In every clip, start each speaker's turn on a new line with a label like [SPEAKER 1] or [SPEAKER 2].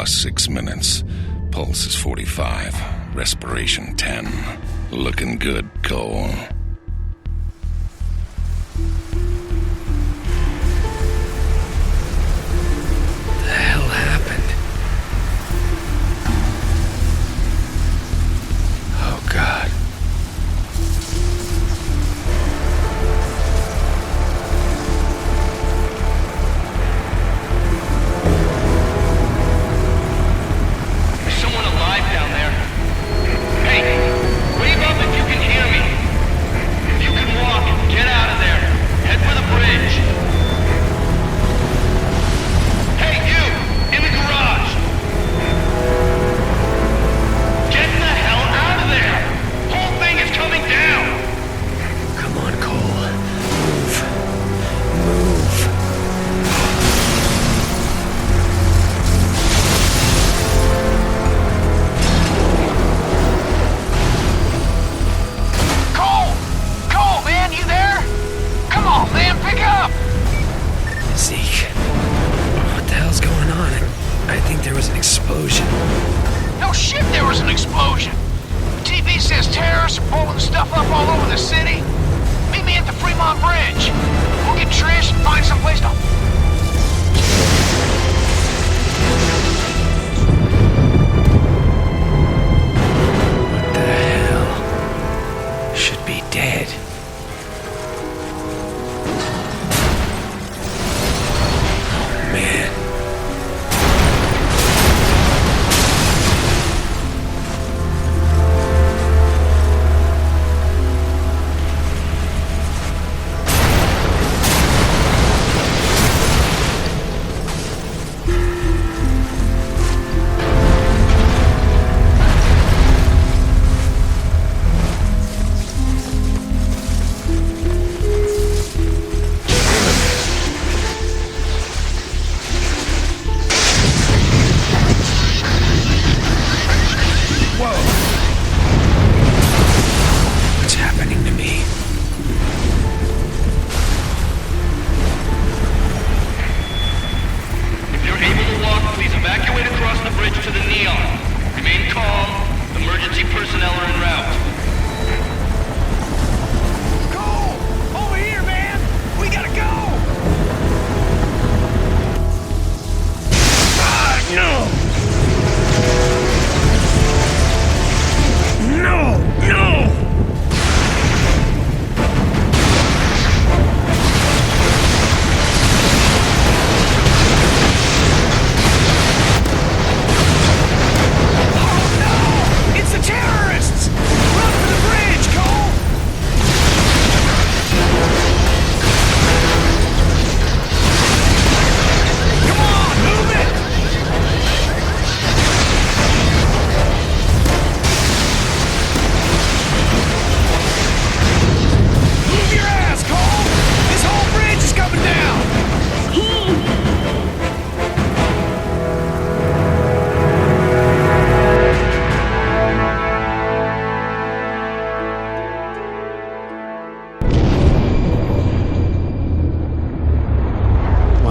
[SPEAKER 1] plus 6 minutes. Pulse is 45. Respiration 10. Looking good, Cole.
[SPEAKER 2] What the hell happened? Oh, God.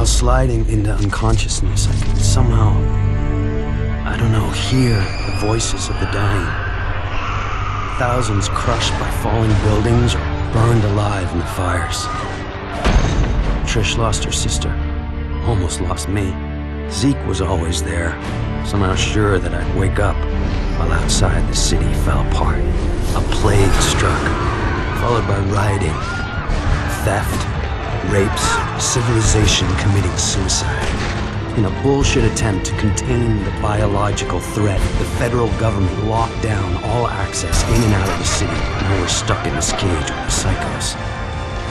[SPEAKER 3] Sliding into unconsciousness, I could somehow, I don't know, hear the voices of the dying. Thousands crushed by falling buildings or burned alive in the fires. Trish lost her sister, almost lost me. Zeke was always there, somehow sure that I'd wake up, while outside the city fell apart. A plague struck, followed by rioting, theft, rapes, civilization committing suicide. In a bullshit attempt to contain the biological threat, the federal government locked down all access in and out of the city. Now we're stuck in this cage with the psychos.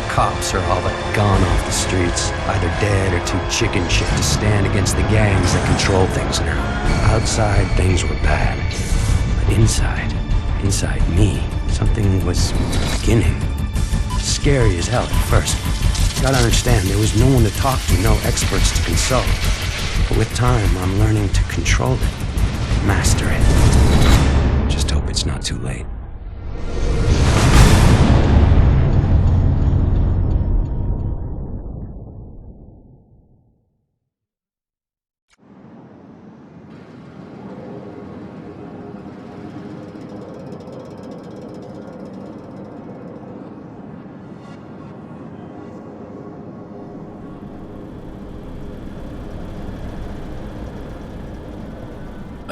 [SPEAKER 3] Cops are all but gone off the streets, either dead or too chicken shit to stand against the gangs that control things now. Outside, things were bad. But inside me, something was beginning. Scary as hell at first. Gotta understand, there was no one to talk to, no experts to consult. But with time, I'm learning to control it, master it. Just hope it's not too late.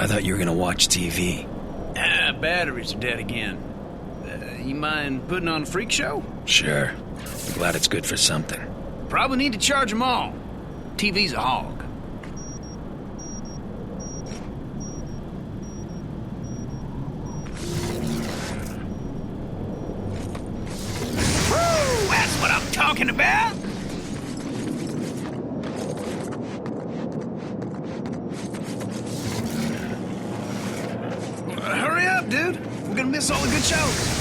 [SPEAKER 3] thought you were gonna watch TV.
[SPEAKER 4] Batteries are dead again. You mind putting on a freak show?
[SPEAKER 3] Sure. Glad it's good for something.
[SPEAKER 4] Probably need to charge them all. TV's a hog. Woo! That's what I'm talking about! Hurry up, dude. We're gonna miss all the good shows.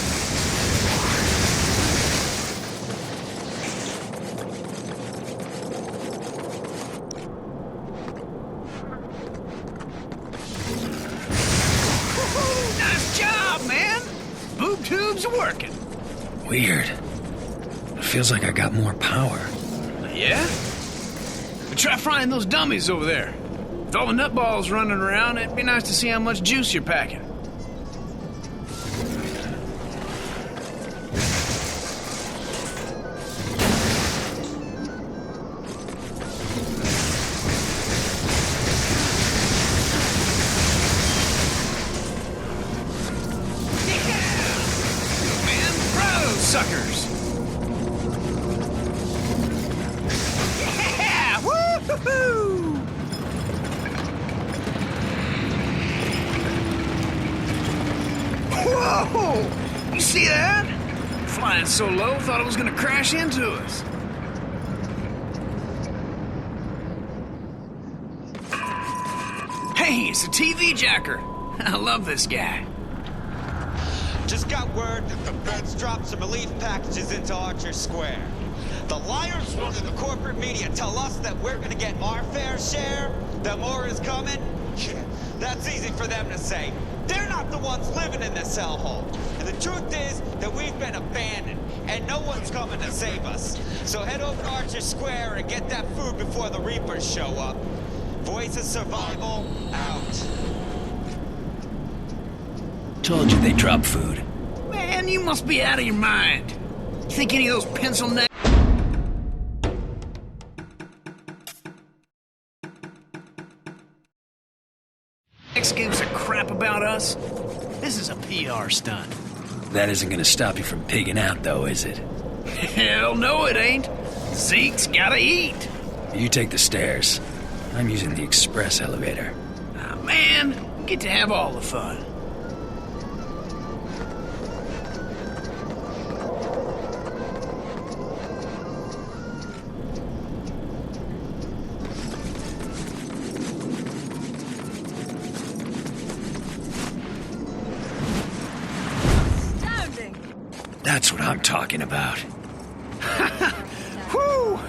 [SPEAKER 4] Nice job, man. Boob tubes are working.
[SPEAKER 3] Weird. It feels like I got more power.
[SPEAKER 4] Yeah? But try frying those dummies over there. With all the nutballs running around, it'd be nice to see how much juice you're packing. Suckers! Yeah! Woo-hoo-hoo! Whoa! You see that? Flying so low, thought it was gonna crash into us. Hey, it's a TV jacker. I love this guy.
[SPEAKER 5] Just got word that the feds dropped some relief packages into Archer Square. The liars running the corporate media tell us that we're gonna get our fair share, that more is coming. That's easy for them to say. They're not the ones living in this hellhole. And the truth is that we've been abandoned, and no one's coming to save us. So head over to Archer Square and get that food before the Reapers show up. Voice of Survival, out.
[SPEAKER 3] Told you they drop food.
[SPEAKER 4] Man, you must be out of your mind. You think any of those pencil neck gives a crap about us? This is a PR stunt.
[SPEAKER 3] That isn't gonna stop you from pigging out, though, is it?
[SPEAKER 4] Hell no, it ain't. Zeke's gotta eat.
[SPEAKER 3] You take the stairs. I'm using the express elevator.
[SPEAKER 4] Ah, man, we get to have all the fun.
[SPEAKER 3] That's what I'm talking about.
[SPEAKER 4] Whew!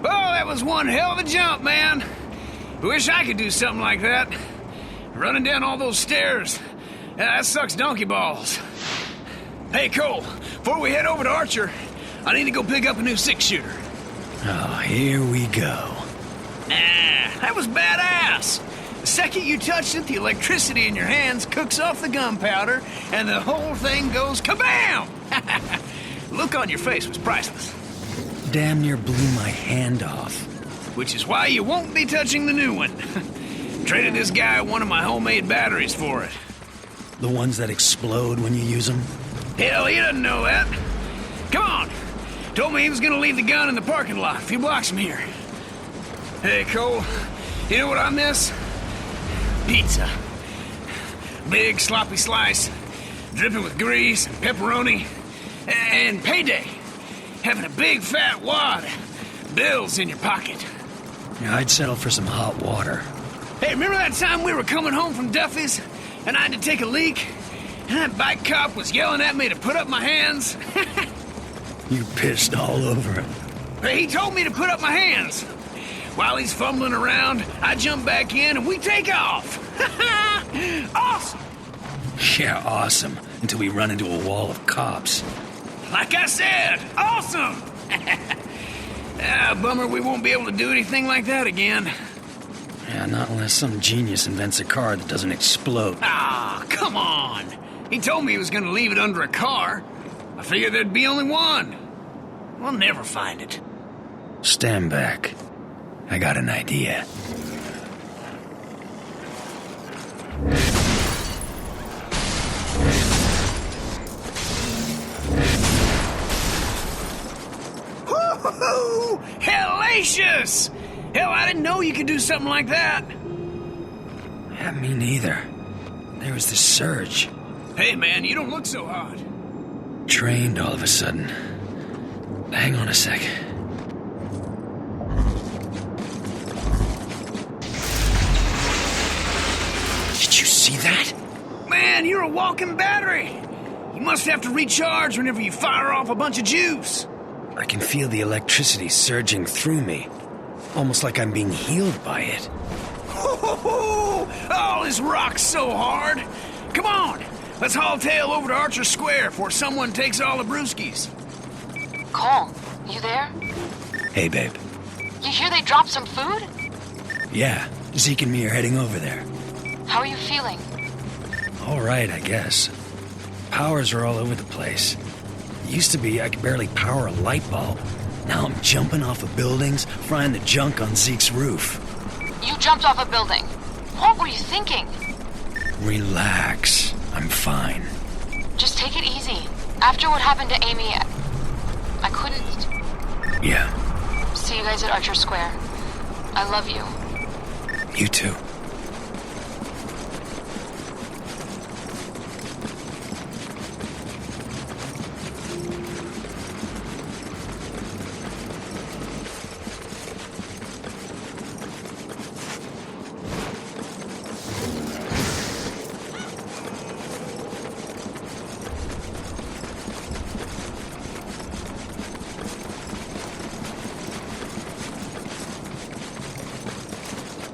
[SPEAKER 4] Well, that was one hell of a jump, man. Wish I could do something like that. Running down all those stairs. That sucks donkey balls. Hey, Cole, before we head over to Archer, I need to go pick up a new six-shooter.
[SPEAKER 3] Oh, here we go.
[SPEAKER 4] Nah, that was badass. The second you touched it, the electricity in your hands cooks off the gunpowder, and the whole thing goes kabam! Look on your face was priceless.
[SPEAKER 3] Damn near blew my hand off.
[SPEAKER 4] Which is why you won't be touching the new one. Traded this guy one of my homemade batteries for it.
[SPEAKER 3] The ones that explode when you use them?
[SPEAKER 4] Hell, he doesn't know that. Come on. Told me he was gonna leave the gun in the parking lot a few blocks from here. Hey, Cole, you know what I miss? Pizza. Big sloppy slice, dripping with grease and pepperoni, and payday. Having a big fat wad of bills in your pocket.
[SPEAKER 3] Yeah, I'd settle for some hot water.
[SPEAKER 4] Hey, remember that time we were coming home from Duffy's and I had to take a leak? And that bike cop was yelling at me to put up my hands?
[SPEAKER 3] You pissed all over him.
[SPEAKER 4] Hey, he told me to put up my hands. While he's fumbling around, I jump back in and we take off. Awesome!
[SPEAKER 3] Yeah, awesome. Until we run into a wall of cops.
[SPEAKER 4] Like I said, awesome! Bummer we won't be able to do anything like that again.
[SPEAKER 3] Yeah, not unless some genius invents a car that doesn't explode.
[SPEAKER 4] Ah, come on! He told me he was gonna leave it under a car. I figured there'd be only one. We'll never find it.
[SPEAKER 3] Stand back. I got an idea.
[SPEAKER 4] gracious! Hell, I didn't know you could do something like that.
[SPEAKER 2] Yeah, me neither. There was this surge.
[SPEAKER 4] Hey, man, you don't look so hot.
[SPEAKER 2] Trained all of a sudden. Hang on a sec. Did you see that?
[SPEAKER 4] Man, you're a walking battery. You must have to recharge whenever you fire off a bunch of juice.
[SPEAKER 2] I can feel the electricity surging through me. Almost like I'm being healed by it.
[SPEAKER 4] Oh, this rocks so hard. Come on, let's haul tail over to Archer Square before someone takes all the brewskis.
[SPEAKER 6] Cole, you there?
[SPEAKER 2] Hey, babe.
[SPEAKER 6] You hear they dropped some food?
[SPEAKER 2] Yeah, Zeke and me are heading over there.
[SPEAKER 6] How are you feeling?
[SPEAKER 2] All right, I guess. Powers are all over the place. Used to be I could barely power a light bulb. Now I'm jumping off of buildings, frying the junk on Zeke's roof.
[SPEAKER 6] You jumped off a building. What were you thinking?
[SPEAKER 2] Relax. I'm fine.
[SPEAKER 6] Just take it easy. After what happened to Amy, I couldn't...
[SPEAKER 2] Yeah,
[SPEAKER 6] See you guys at Archer Square. I love you.
[SPEAKER 2] you too.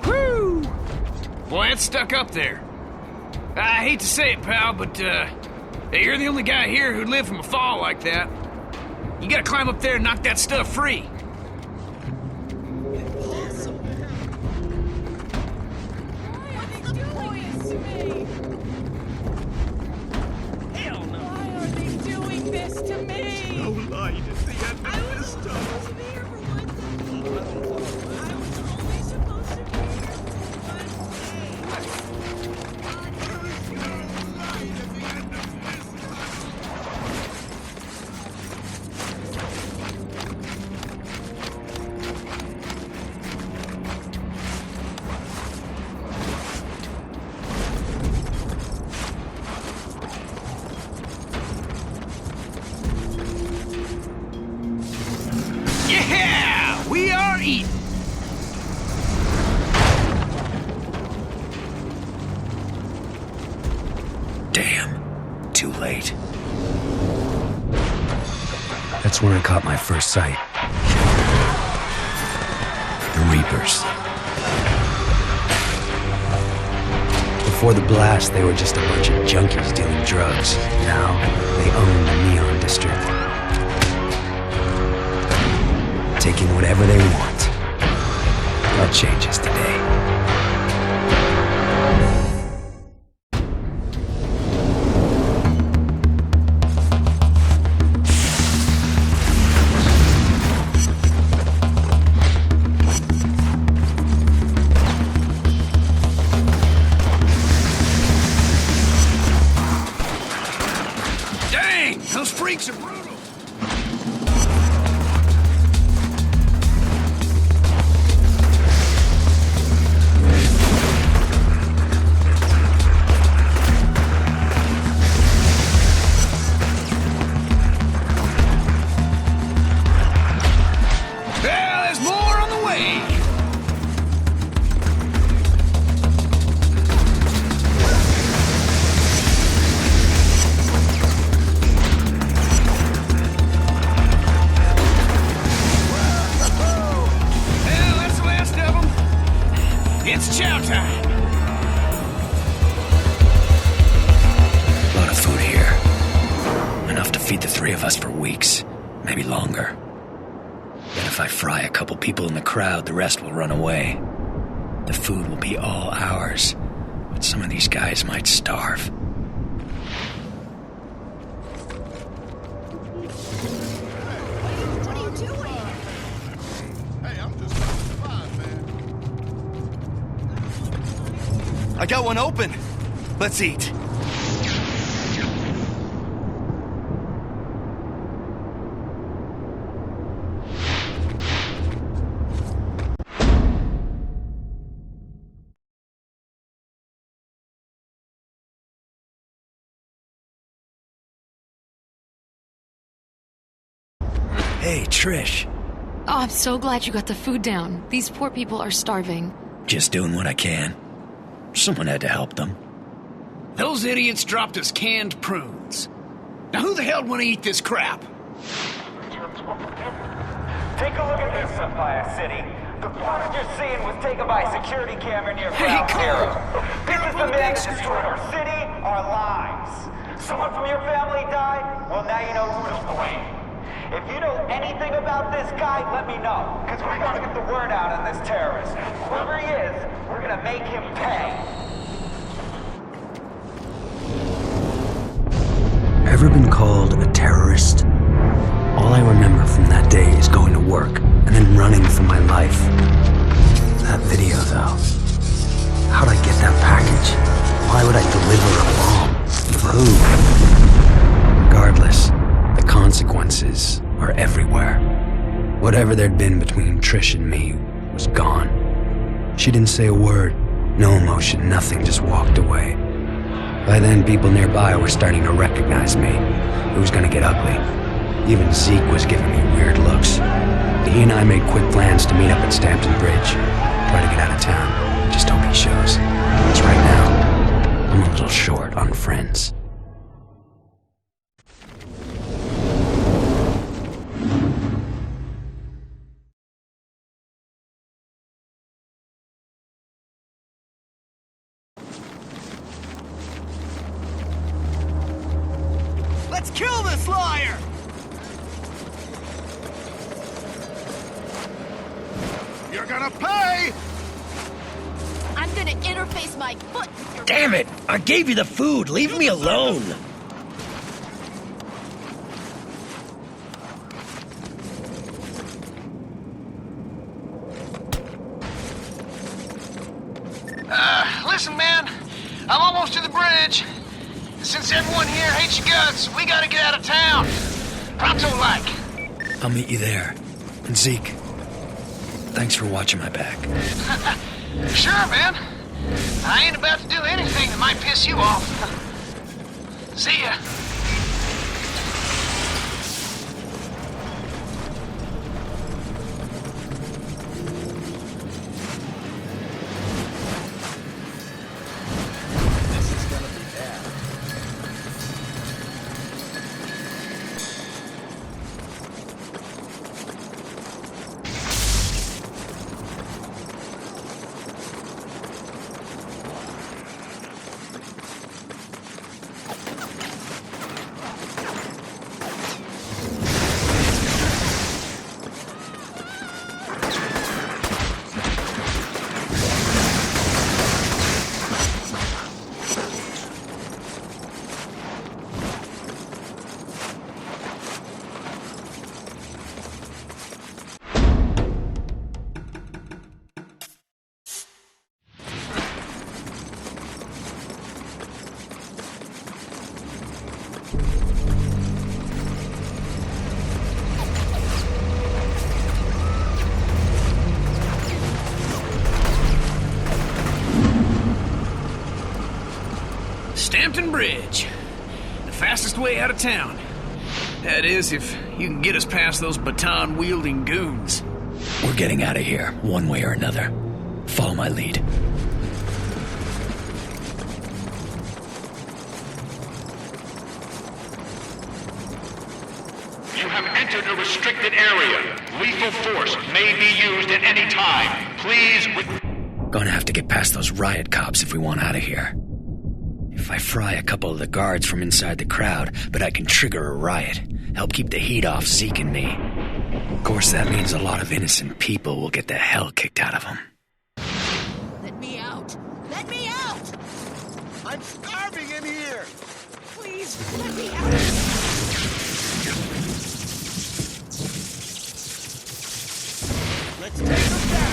[SPEAKER 4] Woo! Boy, it's stuck up there. I hate to say it, pal, but, you're the only guy here who'd live from a fall like that. You gotta climb up there and knock that stuff free. Yeah! We are eating!
[SPEAKER 2] Damn. Too late.
[SPEAKER 3] That's when I caught my first sight. The Reapers. Before the blast, they were just a bunch of junkies dealing drugs. Now, they own the Neon District. Taking whatever they want. That changes today.
[SPEAKER 4] Dang! Those freaks are brutal! Well, there's more on the way! Well, that's the last of them. It's chow time.
[SPEAKER 2] A lot of food here. Enough to feed the three of us for weeks, maybe longer. But if I fry a couple people in the crowd, the rest will run away. The food will be all ours, but some of these guys might starve.
[SPEAKER 7] What are you doing?
[SPEAKER 8] Hey, I'm just trying to survive, man.
[SPEAKER 7] I got one open. Let's eat.
[SPEAKER 2] Hey, Trish.
[SPEAKER 6] Oh, I'm so glad you got the food down. These poor people are starving.
[SPEAKER 2] Just doing what I can. Someone had to help them.
[SPEAKER 4] Those idiots dropped us canned prunes. Now who the hell would want to eat this crap?
[SPEAKER 9] Take a look at this, Empire City. The footage you're seeing was taken by a security camera near
[SPEAKER 4] Hey,
[SPEAKER 9] Ground
[SPEAKER 4] Cole!
[SPEAKER 9] Zero. This
[SPEAKER 4] Get
[SPEAKER 9] is
[SPEAKER 4] up on
[SPEAKER 9] the
[SPEAKER 4] the
[SPEAKER 9] man
[SPEAKER 4] big
[SPEAKER 9] that
[SPEAKER 4] screen.
[SPEAKER 9] destroyed our city, our lives. Someone from your family died? Well, now you know who to blame. If you know anything about this guy, let me know. Because we gotta get the word out on this terrorist. Whoever he is, we're gonna make him pay.
[SPEAKER 3] Ever been called a terrorist? All I remember from that day is going to work and then running for my life. That video, though. How'd I get that package? Why would I deliver a bomb? For who? Regardless, the consequences are everywhere. Whatever there'd been between Trish and me was gone. She didn't say a word, no emotion, nothing, just walked away. By then, people nearby were starting to recognize me. It was gonna get ugly. Even Zeke was giving me weird looks. He and I made quick plans to meet up at Stampton Bridge. Try to get out of town. Just hope he shows. Because right now, I'm a little short on friends.
[SPEAKER 7] Let's kill this liar! You're gonna pay!
[SPEAKER 10] I'm gonna interface my foot with your...
[SPEAKER 2] Damn it! I gave you the food! Leave me alone!
[SPEAKER 4] Listen, man. I'm almost to the bridge. Since everyone here hates your guts, we gotta get out of town. Pronto-like.
[SPEAKER 2] I'll meet you there. And Zeke, thanks for watching my back.
[SPEAKER 4] Sure, man. I ain't about to do anything that might piss you off. See ya. Stampton Bridge. The fastest way out of town. That is, if you can get us past those baton-wielding goons.
[SPEAKER 2] We're getting out of here, one way or another. Follow my lead.
[SPEAKER 11] You have entered a restricted area. Lethal force may be used at any time. Please...
[SPEAKER 2] Gonna have to get past those riot cops if we want out of here. If I fry a couple of the guards from inside the crowd, but I can trigger a riot. Help keep the heat off Zeke and me. Of course, that means a lot of innocent people will get the hell kicked out of them.
[SPEAKER 10] Let me out! Let me out!
[SPEAKER 7] I'm starving in here!
[SPEAKER 10] Please, let me out!
[SPEAKER 7] Let's take them down!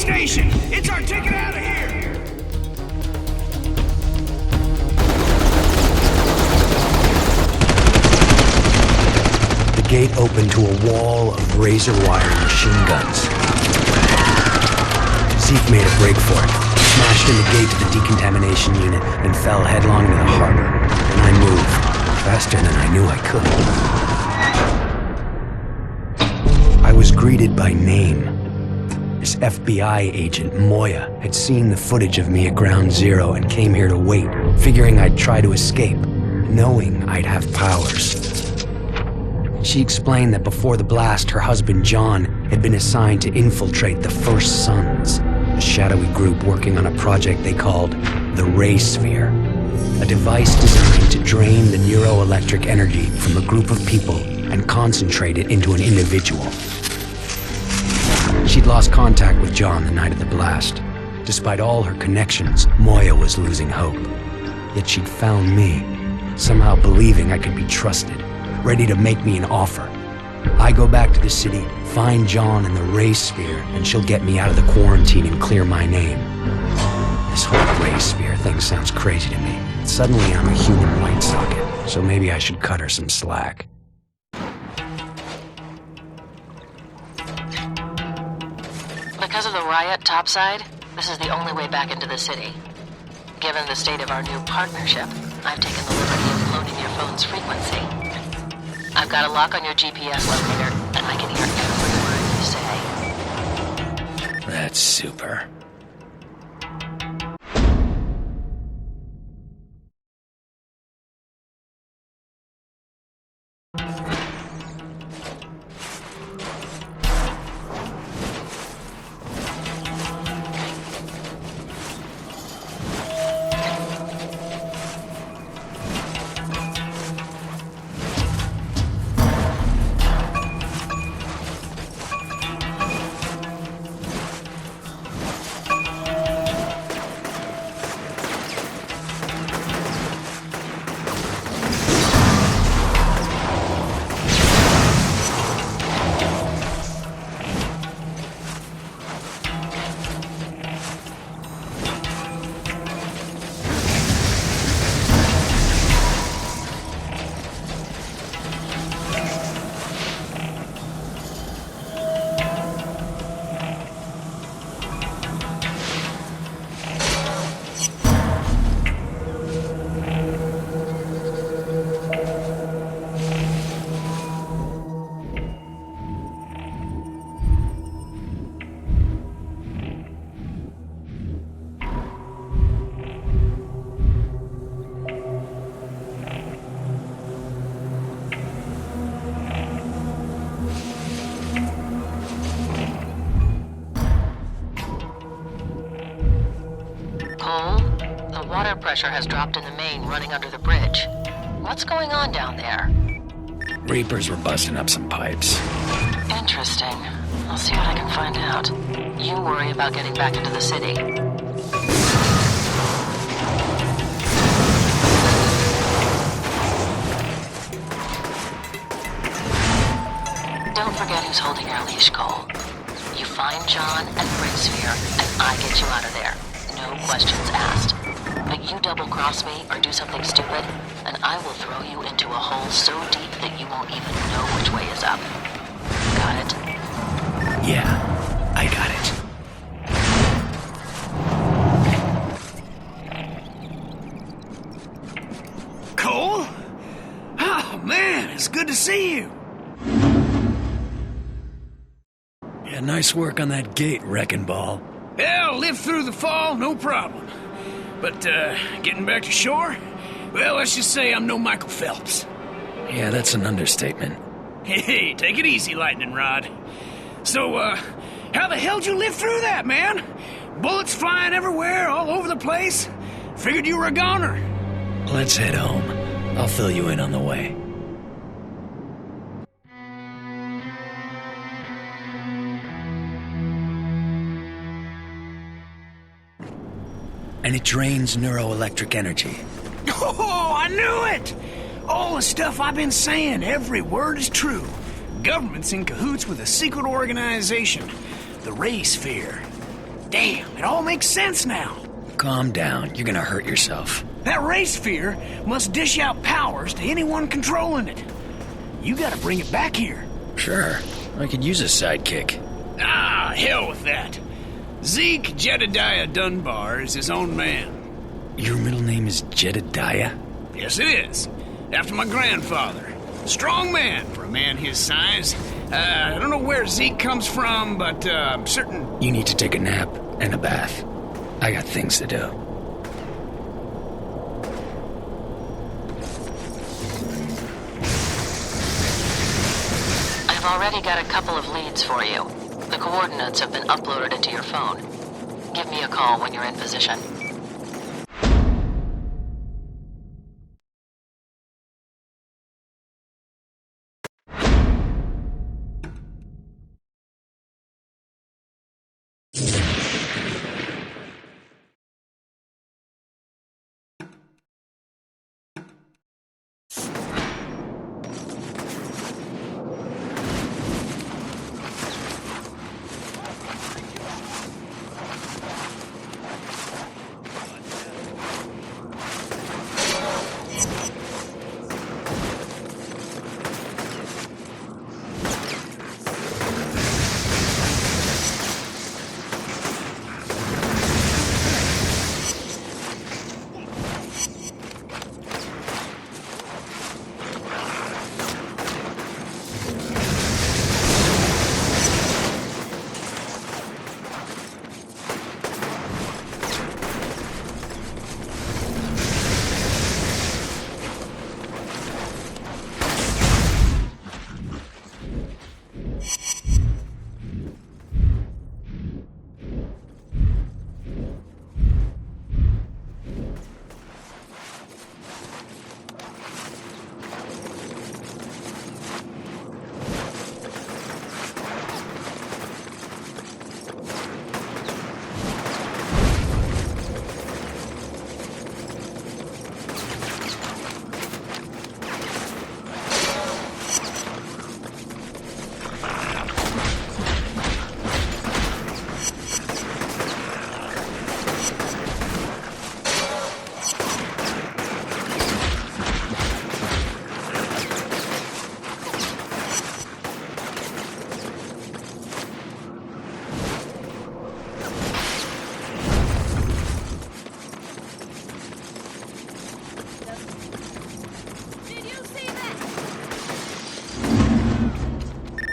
[SPEAKER 4] station! It's our ticket out of here!
[SPEAKER 3] The gate opened to a wall of razor wire machine guns. Zeke made a break for it, smashed in the gate to the decontamination unit, and fell headlong into the harbor. And I moved, faster than I knew I could. I was greeted by name. This FBI agent, Moya, had seen the footage of me at Ground Zero and came here to wait, figuring I'd try to escape, knowing I'd have powers. She explained that before the blast, her husband John had been assigned to infiltrate the First Sons, a shadowy group working on a project they called the Ray Sphere, a device designed to drain the neuroelectric energy from a group of people and concentrate it into an individual. She'd lost contact with John the night of the blast. Despite all her connections, Moya was losing hope. Yet she'd found me, somehow believing I could be trusted, ready to make me an offer. I go back to the city, find John in the Ray Sphere, and she'll get me out of the quarantine and clear my name. This whole Ray Sphere thing sounds crazy to me. Suddenly I'm a human light socket, so maybe I should cut her some slack.
[SPEAKER 6] Because of the riot topside, this is the only way back into the city. Given the state of our new partnership, I've taken the liberty of cloning your phone's frequency. I've got a lock on your GPS locator, and I can hear every word you say.
[SPEAKER 2] That's super.
[SPEAKER 6] Pressure has dropped in the main running under the bridge. What's going on down there?
[SPEAKER 2] Reapers were busting up some pipes.
[SPEAKER 6] Interesting. I'll see what I can find out. You worry about getting back into the city. Don't forget who's holding your leash, Cole. You find John and the Ray Sphere, and I get you out of there. No questions asked. But you double-cross me or do something stupid, and I will throw you into a hole so deep that you won't even know which way is up. Got it?
[SPEAKER 2] Yeah, I got
[SPEAKER 4] it. Cole? Oh, man, it's good to see you.
[SPEAKER 2] Yeah, nice work on that gate, Wrecking Ball.
[SPEAKER 4] Yeah, I'll live through the fall, no problem. But, getting back to shore? Well, let's just say I'm no Michael Phelps.
[SPEAKER 2] Yeah, that's an understatement.
[SPEAKER 4] Hey, take it easy, Lightning Rod. So, how the hell'd you live through that, man? Bullets flying everywhere, all over the place? Figured you were a goner.
[SPEAKER 2] Let's head home. I'll fill you in on the way. And it drains neuroelectric energy.
[SPEAKER 4] Oh, I knew it! All the stuff I've been saying, every word is true. Government's in cahoots with a secret organization, the Ray Sphere. Damn, it all makes sense now.
[SPEAKER 2] Calm down. You're gonna hurt yourself.
[SPEAKER 4] That ray sphere must dish out powers to anyone controlling it. You gotta bring it back here.
[SPEAKER 2] Sure. I could use a sidekick.
[SPEAKER 4] Ah, hell with that. Zeke Jedediah Dunbar is his own man.
[SPEAKER 2] Your middle name is Jedediah?
[SPEAKER 4] Yes, it is. After my grandfather. Strong man for a man his size. I don't know where Zeke comes from, but I'm certain...
[SPEAKER 2] You need to take a nap and a bath. I got things to do.
[SPEAKER 6] I've already got a couple of leads for you. The coordinates have been uploaded into your phone. Give me a call when you're in position.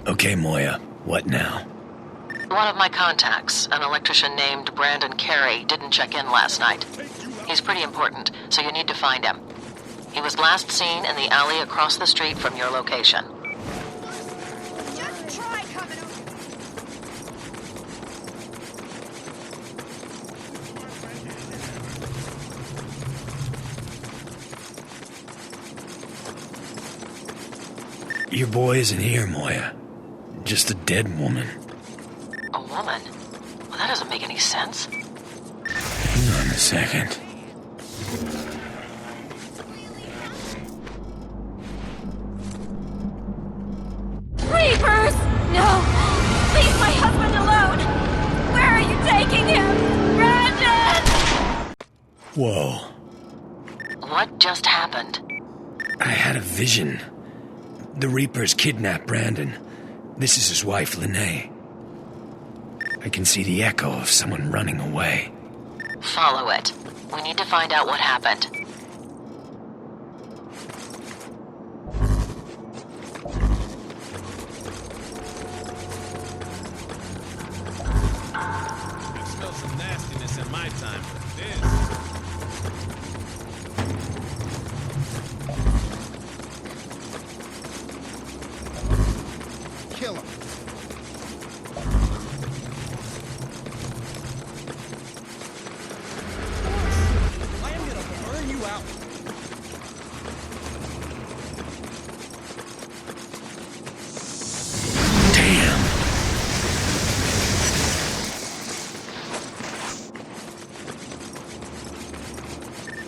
[SPEAKER 2] Okay, Moya, what now?
[SPEAKER 6] One of my contacts, an electrician named Brandon Carey, didn't check in last night. He's pretty important, so you need to find him. He was last seen in the alley across the street from your location.
[SPEAKER 10] Just try coming over.
[SPEAKER 2] Your boy isn't here, Moya. Just a dead woman.
[SPEAKER 6] A woman? Well, that doesn't make any sense.
[SPEAKER 2] Hang on a second.
[SPEAKER 10] Reapers! No! Leave my husband alone! Where are you taking him? Brandon!
[SPEAKER 2] Whoa.
[SPEAKER 6] What just happened?
[SPEAKER 2] I had a vision. The Reapers kidnapped Brandon. This is his wife, Lene. I can see the echo of someone running away.
[SPEAKER 6] Follow it. We need to find out what happened.
[SPEAKER 12] I smell some nastiness in my time. This.
[SPEAKER 7] Kill him.
[SPEAKER 12] I am gonna burn you out.
[SPEAKER 2] Damn.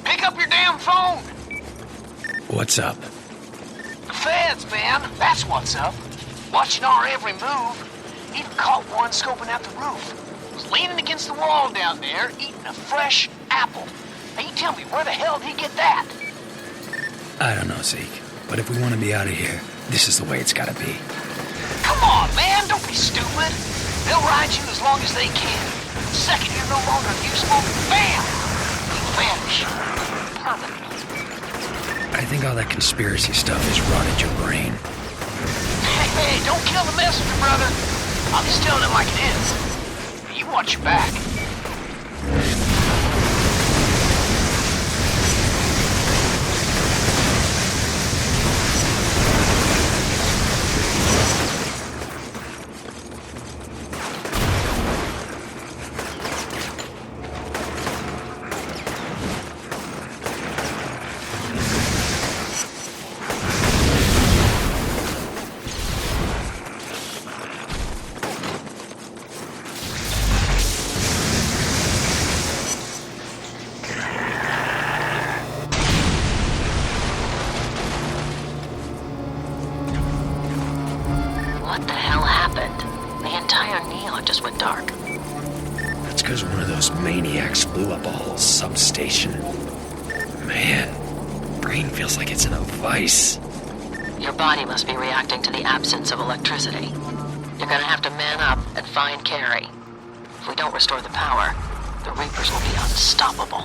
[SPEAKER 4] Pick up your damn phone!
[SPEAKER 2] What's up?
[SPEAKER 4] The feds, man. That's what's up. Watching our every move. Even caught one scoping out the roof.
[SPEAKER 13] was leaning against the wall down there, eating a fresh apple. Now you tell me, where the hell did he get that?
[SPEAKER 2] I don't know, Zeke. But if we want to be out of here, this is the way it's gotta be.
[SPEAKER 13] Come on, man, don't be stupid. They'll ride you as long as they can. The second you're no longer useful, bam! You vanish. Permanently.
[SPEAKER 2] I think all that conspiracy stuff has rotted your brain.
[SPEAKER 13] Hey, don't kill the messenger, brother. I'm just telling it like it is. You watch your back.
[SPEAKER 6] What the hell happened? The entire neon just went dark.
[SPEAKER 2] That's because one of those maniacs blew up a whole substation. Man, brain feels like it's in a vice.
[SPEAKER 6] Your body must be reacting to the absence of electricity. You're gonna have to man up and find Carrie. If we don't restore the power, the Reapers will be unstoppable.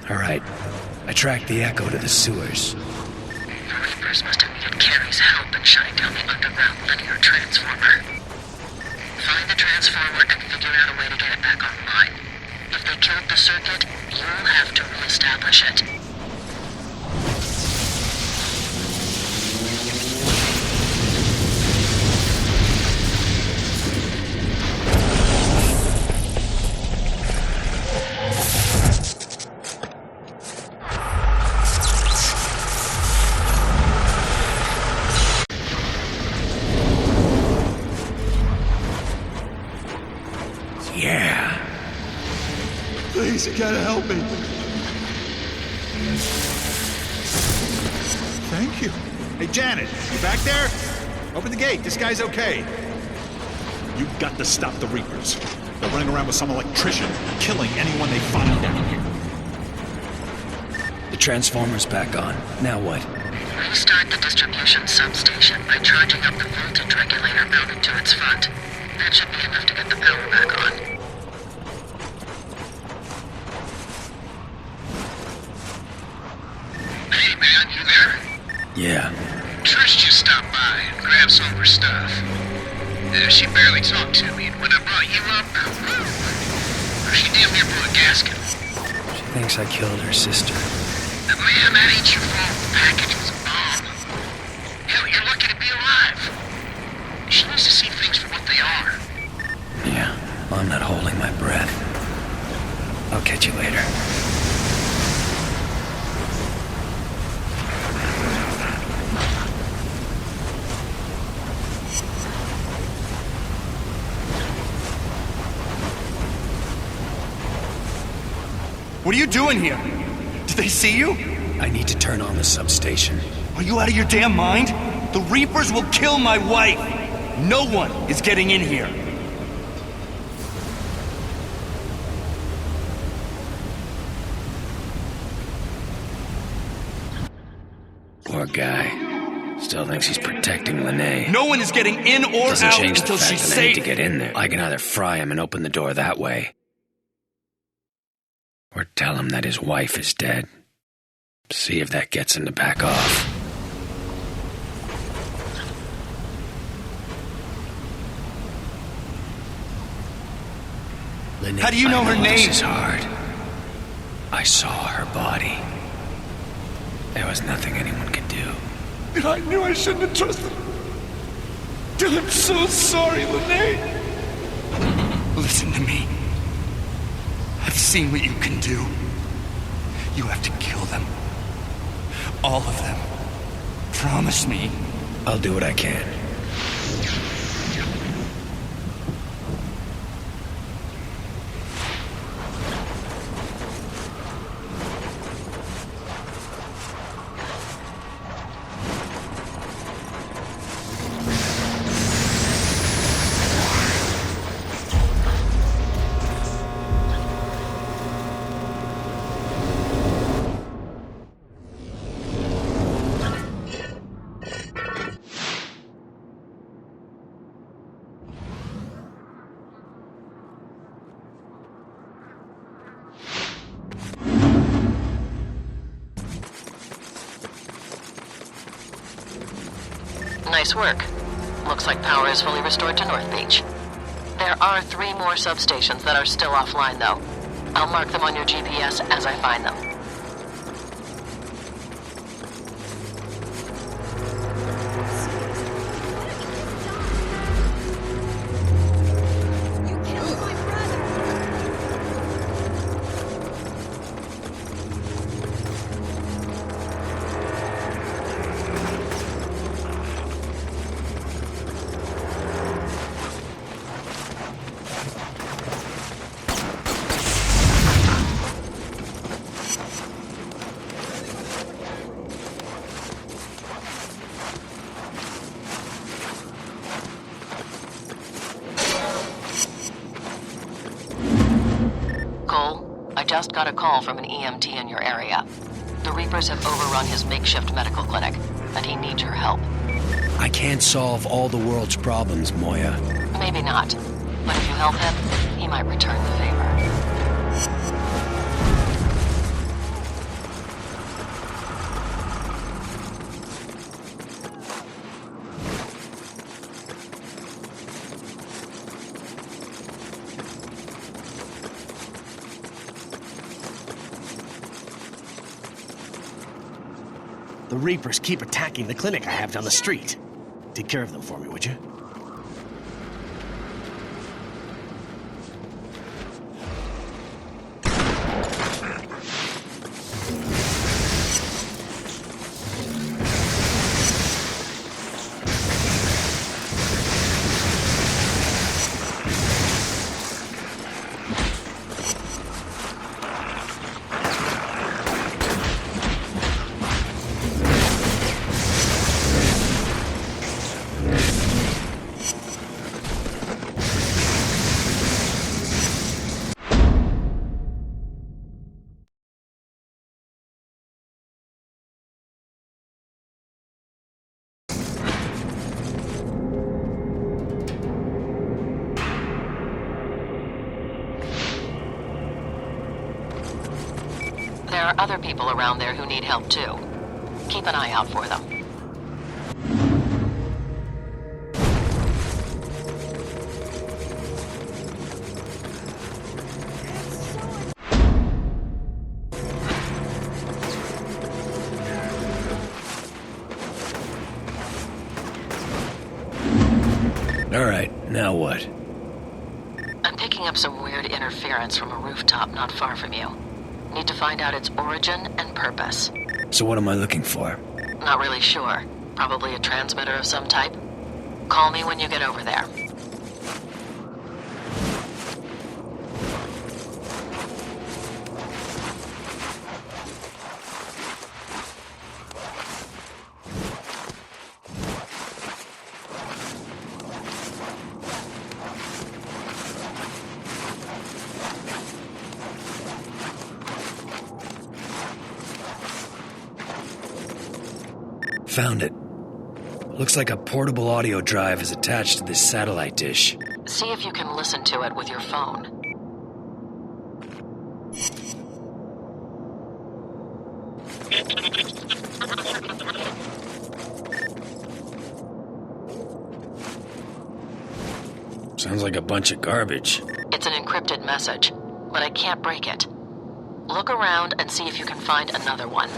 [SPEAKER 2] All right, I tracked the Echo to the sewers.
[SPEAKER 6] The Reapers must have needed Carrie's help in shutting down the underground linear transformer. Find the transformer and figure out a way to get it back online. If they killed the circuit, you'll have to reestablish it.
[SPEAKER 2] Yeah.
[SPEAKER 7] Please, you gotta help me. Thank you.
[SPEAKER 8] Hey, Janet, you back there? Open the gate. This guy's okay. You've got to stop the Reapers. They're running around with some electrician, killing anyone they find down here.
[SPEAKER 2] The transformer's back on. Now what?
[SPEAKER 6] Restart the distribution substation by charging up the voltage regulator mounted to its front. That should be enough to get the power back on.
[SPEAKER 11] Hey, man, you there?
[SPEAKER 2] Yeah.
[SPEAKER 11] Trish just stopped by and grabbed some of her stuff. She barely talked to me, and when I brought you up, she damn near blew a gasket.
[SPEAKER 2] She thinks I killed her sister.
[SPEAKER 11] Man, that ain't your fault. The package was a bomb. Hell, you're lucky to be alive. She needs to see things for what they are.
[SPEAKER 2] Yeah, well, I'm not holding my breath. I'll catch you later.
[SPEAKER 14] What are you doing here? Did they see you?
[SPEAKER 2] I need to turn on the substation.
[SPEAKER 14] Are you out of your damn mind? The Reapers will kill my wife. No one is getting in here.
[SPEAKER 2] Poor guy. Still thinks he's protecting Lene.
[SPEAKER 14] No one is getting in or
[SPEAKER 2] Doesn't
[SPEAKER 14] out
[SPEAKER 2] change
[SPEAKER 14] until
[SPEAKER 2] the fact
[SPEAKER 14] she's
[SPEAKER 2] that I need
[SPEAKER 14] safe.
[SPEAKER 2] to get in there. I can either fry him and open the door that way, or tell him that his wife is dead. See if that gets him to back off. Lene,
[SPEAKER 14] How do you know her name?
[SPEAKER 2] This is hard. I saw her body. There was nothing anyone could do.
[SPEAKER 14] And I knew I shouldn't have trusted her. I'm so sorry, Lene. Listen to me. I've seen what you can do. You have to kill them. All of them. Promise me.
[SPEAKER 2] I'll do what I can.
[SPEAKER 6] Nice work. Looks like power is fully restored to North Beach. There are 3 more substations that are still offline, though. I'll mark them on your GPS as I find them. I just got a call from an EMT in your area. The Reapers have overrun his makeshift medical clinic, and he needs your help.
[SPEAKER 3] I can't solve all the world's problems, Moya.
[SPEAKER 6] Maybe not, but if you help him, he might return the favor.
[SPEAKER 15] The Reapers keep attacking the clinic I have down the street. Take care of them for me, would you?
[SPEAKER 6] There are other people around there who need help too. Keep an eye out for them.
[SPEAKER 3] All right, now what?
[SPEAKER 6] I'm picking up some weird interference from a rooftop not far from you. Need to find out its origin and purpose.
[SPEAKER 3] So what am I looking for?
[SPEAKER 6] Not really sure. Probably a transmitter of some type. Call me when you get over there.
[SPEAKER 3] Found it. Looks like a portable audio drive is attached to this satellite dish.
[SPEAKER 6] See if you can listen to it with your phone.
[SPEAKER 3] Sounds like a bunch of garbage.
[SPEAKER 6] It's an encrypted message, but I can't break it. Look around and see if you can find another one.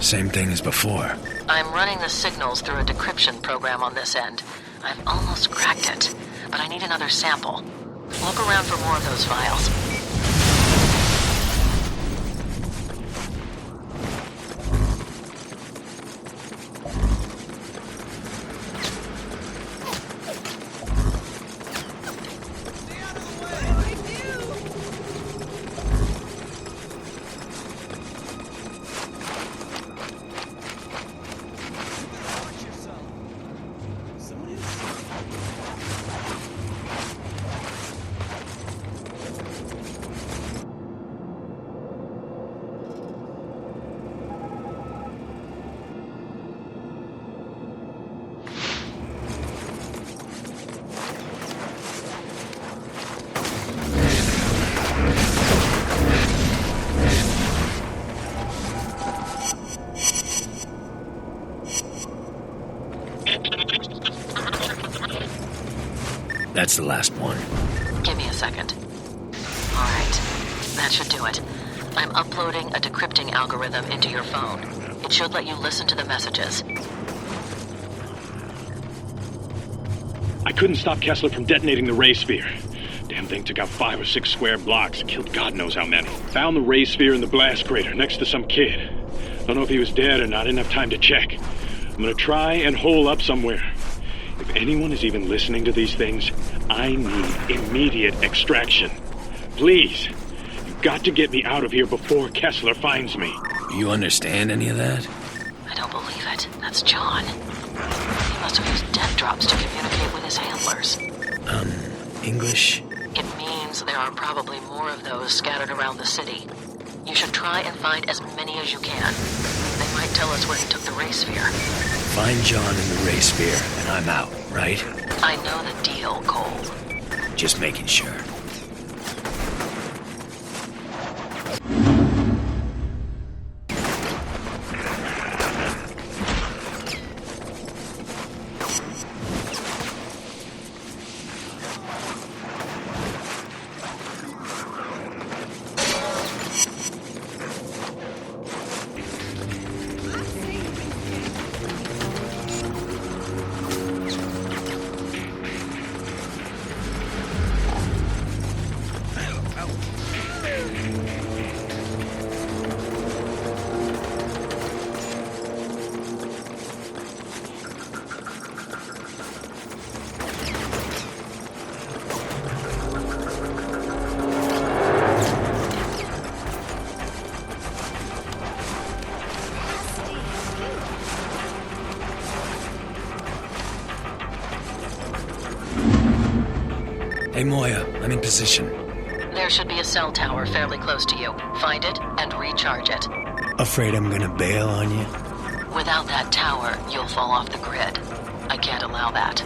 [SPEAKER 2] Same thing as before.
[SPEAKER 6] I'm running the signals through a decryption program on this end. I've almost cracked it, but I need another sample. Look around for more of those files.
[SPEAKER 2] That's the last one.
[SPEAKER 6] Give me a second. Alright, that should do it. I'm uploading a decrypting algorithm into your phone. It should let you listen to the messages.
[SPEAKER 16] I couldn't stop Kessler from detonating the ray sphere. Damn thing took out 5 or 6 square blocks, killed God knows how many. Found the ray sphere in the blast crater next to some kid. Don't know if he was dead or not, didn't have time to check. I'm gonna try and hole up somewhere. If anyone is even listening to these things, I need immediate extraction. Please, you've got to get me out of here before Kessler finds me.
[SPEAKER 2] You understand any of that?
[SPEAKER 6] I don't believe it. That's John. He must have used death drops to communicate with his handlers.
[SPEAKER 2] English?
[SPEAKER 6] It means there are probably more of those scattered around the city. You should try and find as many as you can. They might tell us where he took the ray sphere.
[SPEAKER 2] Find John in the ray sphere, and I'm out, right?
[SPEAKER 6] I know the deal, Cole.
[SPEAKER 2] Just making sure. Hey, Moya, I'm in position.
[SPEAKER 6] There should be a cell tower fairly close to you. Find it and recharge it.
[SPEAKER 2] Afraid I'm gonna bail on you?
[SPEAKER 6] Without that tower, you'll fall off the grid. I can't allow that.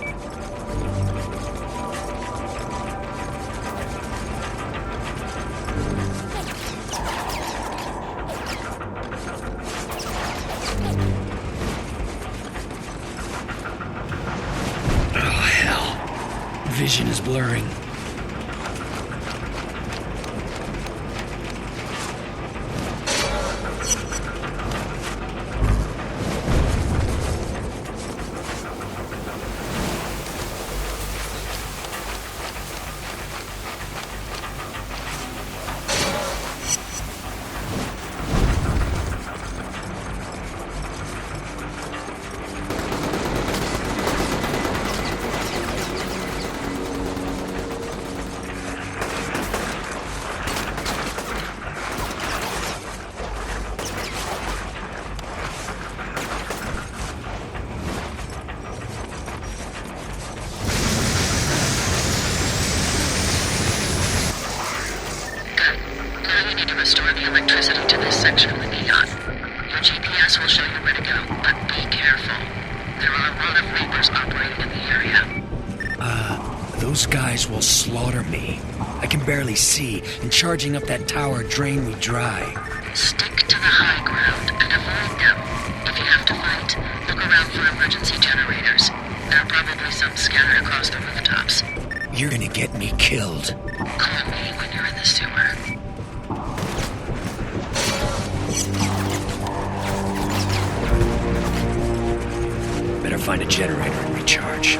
[SPEAKER 2] Oh, hell. Vision is blurring.
[SPEAKER 6] Restore the electricity to this section of the neon. Your GPS will show you where to go, but be careful. There are a lot of Reapers operating in the area.
[SPEAKER 2] Those guys will slaughter me. I can barely see, and charging up that tower drained me dry.
[SPEAKER 6] Stick to the high ground and avoid them. If you have to fight, look around for emergency generators. There are probably some scattered across the rooftops.
[SPEAKER 2] You're gonna get me killed.
[SPEAKER 6] Call me when you're in the sewer.
[SPEAKER 2] find a generator and recharge.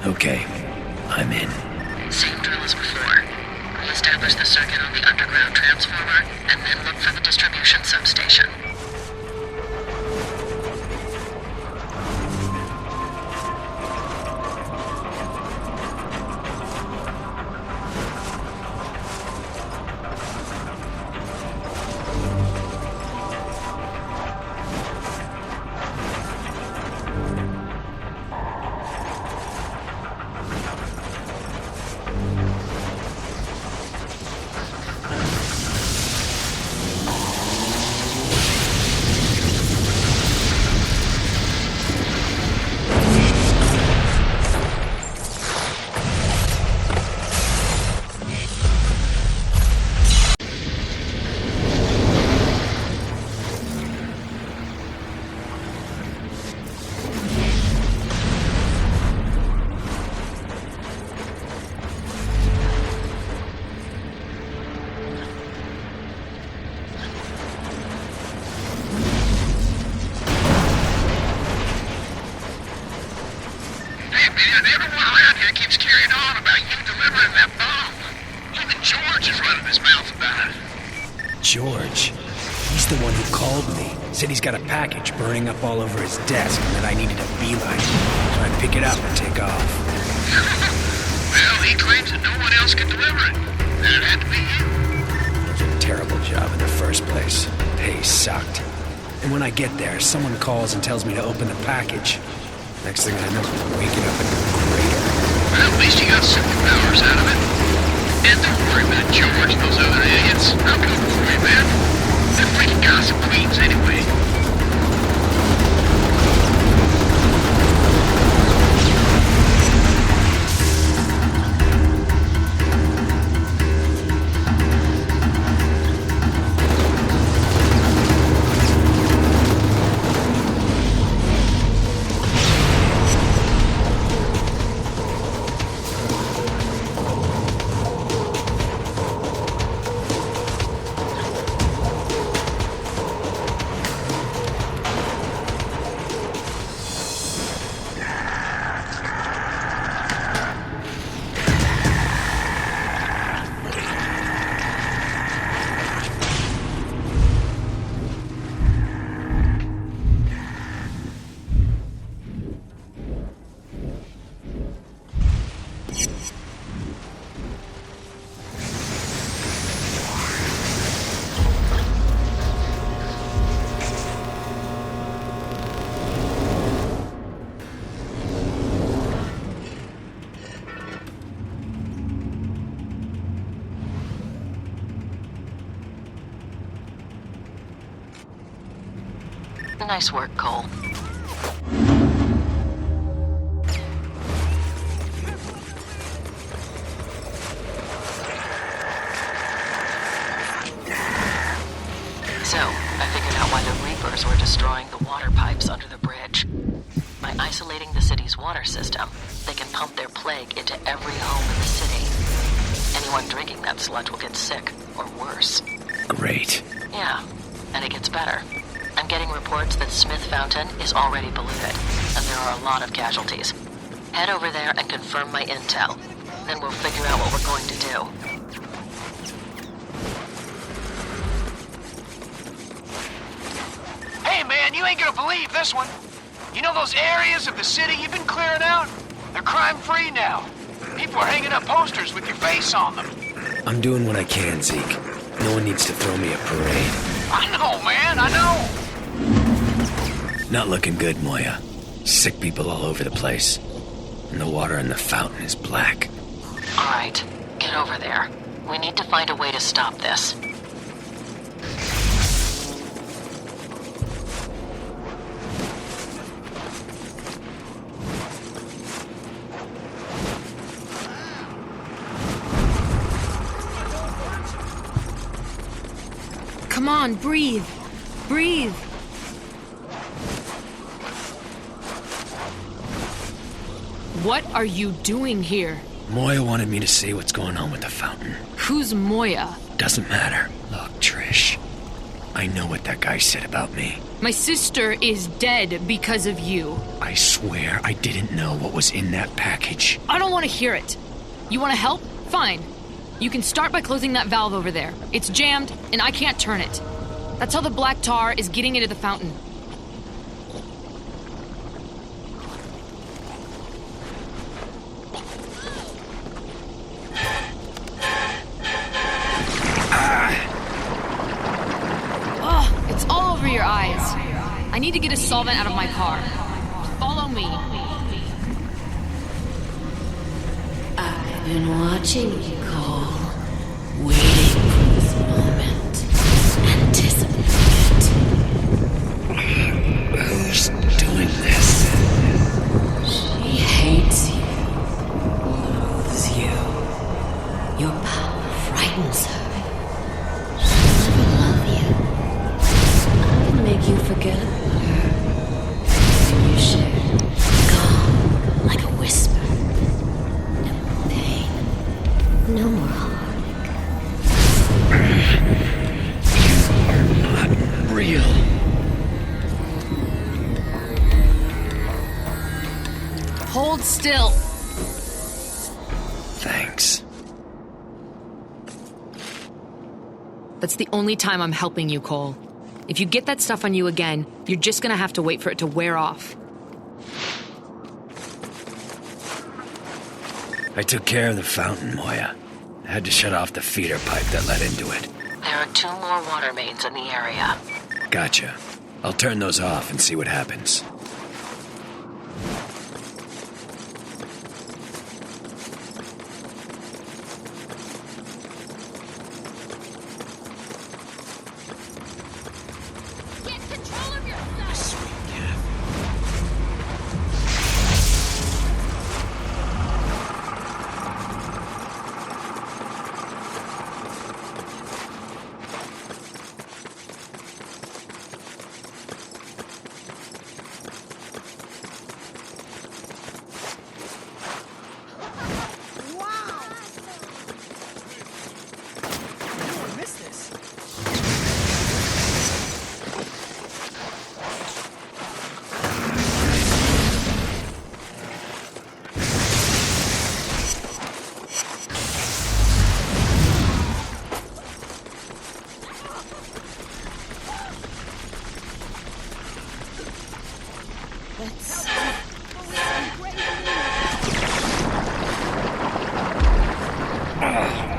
[SPEAKER 2] Okay, I'm in.
[SPEAKER 6] Same drill as before. We'll establish the circuit on the underground transformer, and then look for the distribution substation.
[SPEAKER 11] Man, everyone around here keeps carrying on about you delivering that bomb. Even George is running his mouth about it.
[SPEAKER 2] George? He's the one who called me. Said he's got a package burning up all over his desk and that I needed a beeline. So I'd pick it up and take off.
[SPEAKER 11] Well, he claims that no one else can deliver it. That it had to be you.
[SPEAKER 2] It was a terrible job in the first place. Pay sucked. And when I get there, someone calls and tells me to open the package. Next thing I know, I'm waking up in a crater.
[SPEAKER 11] Well, at least you got superpowers out of it. And don't worry about George and those other idiots. I'll come for you, man. They're freaking gossip queens anyway.
[SPEAKER 6] Nice work, Cole. So, I figured out why the Reapers were destroying the water pipes under the bridge. By isolating the city's water system, they can pump their plague into every home in the city. Anyone drinking that sludge will get sick, or worse.
[SPEAKER 2] Great.
[SPEAKER 6] Yeah, and it gets better. I'm getting reports that Smith Fountain is already polluted, and there are a lot of casualties. Head over there and confirm my intel. Then we'll figure out what we're going to do.
[SPEAKER 13] Hey, man, you ain't gonna believe this one. You know those areas of the city you've been clearing out? They're crime-free now. People are hanging up posters with your face on them.
[SPEAKER 2] I'm doing what I can, Zeke. No one needs to throw me a parade.
[SPEAKER 13] I know, man, I know.
[SPEAKER 2] Not looking good, Moya. Sick people all over the place. And the water in the fountain is black.
[SPEAKER 6] All right, get over there. We need to find a way to stop this.
[SPEAKER 17] Come on, breathe. Breathe. What are you doing here?
[SPEAKER 2] Moya wanted me to see what's going on with the fountain.
[SPEAKER 17] Who's Moya?
[SPEAKER 2] Doesn't matter. Look, Trish. I know what that guy said about me.
[SPEAKER 17] My sister is dead because of you.
[SPEAKER 2] I swear I didn't know what was in that package.
[SPEAKER 17] I don't want to hear it. You want to help? Fine. You can start by closing that valve over there. It's jammed, and I can't turn it. That's how the black tar is getting into the fountain. Oh, it's all over your eyes. I need to get a solvent out of my car. Follow me.
[SPEAKER 18] I've been watching you, Cole. Waiting for this moment. Anticipating it.
[SPEAKER 2] Who's doing this?
[SPEAKER 18] She hates you. Loathes you. Your power frightens her. She'll never love you. I can make you forget about her. And you share. Gone like a whisper. No more heartache.
[SPEAKER 2] You are not real.
[SPEAKER 17] Hold still.
[SPEAKER 2] Thanks.
[SPEAKER 17] That's the only time I'm helping you, Cole. If you get that stuff on you again, you're just gonna have to wait for it to wear off.
[SPEAKER 2] I took care of the fountain, Moya. I had to shut off the feeder pipe that led into it.
[SPEAKER 6] There are 2 more water mains in the area.
[SPEAKER 2] Gotcha. I'll turn those off and see what happens.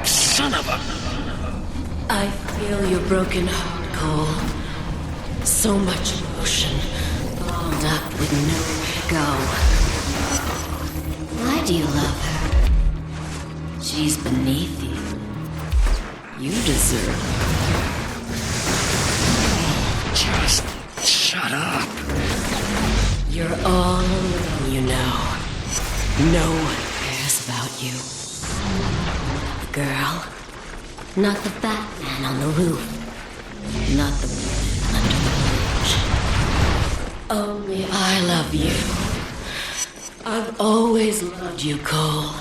[SPEAKER 2] Son of a...
[SPEAKER 18] I feel your broken heart, Cole. So much emotion, balled up with nowhere to go. Why do you love her? She's beneath you. You deserve her.
[SPEAKER 2] Just shut up.
[SPEAKER 18] You're all alone, you know. No one cares about you. The girl. Not the fat man on the roof. Not the woman under the bridge. Only I love you. I've always loved you, Cole.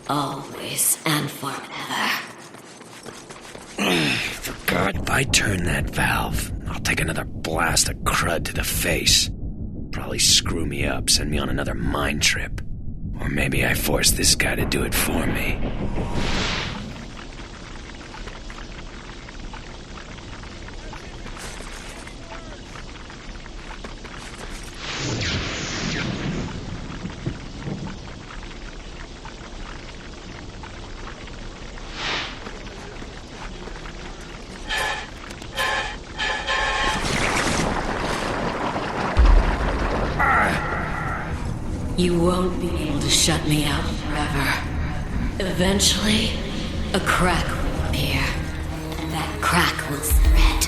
[SPEAKER 18] Always and forever.
[SPEAKER 2] For God, if I turn that valve, I'll take another blast of crud to the face. Probably screw me up, send me on another mind trip. Or maybe I forced this guy to do it for me.
[SPEAKER 18] You won't be able to shut me out forever. Eventually, a crack will appear, and that crack will spread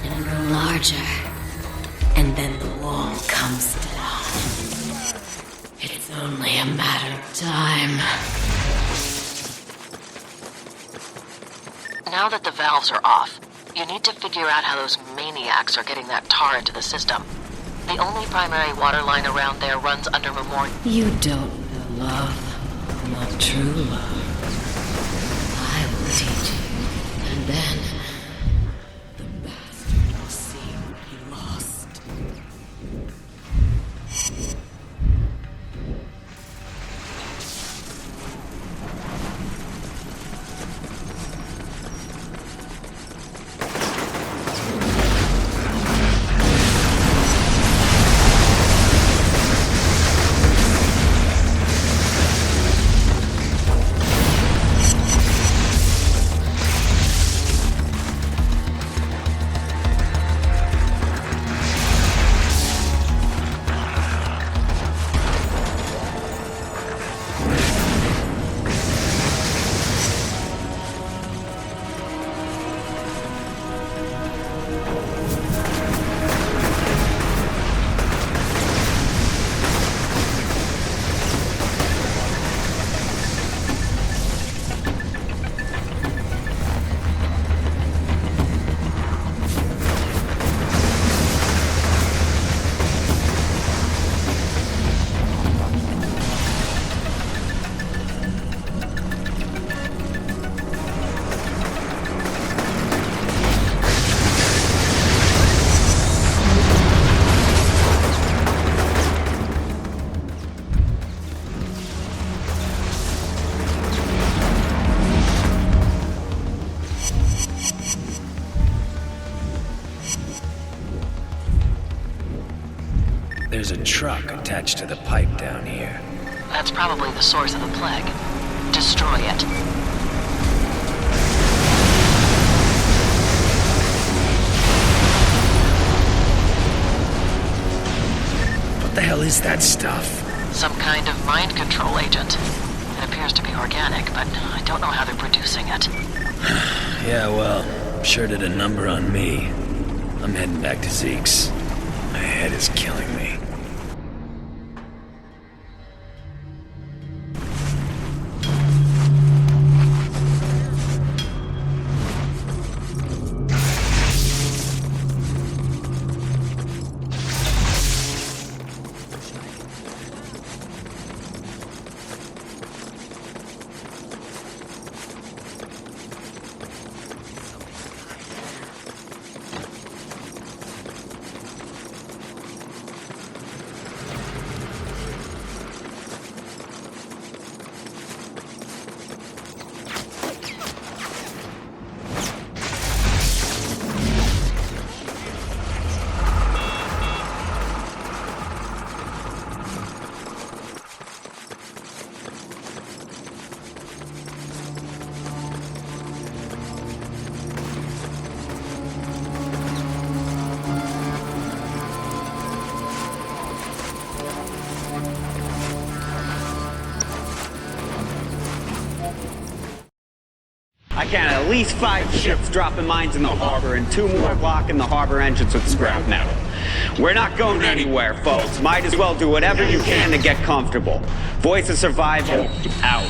[SPEAKER 18] and grow larger, and then the wall comes down. It's only a matter of time.
[SPEAKER 6] Now that the valves are off, you need to figure out how those maniacs are getting that tar into the system. The only primary water line around there runs under Memorial.
[SPEAKER 18] You don't know love, not true love. I will teach you, and then the bastard will see he lost.
[SPEAKER 2] There's a truck attached to the pipe down here.
[SPEAKER 6] That's probably the source of the plague. Destroy it.
[SPEAKER 2] What the hell is that stuff?
[SPEAKER 6] Some kind of mind control agent. It appears to be organic, but I don't know how they're producing it.
[SPEAKER 2] Yeah, well, sure did a number on me. I'm heading back to Zeke's. My head is killing me.
[SPEAKER 5] I count at least 5 ships dropping mines in the harbor and 2 more blocking the harbor entrance with scrap metal. We're not going anywhere, folks. Might as well do whatever you can to get comfortable. Voice of Survival, out.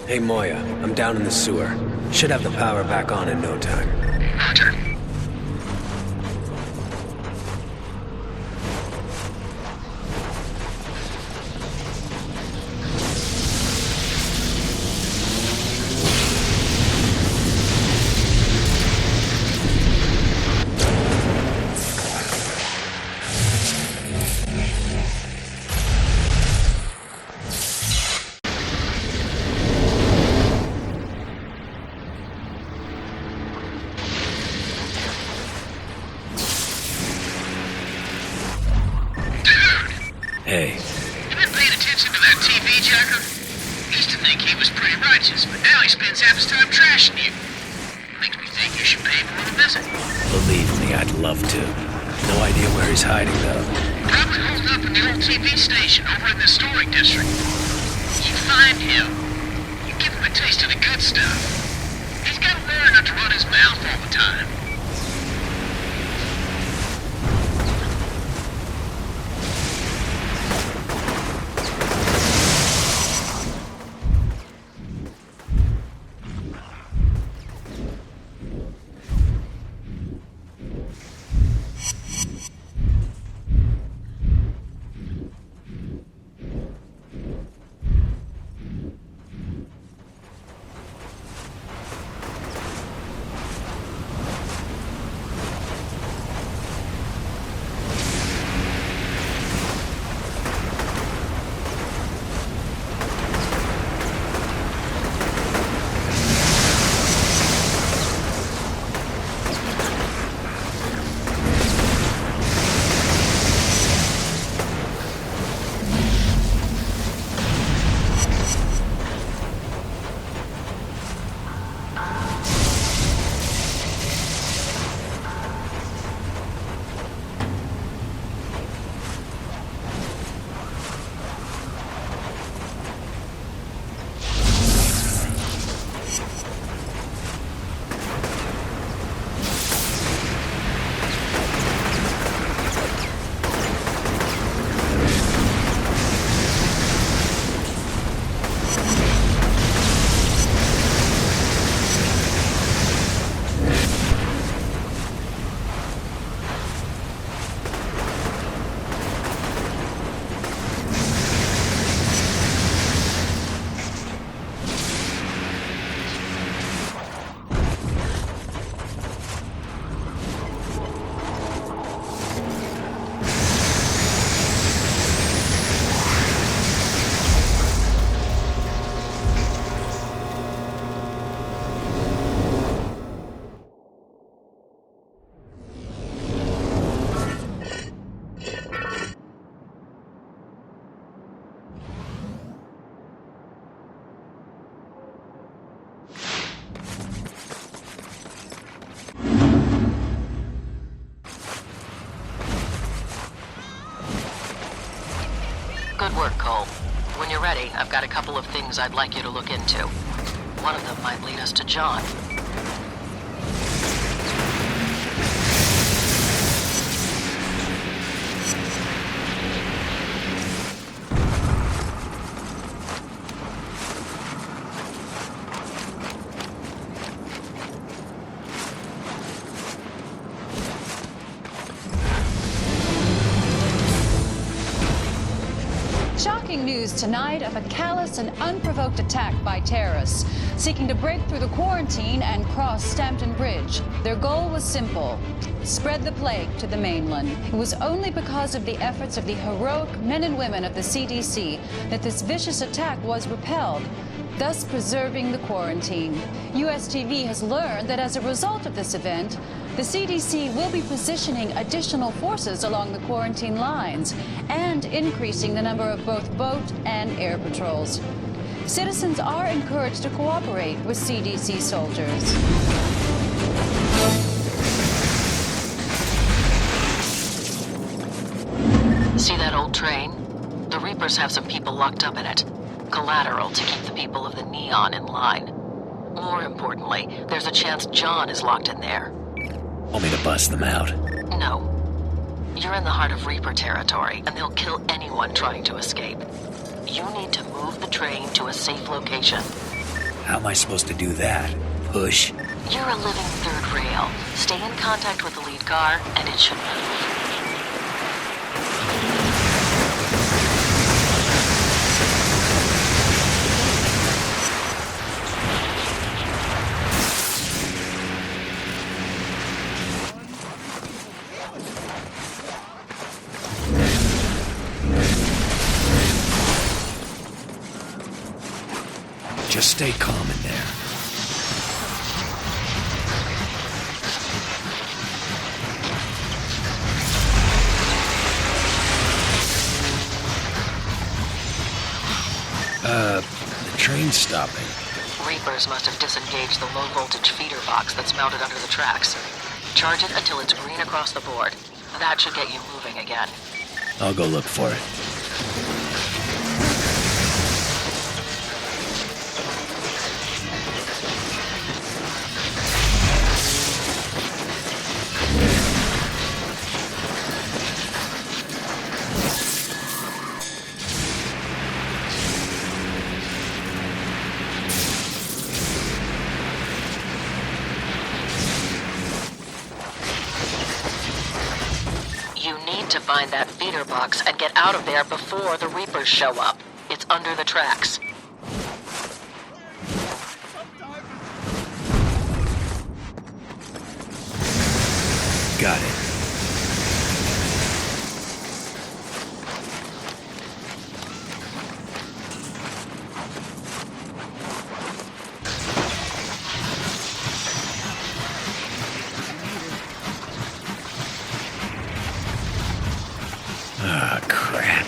[SPEAKER 3] Hey Moya, I'm down in the sewer. Should have the power back on in no time.
[SPEAKER 11] Roger.
[SPEAKER 3] Hey.
[SPEAKER 11] You been paying attention to that TV jacker? Used to think he was pretty righteous, but now he spends half his time trashing you. Makes me think you should pay him a visit.
[SPEAKER 3] Believe me, I'd love to. No idea where he's hiding, though.
[SPEAKER 11] Probably holed up in the old TV station over in the historic district. You find him. You give him a taste of the good stuff. He's got to learn not to run his mouth all the time.
[SPEAKER 6] Good work, Cole. When you're ready, I've got a couple of things I'd like you to look into. One of them might lead us to John.
[SPEAKER 19] Shocking news tonight of a callous and unprovoked attack by terrorists seeking to break through the quarantine and cross Stampton Bridge. Their goal was simple: spread the plague to the mainland. It was only because of the efforts of the heroic men and women of the CDC that this vicious attack was repelled, thus preserving the quarantine. US TV has learned that as a result of this event, the CDC will be positioning additional forces along the quarantine lines and increasing the number of both boat and air patrols. Citizens are encouraged to cooperate with CDC soldiers.
[SPEAKER 6] See that old train? The Reapers have some people locked up in it. Collateral to keep the people of the Neon in line. More importantly, there's a chance John is locked in there.
[SPEAKER 3] Want me to bust them out?
[SPEAKER 6] No. You're in the heart of Reaper territory, and they'll kill anyone trying to escape. You need to move the train to a safe location.
[SPEAKER 2] How am I supposed to do that? Push?
[SPEAKER 6] You're a living third rail. Stay in contact with the lead car, and it should move.
[SPEAKER 2] Just stay calm in there. The train's stopping.
[SPEAKER 6] Reapers must have disengaged the low-voltage feeder box that's mounted under the tracks. Charge it until it's green across the board. That should get you moving again.
[SPEAKER 2] I'll go look for it.
[SPEAKER 6] To find that feeder box and get out of there before the Reapers show up. It's under the tracks.
[SPEAKER 2] Got it. Ah, crap.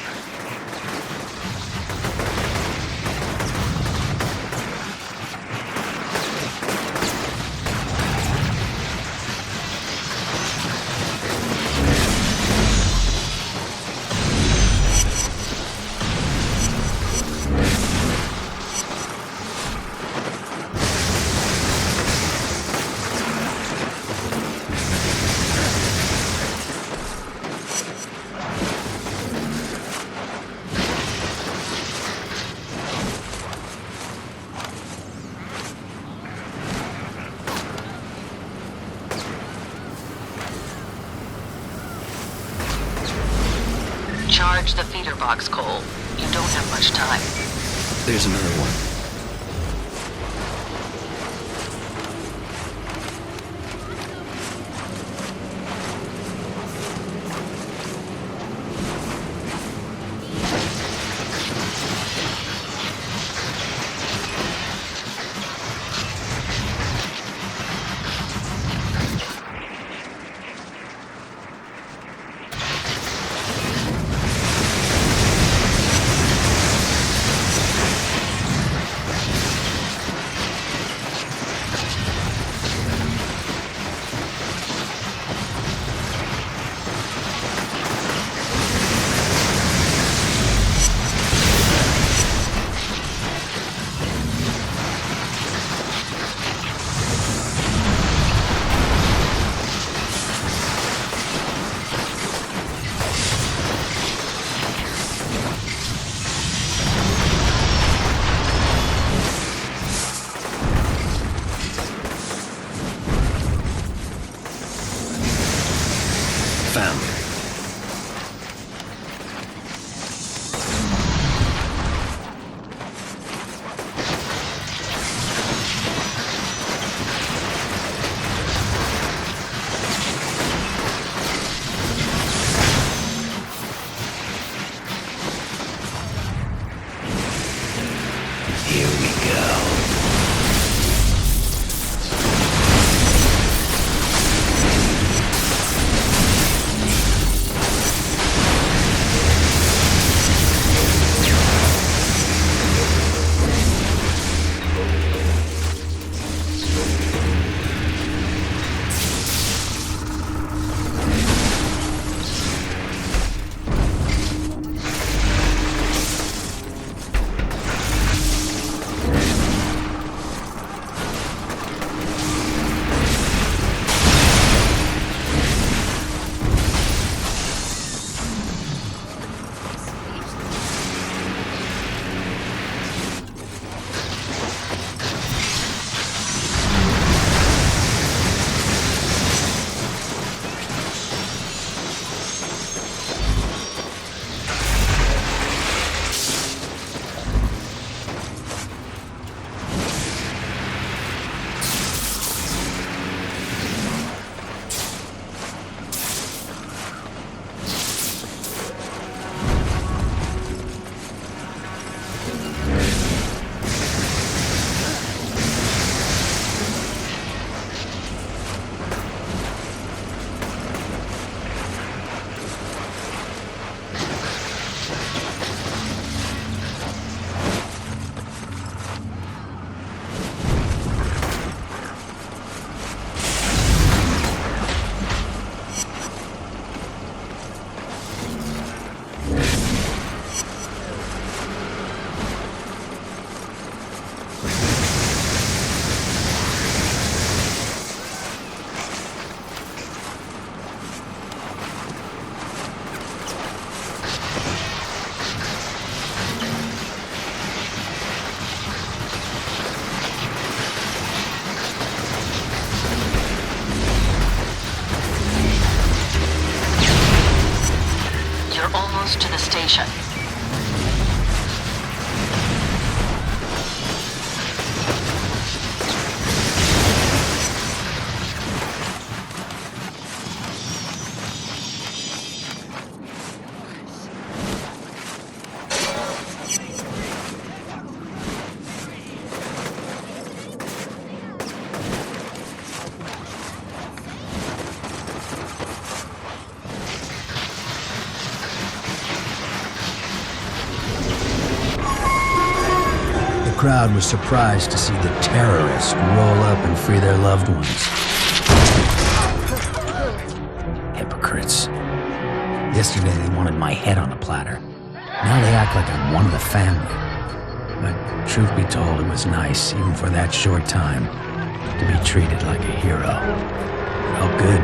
[SPEAKER 6] Charge the feeder box, Cole. You don't have much time.
[SPEAKER 2] There's another one.
[SPEAKER 6] station.
[SPEAKER 3] The crowd was surprised to see the terrorists roll up and free their loved ones. Hypocrites. Yesterday they wanted my head on a platter. Now they act like I'm one of the family. But truth be told, it was nice, even for that short time, to be treated like a hero. It felt good.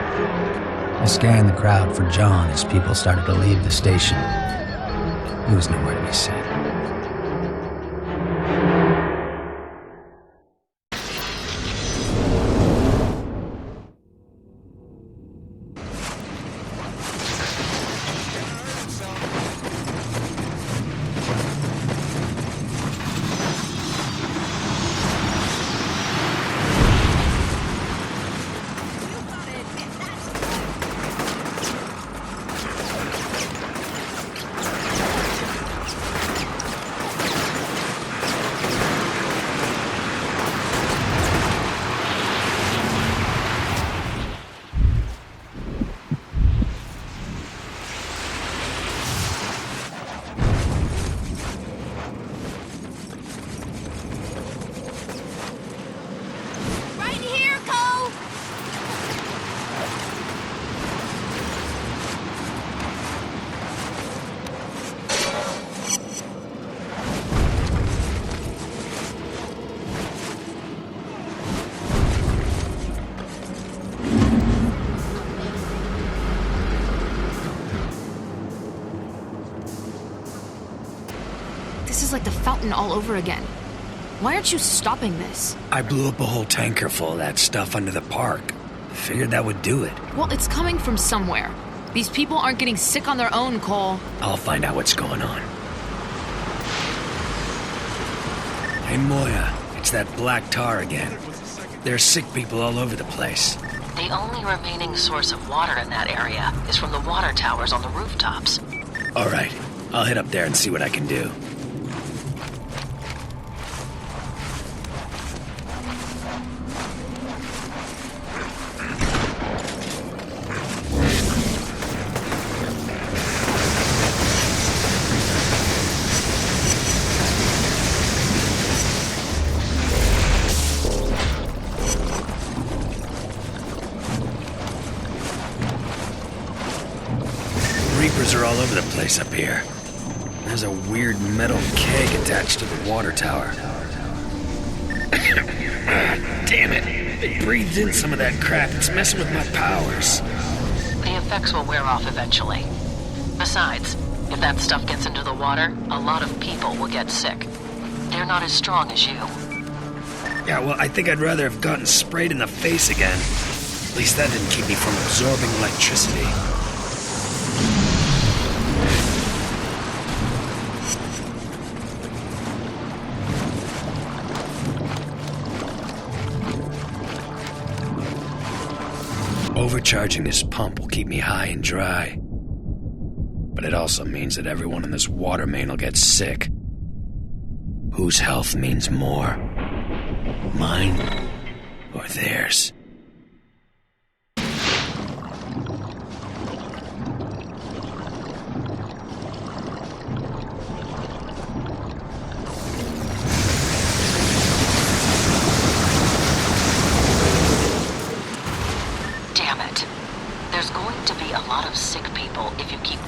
[SPEAKER 3] I scanned the crowd for John as people started to leave the station. He was nowhere to be seen.
[SPEAKER 17] This is like the fountain all over again. Why aren't you stopping this?
[SPEAKER 2] I blew up a whole tanker full of that stuff under the park. Figured that would do it.
[SPEAKER 17] Well, it's coming from somewhere. These people aren't getting sick on their own, Cole.
[SPEAKER 2] I'll find out what's going on. Hey, Moya, it's that black tar again. There are sick people all over the place.
[SPEAKER 6] The only remaining source of water in that area is from the water towers on the rooftops.
[SPEAKER 2] All right, I'll head up there and see what I can do. Reapers are all over the place up here. There's a weird metal keg attached to the water tower. Damn it! I breathed in some of that crap. It's messing with my powers.
[SPEAKER 6] The effects will wear off eventually. Besides, if that stuff gets into the water, a lot of people will get sick. They're not as strong as you.
[SPEAKER 2] Yeah, well, I think I'd rather have gotten sprayed in the face again. At least that didn't keep me from absorbing electricity. Overcharging this pump will keep me high and dry. But it also means that everyone in this water main will get sick. Whose health means more? Mine or theirs?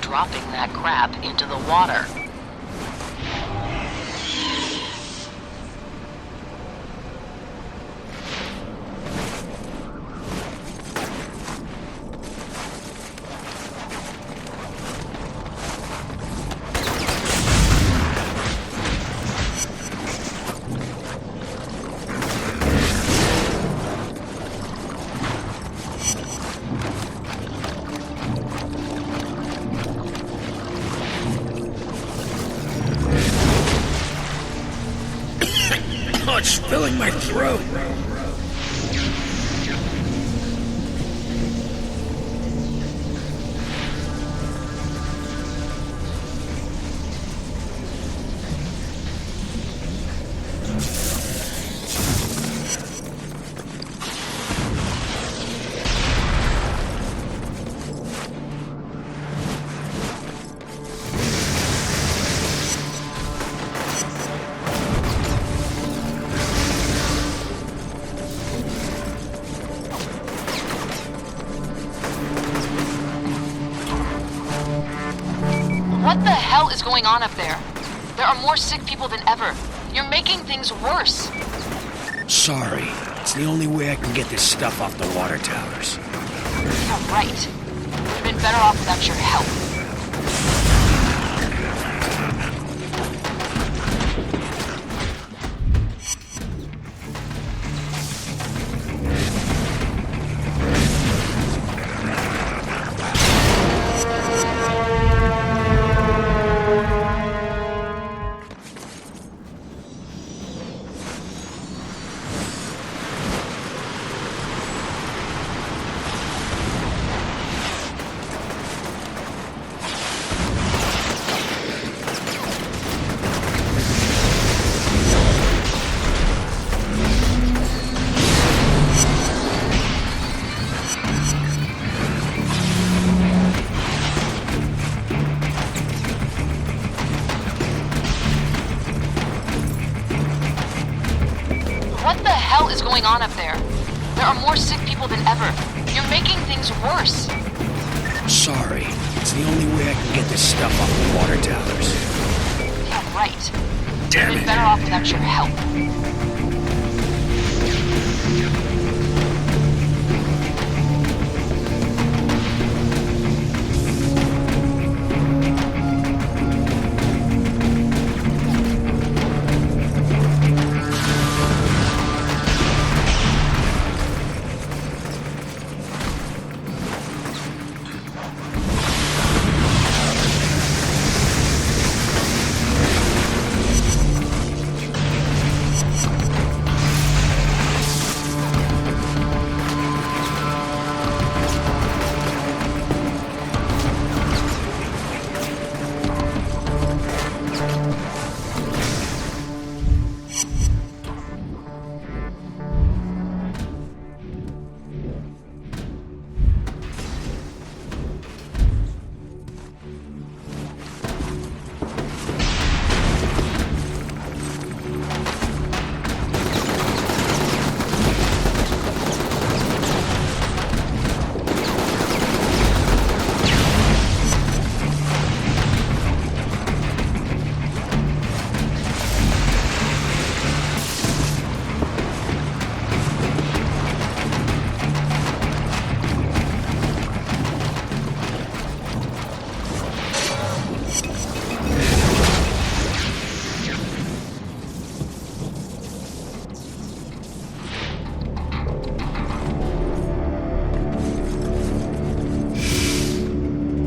[SPEAKER 6] Dropping that crap into the water.
[SPEAKER 2] Oh, it's filling my throat.
[SPEAKER 17] What the hell is going on up there? There are more sick people than ever. You're making things worse.
[SPEAKER 2] Sorry. It's the only way I can get this stuff off the water towers.
[SPEAKER 17] Yeah, right. You've been better off without your help. What the hell is going on up there? There are more sick people than ever. You're making things worse.
[SPEAKER 2] Sorry. It's the only way I can get this stuff off the water towers.
[SPEAKER 17] Yeah, right.
[SPEAKER 2] Damn
[SPEAKER 17] You've been
[SPEAKER 2] it.
[SPEAKER 17] better off without your help.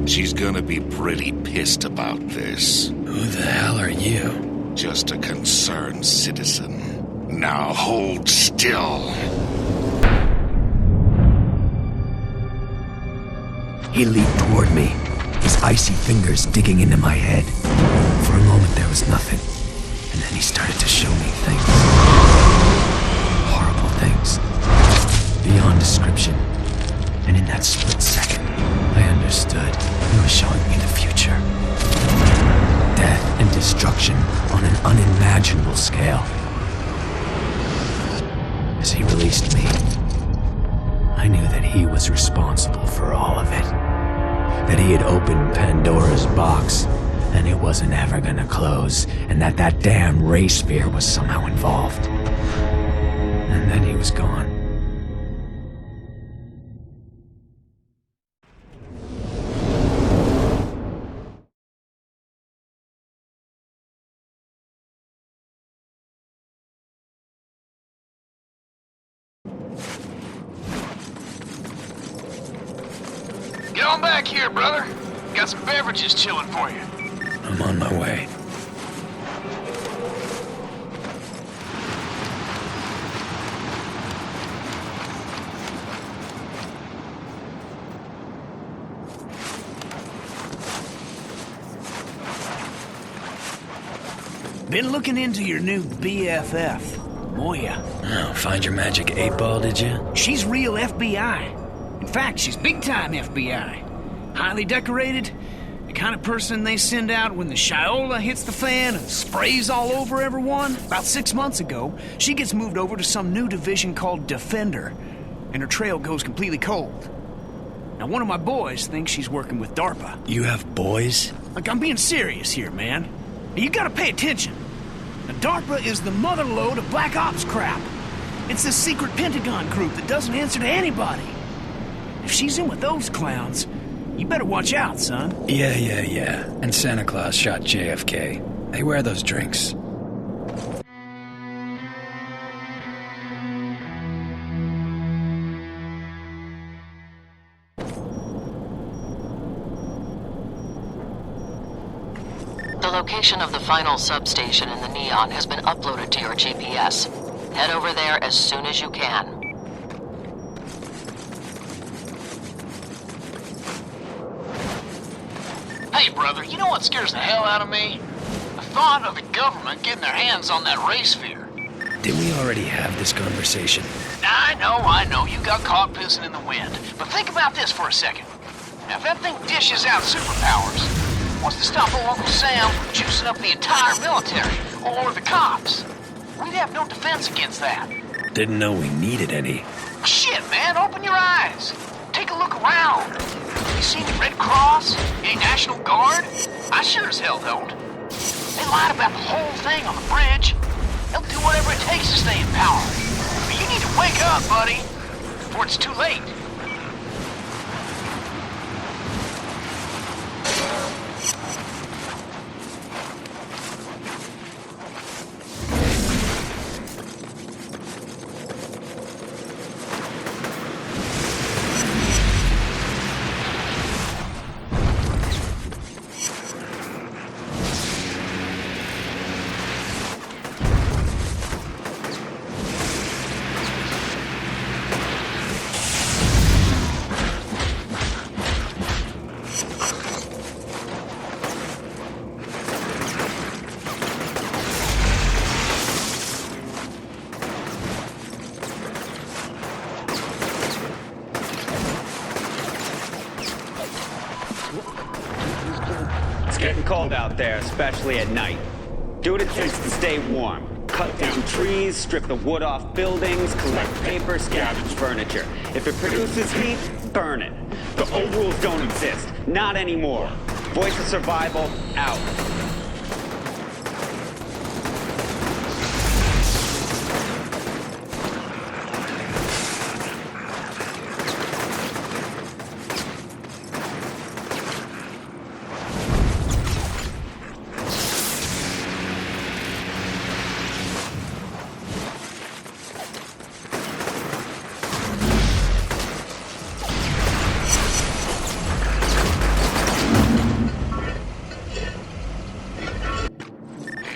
[SPEAKER 1] She's gonna be pretty pissed about this.
[SPEAKER 2] Who the hell are you?
[SPEAKER 1] Just a concerned citizen. Now hold still.
[SPEAKER 2] He leaped toward me, his icy fingers digging into my head. For a moment there was nothing, and then he started to show me things. Horrible things. Beyond description. And in that split second, I understood he was showing me the future. Death and destruction on an unimaginable scale. As he released me, I knew that he was responsible for all of it. That he had opened Pandora's box, and it wasn't ever gonna close, and that damn ray sphere was somehow involved. And then he was gone.
[SPEAKER 4] Get on back here, brother. Got some beverages chilling for you.
[SPEAKER 2] I'm on my way.
[SPEAKER 4] Been looking into your new BFF, Moya.
[SPEAKER 2] Oh, find your magic 8-ball, did you?
[SPEAKER 4] She's real FBI. In fact, she's big-time FBI. Highly decorated, the kind of person they send out when the Shiola hits the fan and sprays all over everyone. About 6 months ago, she gets moved over to some new division called Defender, and her trail goes completely cold. Now, one of my boys thinks she's working with DARPA.
[SPEAKER 2] You have boys?
[SPEAKER 4] Like, I'm being serious here, man. You gotta pay attention. Now, DARPA is the motherlode of Black Ops crap. It's this secret Pentagon group that doesn't answer to anybody. If she's in with those clowns, you better watch out, son.
[SPEAKER 2] Yeah. And Santa Claus shot JFK. They wear those drinks.
[SPEAKER 6] The location of the final substation in the Neon has been uploaded to your GPS. Head over there as soon as you can.
[SPEAKER 13] Hey, brother, you know what scares the hell out of me? The thought of the government getting their hands on that ray sphere.
[SPEAKER 2] Didn't we already have this conversation?
[SPEAKER 13] I know, you got caught pissing in the wind. But think about this for a second. Now, if that thing dishes out superpowers, what's to stop old Uncle Sam from juicing up the entire military, or the cops? We'd have no defense against that.
[SPEAKER 2] Didn't know we needed any.
[SPEAKER 13] Shit, man, open your eyes. Take a look around. You see the Red Cross? Any National Guard? I sure as hell don't. They lied about the whole thing on the bridge. They'll do whatever it takes to stay in power. But you need to wake up, buddy, before it's too late.
[SPEAKER 9] Getting cold out there, especially at night. Do what it takes to stay warm. Cut down trees, strip the wood off buildings, collect paper, scavenge furniture. If it produces heat, burn it. The old rules don't exist. Not anymore. Voice of survival, out.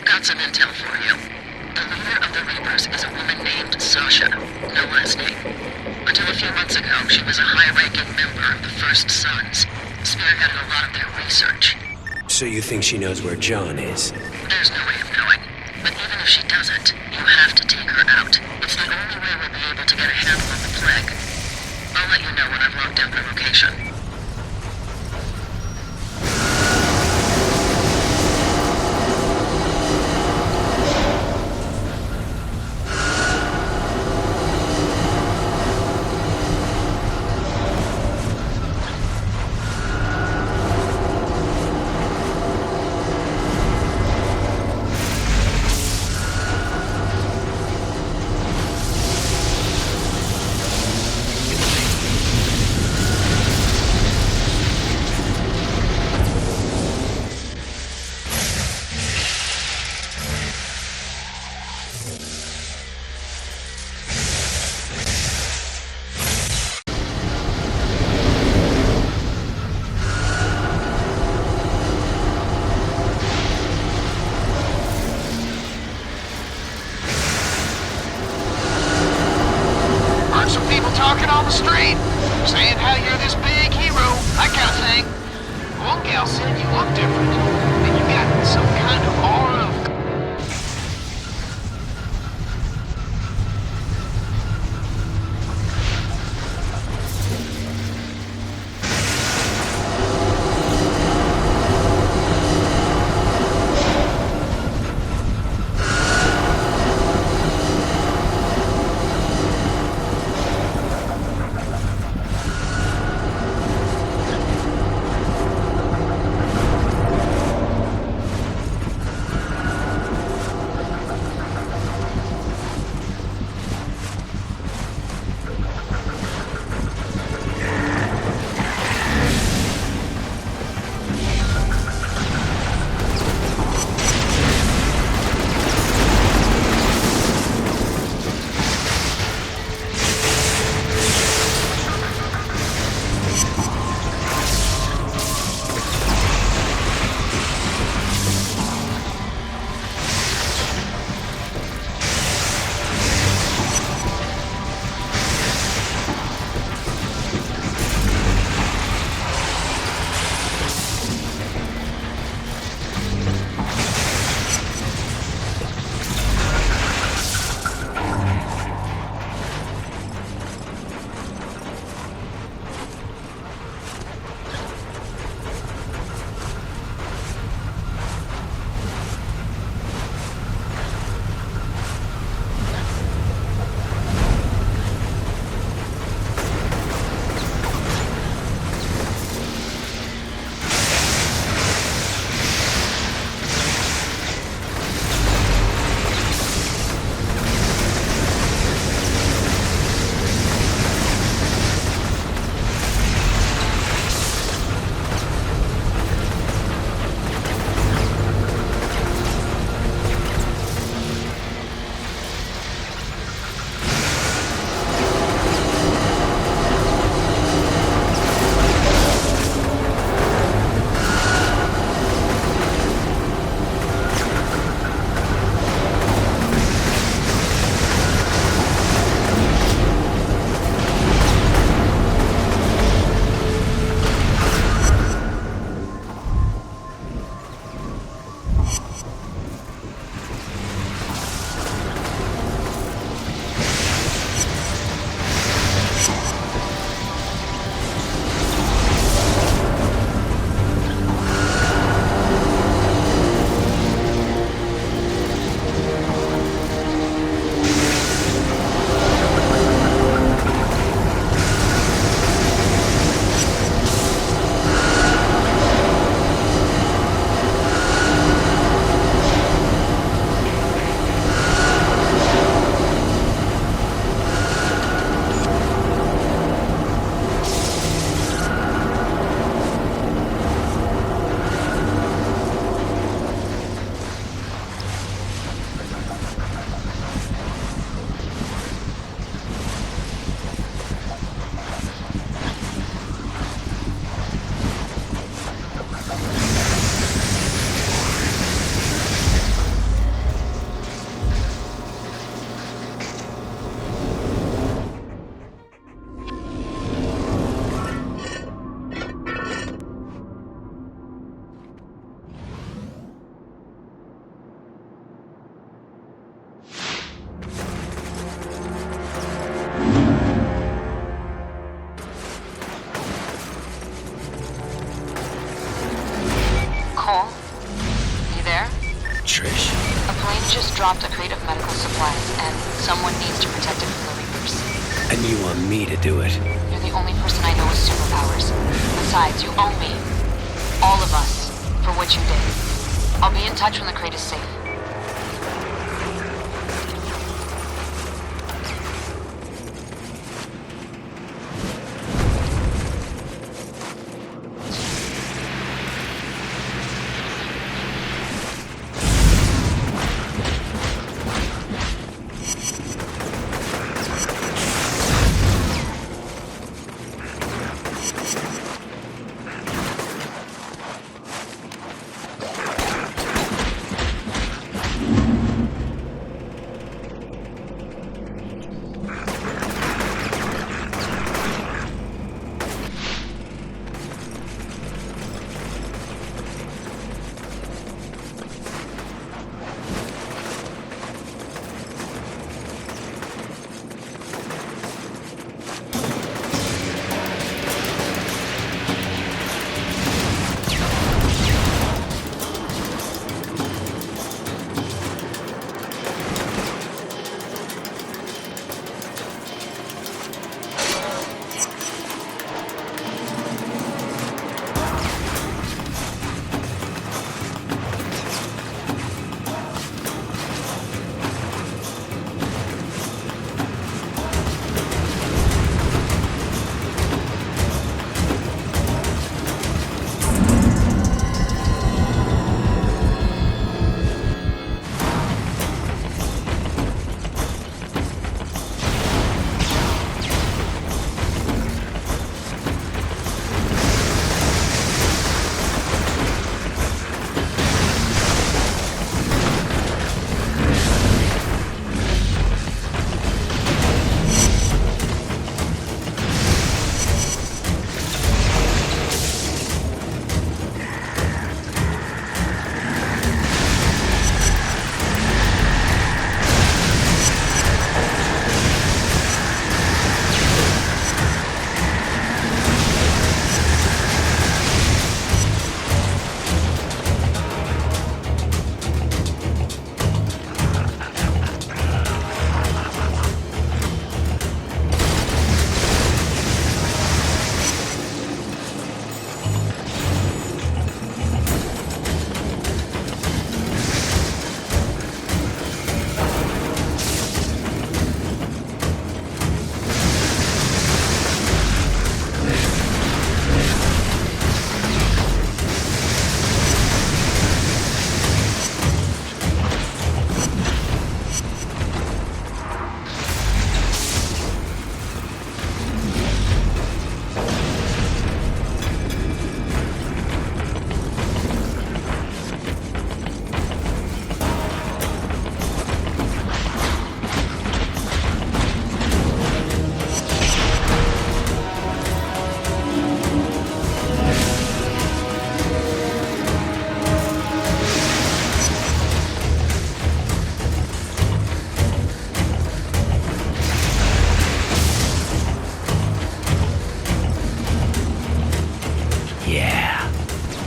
[SPEAKER 6] Got some intel for you. The leader of the Reapers is a woman named Sasha, no last name. Until a few months ago, she was a high-ranking member of the First Sons, spearheaded a lot of their research.
[SPEAKER 3] So you think she knows where John is?
[SPEAKER 6] There's no way of knowing. But even if she doesn't, you have to take her out. It's the only way we'll be able to get a handle on the plague. I'll let you know when I've locked down the location.
[SPEAKER 13] Talking on the street, saying how you're this big hero, that kind of thing. One gal said you look different, and you got some kind of aura of...
[SPEAKER 6] with medical supplies, and someone needs to protect it from the Reapers.
[SPEAKER 2] And you want me to do it?
[SPEAKER 6] You're the only person I know with superpowers. Besides, you owe me, all of us, for what you did. I'll be in touch when the crate is safe.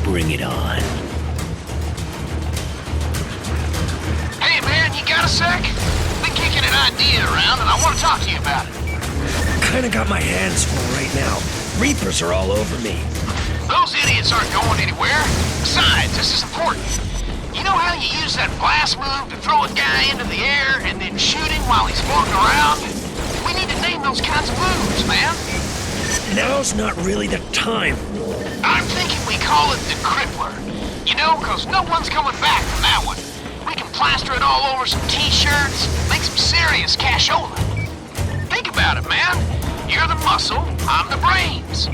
[SPEAKER 2] Bring it on.
[SPEAKER 13] Hey, man, you got a sec? Been kicking an idea around, and I want to talk to you about it.
[SPEAKER 2] Kinda got my hands full right now. Reapers are all over me.
[SPEAKER 13] Those idiots aren't going anywhere. Besides, this is important. You know how you use that blast move to throw a guy into the air and then shoot him while he's floating around? We need to name those kinds of moves, man.
[SPEAKER 2] Now's not really the time.
[SPEAKER 13] I'm thinking we call it the Crippler. You know, because no one's coming back from that one. We can plaster it all over some t-shirts, make some serious cashola. Think about it, man. You're the muscle, I'm the brains.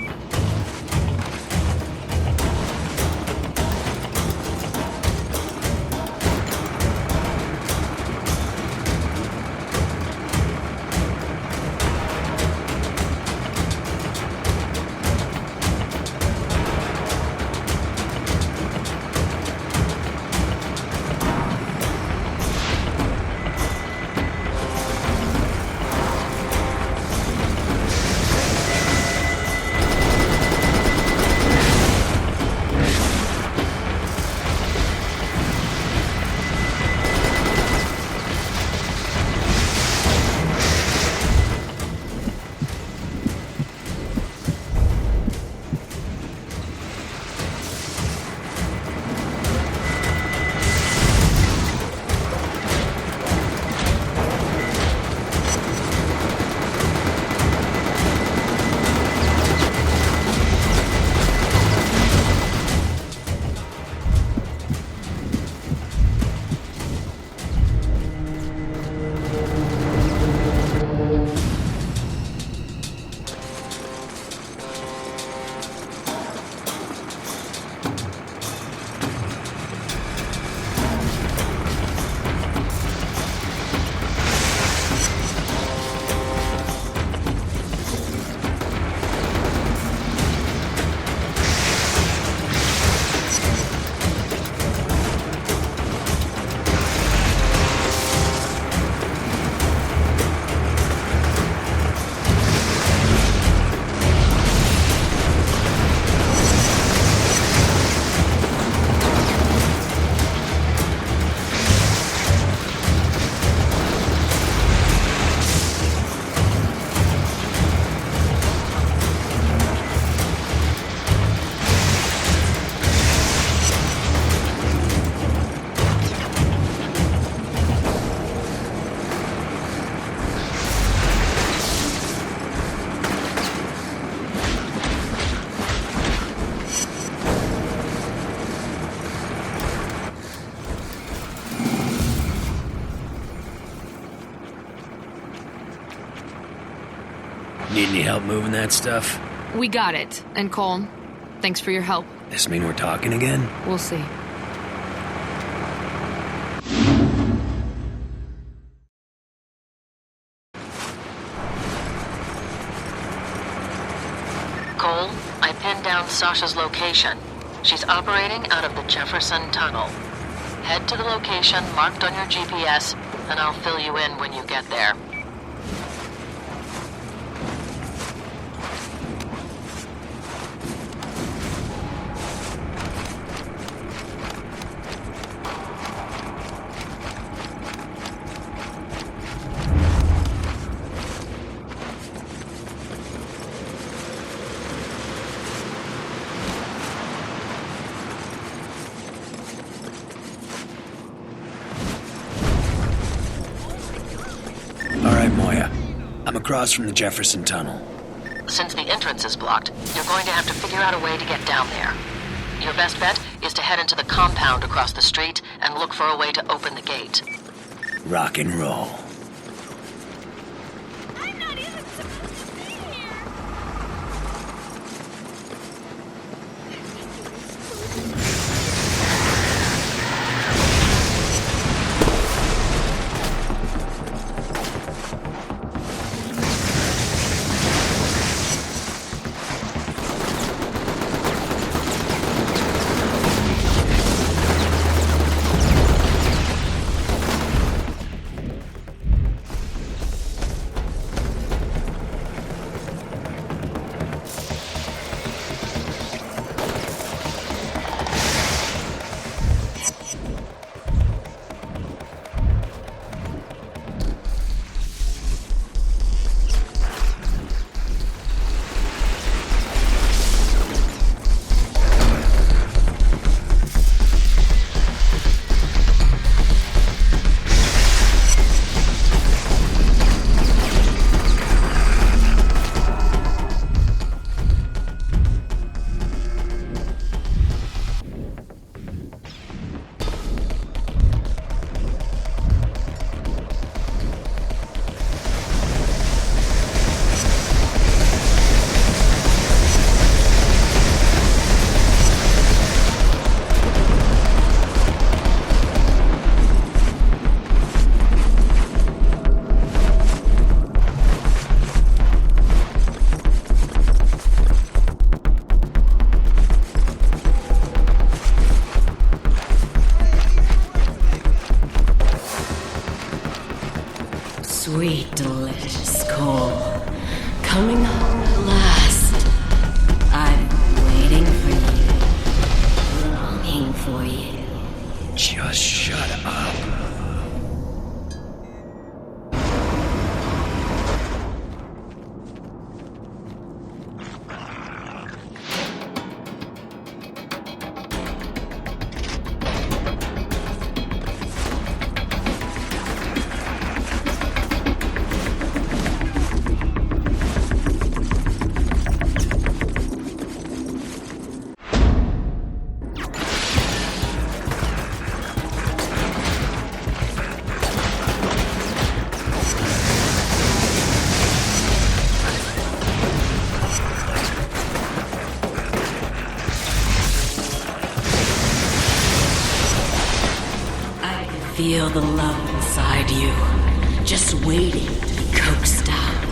[SPEAKER 2] Need any help moving that stuff?
[SPEAKER 17] We got it. And Cole, thanks for your help.
[SPEAKER 2] This mean we're talking again?
[SPEAKER 17] We'll see.
[SPEAKER 6] Cole, I pinned down Sasha's location. She's operating out of the Jefferson Tunnel. Head to the location marked on your GPS, and I'll fill you in when you get there.
[SPEAKER 2] I'm across from the Jefferson Tunnel.
[SPEAKER 6] Since the entrance is blocked, you're going to have to figure out a way to get down there. Your best bet is to head into the compound across the street and look for a way to open the gate.
[SPEAKER 2] Rock and roll.
[SPEAKER 18] Sweet, delicious Cole. Coming home at last. I've been waiting for you. Longing for you.
[SPEAKER 2] Just shut up.
[SPEAKER 18] Feel the love inside you, just waiting to be coaxed out.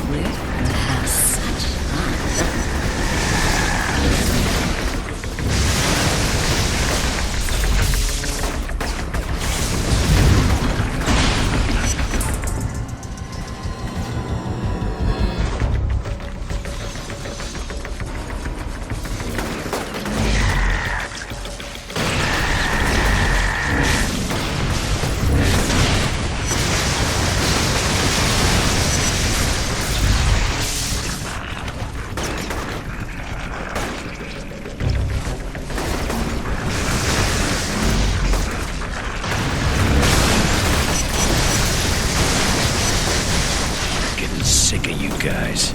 [SPEAKER 18] We're going to have such fun. Sick of you guys.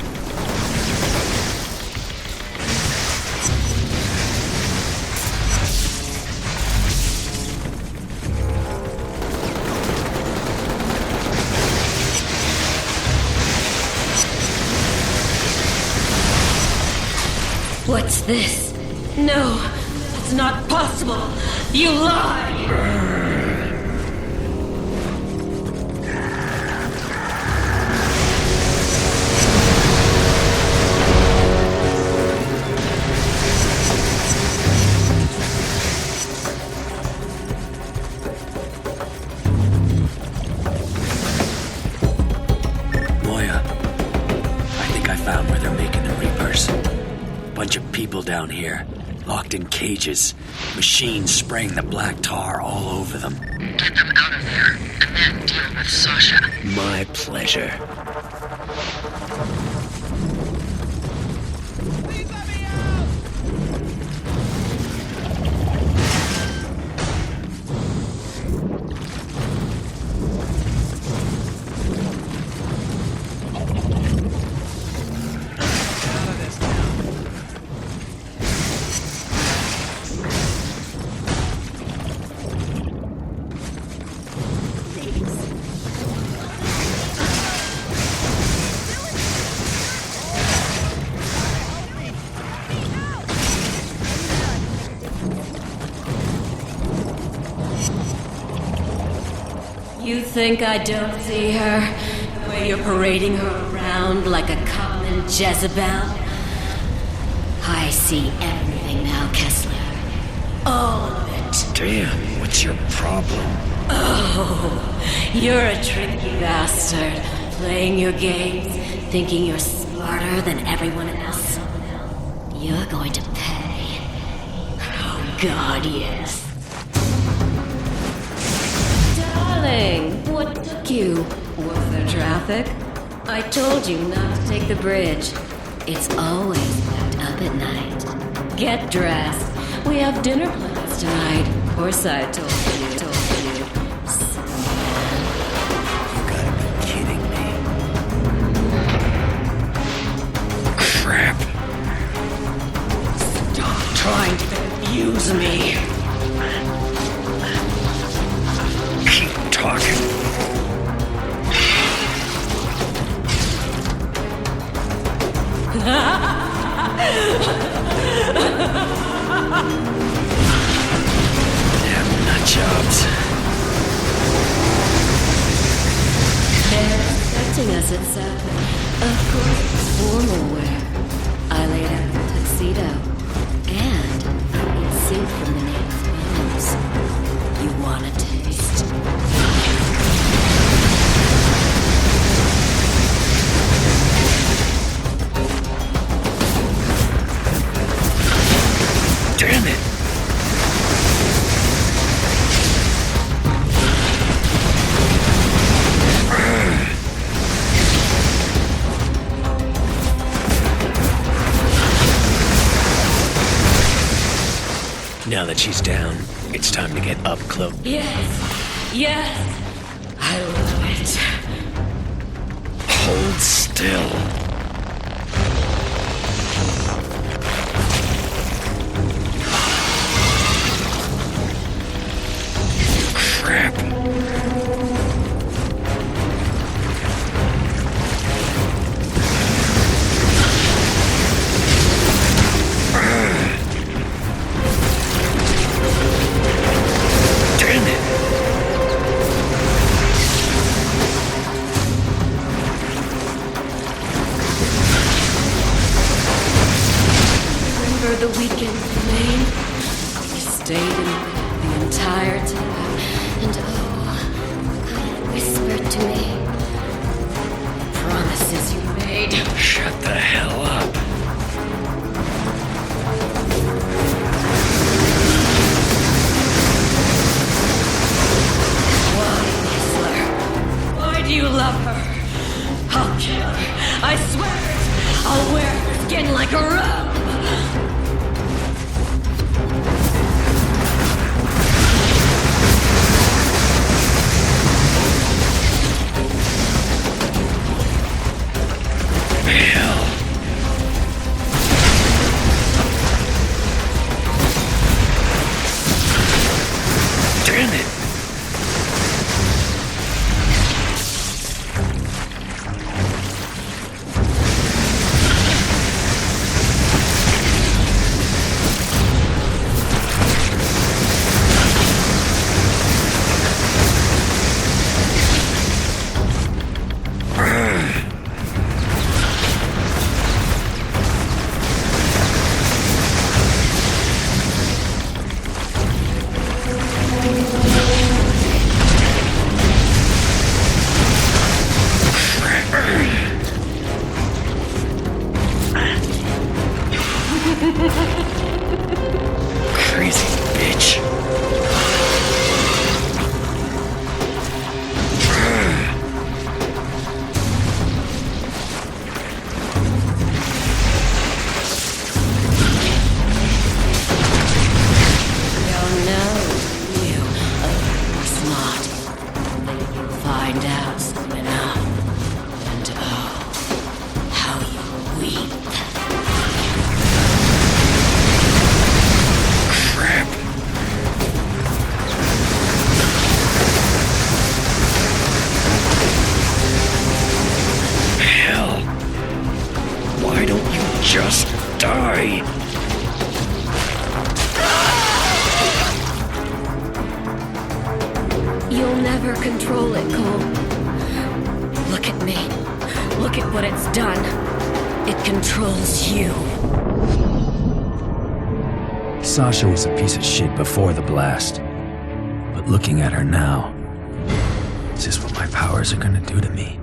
[SPEAKER 18] What's this? No, it's not possible. You lie!
[SPEAKER 2] Down here, locked in cages, machines spraying the black tar all over them.
[SPEAKER 6] Get them out of there, and then deal with Sasha.
[SPEAKER 2] My pleasure.
[SPEAKER 18] You think I don't see her? The way you're parading her around like a common Jezebel? I see everything now, Kessler. All of it.
[SPEAKER 2] Damn, what's your problem?
[SPEAKER 18] Oh, you're a tricky bastard. Playing your games, thinking you're smarter than everyone else. You're going to pay. Oh, God, yes. Darling, what took you? Was there traffic? I told you not to take the bridge. It's always packed up at night. Get dressed. We have dinner plans tonight. Course I told you.
[SPEAKER 2] You gotta be kidding me. Crap.
[SPEAKER 18] Stop trying to confuse me.
[SPEAKER 2] Keep talking. Damn nut jobs.
[SPEAKER 18] They're expecting us at 7. Of course, formal wear. I laid out the tuxedo. And I eat soup from the neighbor's bones. You want a taste?
[SPEAKER 2] Damn it! Now that she's down, it's time to get up close.
[SPEAKER 18] Yes! Yes! I love it.
[SPEAKER 2] Hold still. Crap. Damn it.
[SPEAKER 18] Remember the weekend in Maine? We stayed in the entire time. And oh, how you whispered to me. Promises you made.
[SPEAKER 2] Shut the hell up.
[SPEAKER 18] Why, Kessler? Why do you love her? I'll kill her. I swear it. I'll wear her skin like a robe.
[SPEAKER 2] Hell. Damn it. foray.
[SPEAKER 10] You'll never control it, Cole. Look at me. Look at what it's done. It controls you.
[SPEAKER 3] Sasha was a piece of shit before the blast. But looking at her now, is this what my powers are gonna do to me?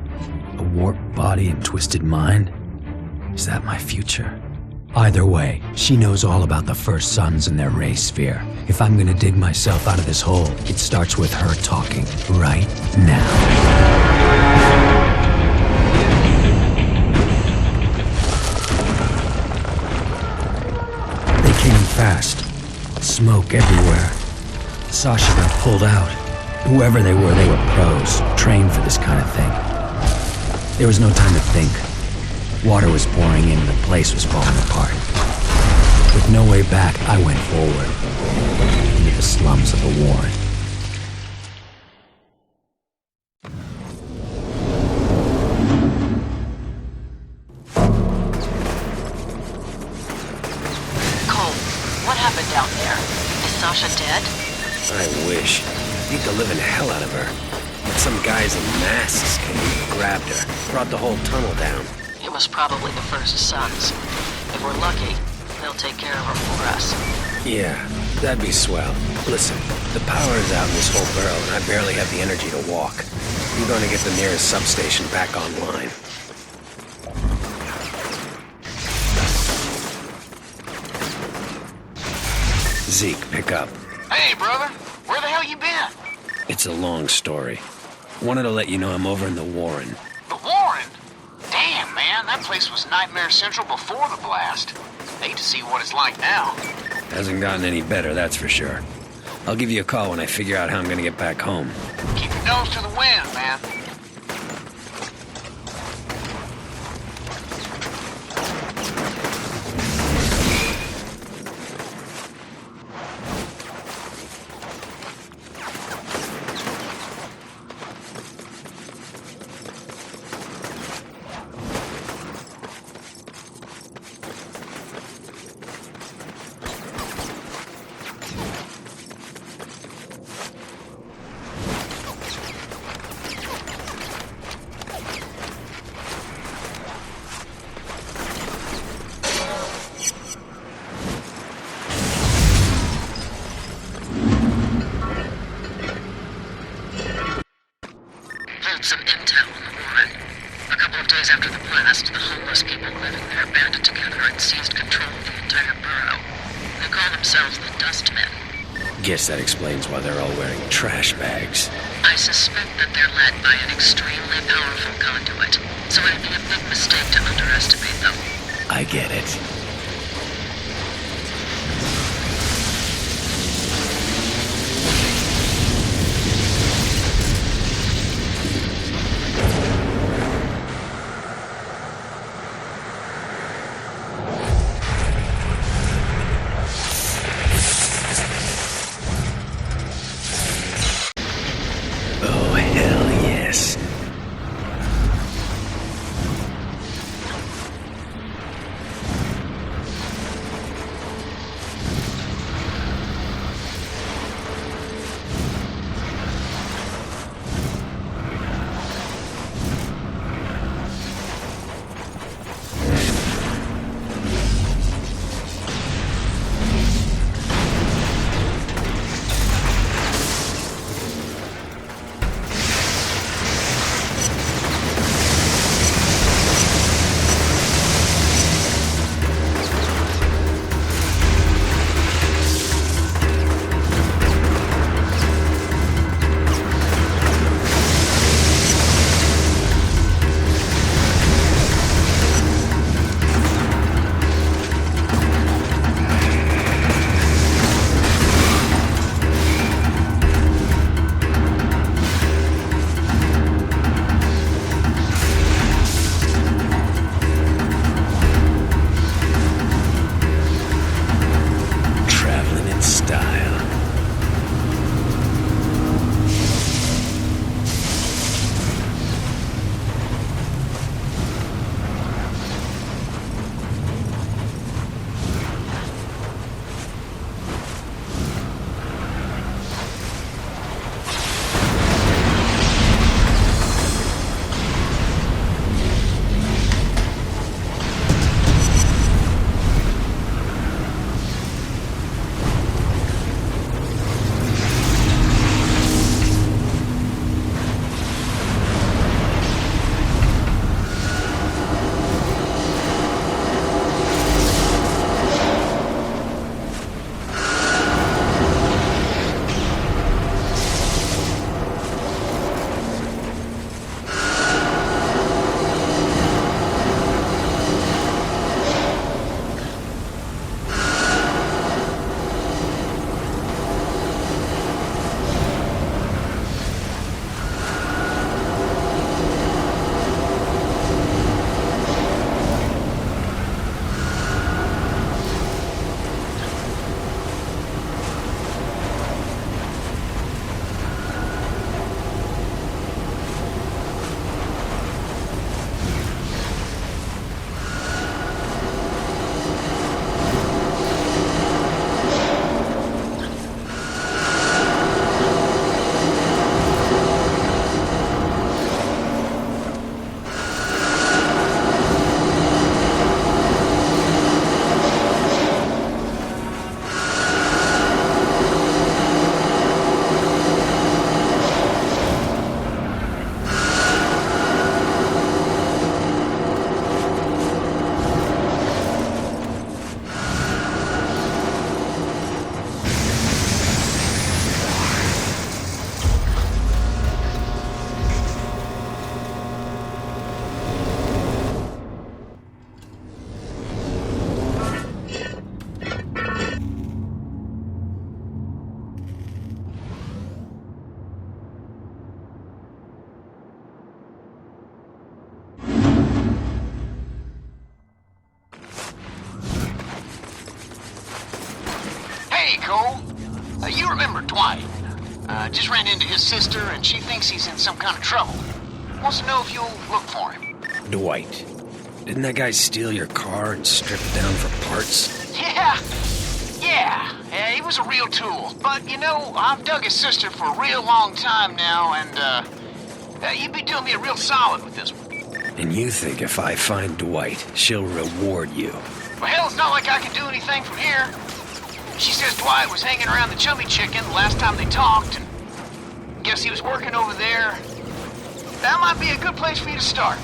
[SPEAKER 3] A warped body and twisted mind? Is that my future? Either way, she knows all about the First Sons and their ray sphere. If I'm gonna dig myself out of this hole, it starts with her talking right now. They came in fast. Smoke everywhere. Sasha got pulled out. Whoever they were pros, trained for this kind of thing. There was no time to think. Water was pouring in and the place was falling apart. With no way back, I went forward, into the slums of the Warren.
[SPEAKER 6] Cole, what happened down there? Is Sasha dead?
[SPEAKER 2] I wish. Beat the living hell out of her. But some guys in masks came and grabbed her, brought the whole tunnel down.
[SPEAKER 6] It was probably the First Sons. If we're lucky, they'll take care of her for us.
[SPEAKER 2] Yeah, that'd be swell. Listen, the power is out in this whole barrel and I barely have the energy to walk. I'm gonna get the nearest substation back online. Zeke, pick up.
[SPEAKER 13] Hey, brother. Where the hell you been?
[SPEAKER 2] It's a long story. Wanted to let you know I'm over in the Warren.
[SPEAKER 13] The Warren? Damn, man, that place was Nightmare Central before the blast. Hate to see what it's like now.
[SPEAKER 2] Hasn't gotten any better, that's for sure. I'll give you a call when I figure out how I'm gonna get back home.
[SPEAKER 13] Keep your nose to the wind, man.
[SPEAKER 6] Some intel on the Warren. A couple of days after the blast, the homeless people living there banded together and seized control of the entire borough. They call themselves the Dustmen.
[SPEAKER 2] Guess that explains why they're all wearing trash bags.
[SPEAKER 6] I suspect that they're led by an extremely powerful conduit, so it'd be a big mistake to underestimate them.
[SPEAKER 2] I get it.
[SPEAKER 13] Cole. You remember Dwight. Just ran into his sister, and she thinks he's in some kind of trouble. Wants to know if you'll look for him.
[SPEAKER 2] Dwight. Didn't that guy steal your car and strip it down for parts?
[SPEAKER 13] Yeah, he was a real tool. But, you know, I've dug his sister for a real long time now, and, you'd be doing me a real solid with this one.
[SPEAKER 2] And you think if I find Dwight, she'll reward you?
[SPEAKER 13] Well, hell, it's not like I can do anything from here. She says Dwight was hanging around the Chummy Chicken the last time they talked, and guess he was working over there. That might be a good place for you to start.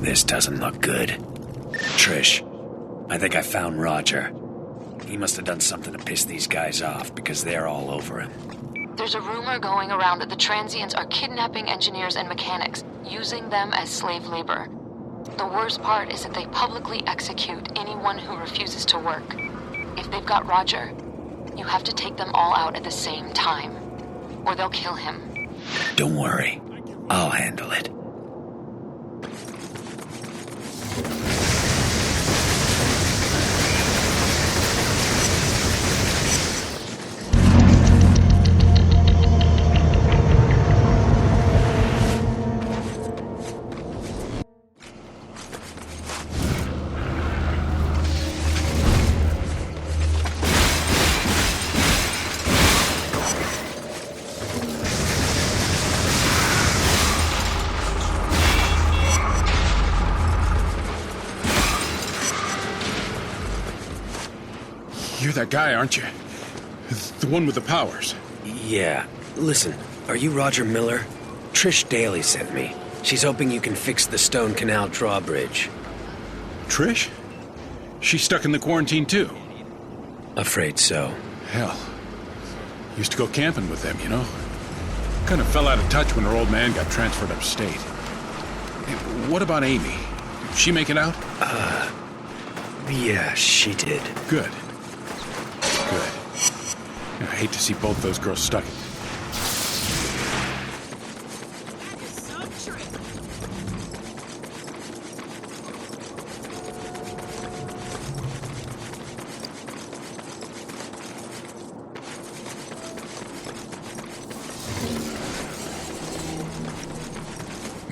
[SPEAKER 2] This doesn't look good. Trish, I think I found Roger. He must have done something to piss these guys off because they're all over him.
[SPEAKER 6] There's a rumor going around that the transients are kidnapping engineers and mechanics, using them as slave labor. The worst part is that they publicly execute anyone who refuses to work. If they've got Roger, you have to take them all out at the same time, or they'll kill him.
[SPEAKER 2] Don't worry. I'll handle it.
[SPEAKER 16] You're that guy, aren't you? The one with the powers.
[SPEAKER 2] Yeah. Listen, are you Roger Miller? Trish Daly sent me. She's hoping you can fix the Stone Canal drawbridge.
[SPEAKER 16] Trish? She's stuck in the quarantine too.
[SPEAKER 2] Afraid so.
[SPEAKER 16] Hell. Used to go camping with them, you know? Kind of fell out of touch when her old man got transferred upstate. Hey, what about Amy? Did she make it out?
[SPEAKER 2] Yeah, she did.
[SPEAKER 16] Good. Good. I hate to see both those girls stuck.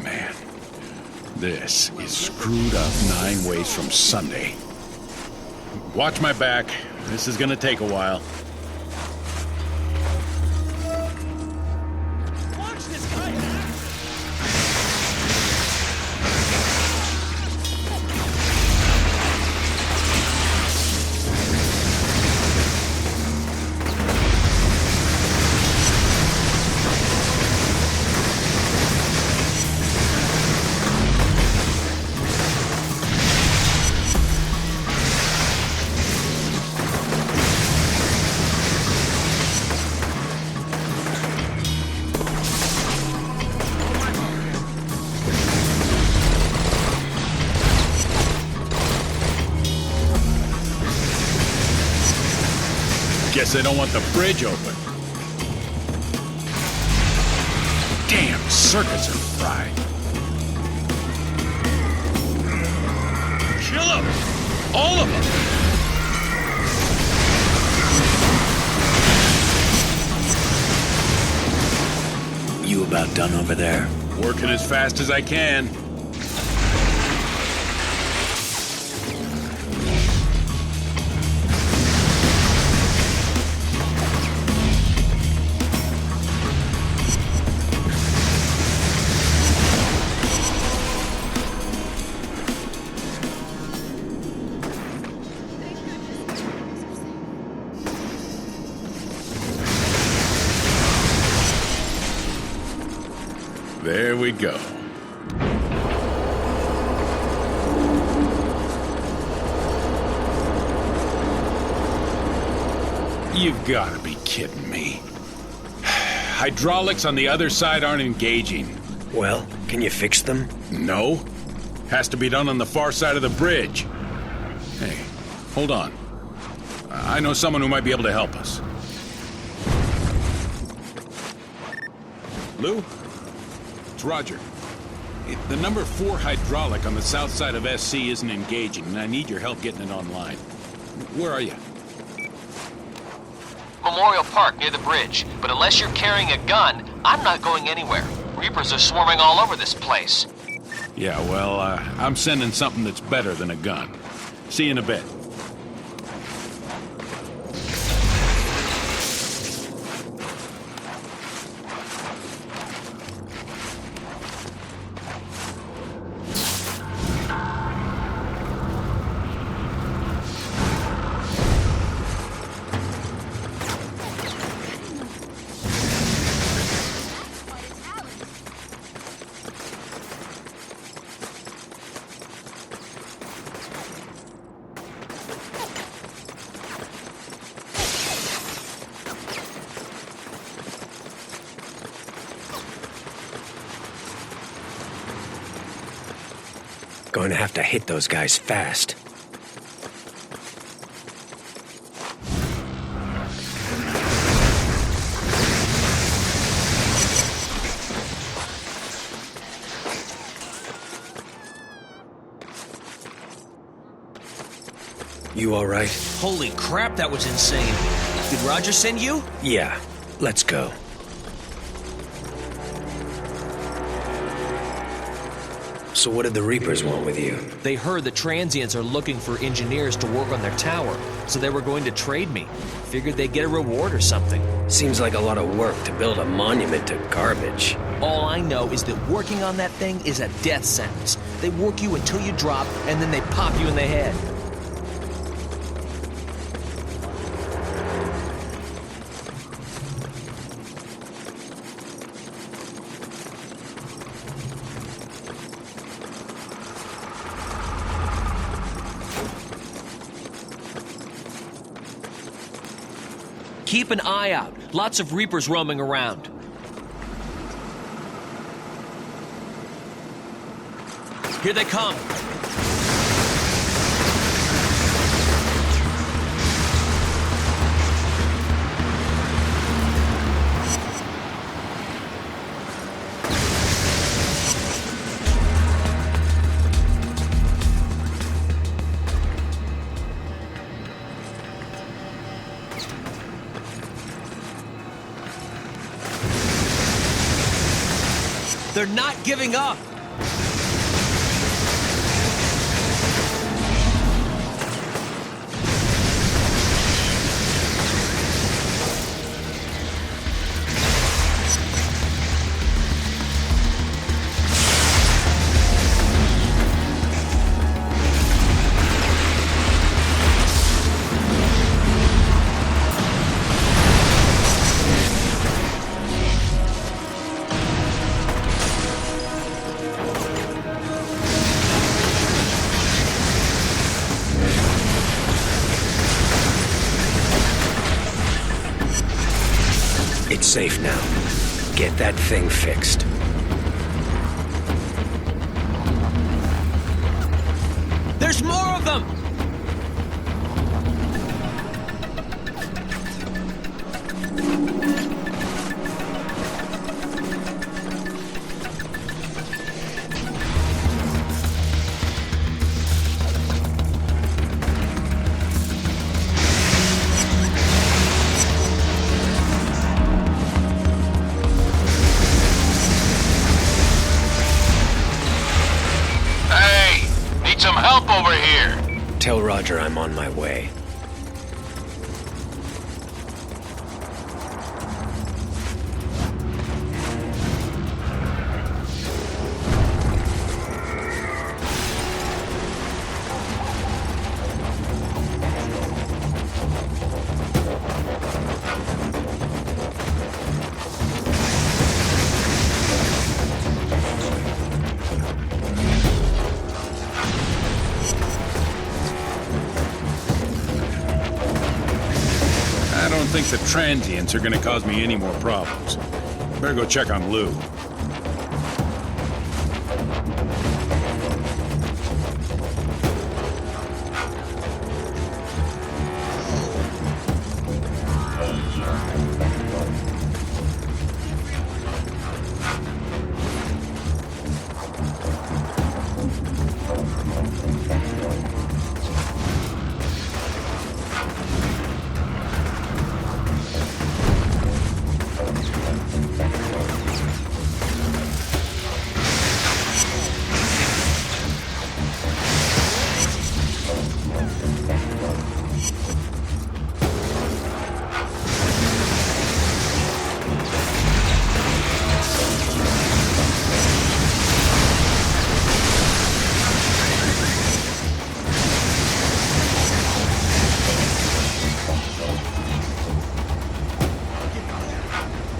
[SPEAKER 16] Man, this is screwed up 9 ways from Sunday. Watch my back. This is gonna take a while.
[SPEAKER 15] Watch this guy!
[SPEAKER 16] Guess they don't want the bridge open. Damn, circuits are fried. Kill them! All of them!
[SPEAKER 2] You about done over there?
[SPEAKER 16] Working as fast as I can.
[SPEAKER 20] we go. You've got to be kidding me. Hydraulics on the other side aren't engaging.
[SPEAKER 2] Well, can you fix them?
[SPEAKER 20] No. Has to be done on the far side of the bridge. Hey, hold on. I know someone who might be able to help us. Lou? It's Roger. The number 4 hydraulic on the south side of SC isn't engaging, and I need your help getting it online. Where are you?
[SPEAKER 13] Memorial Park near the bridge, but unless you're carrying a gun, I'm not going anywhere. Reapers are swarming all over this place.
[SPEAKER 20] Yeah, well, I'm sending something that's better than a gun. See you in a bit.
[SPEAKER 2] Going to have to hit those guys fast. You all right?
[SPEAKER 15] Holy crap, that was insane. Did Roger send you?
[SPEAKER 2] Yeah, let's go. So what did the Reapers want with you?
[SPEAKER 15] They heard the transients are looking for engineers to work on their tower, so they were going to trade me. Figured they'd get a reward or something.
[SPEAKER 2] Seems like a lot of work to build a monument to garbage.
[SPEAKER 15] All I know is that working on that thing is a death sentence. They work you until you drop, and then they pop you in the head. Keep an eye out. Lots of Reapers roaming around. Here they come. They're not giving up.
[SPEAKER 2] It's safe now. Get that thing fixed.
[SPEAKER 15] There's more of them!
[SPEAKER 13] Over here.
[SPEAKER 2] Tell Roger I'm on my way.
[SPEAKER 20] don't think the transients are gonna cause me any more problems. Better go check on Lou.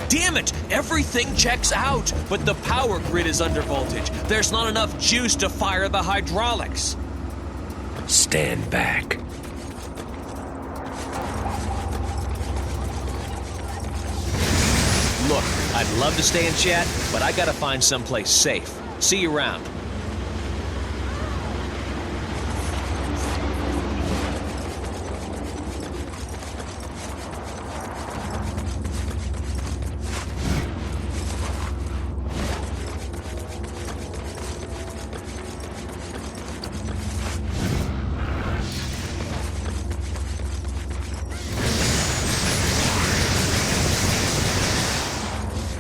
[SPEAKER 15] Damn it! Everything checks out, but the power grid is under voltage. There's not enough juice to fire the hydraulics.
[SPEAKER 2] Stand back.
[SPEAKER 15] Look, I'd love to stay and chat, but I gotta find someplace safe. See you around.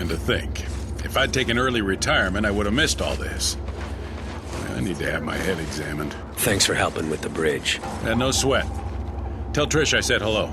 [SPEAKER 20] To think, if I'd taken early retirement, I would have missed all this. I need to have my head examined.
[SPEAKER 2] Thanks for helping with the bridge.
[SPEAKER 20] No sweat. Tell Trish I said hello.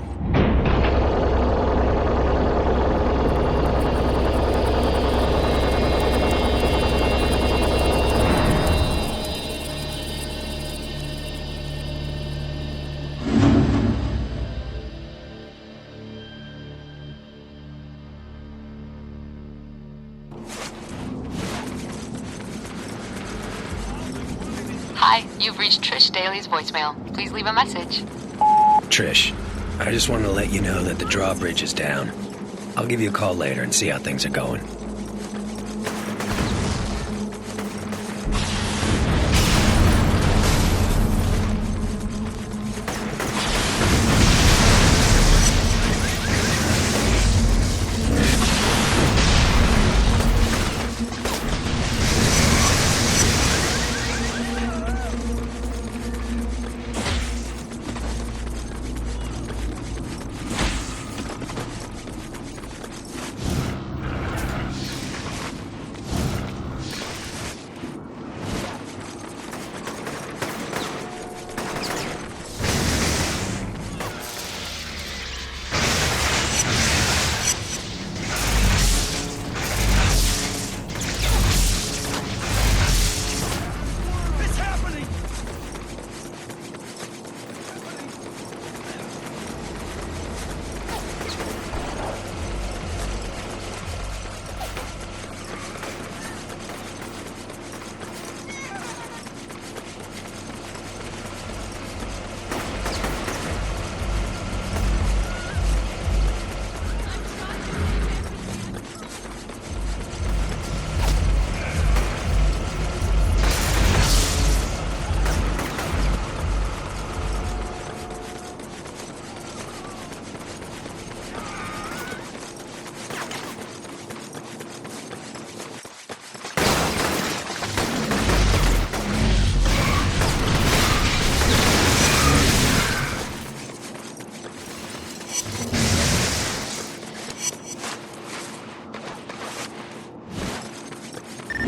[SPEAKER 6] Hi, you've reached Trish Daly's voicemail. Please leave a message.
[SPEAKER 2] Trish, I just wanted to let you know that the drawbridge is down. I'll give you a call later and see how things are going.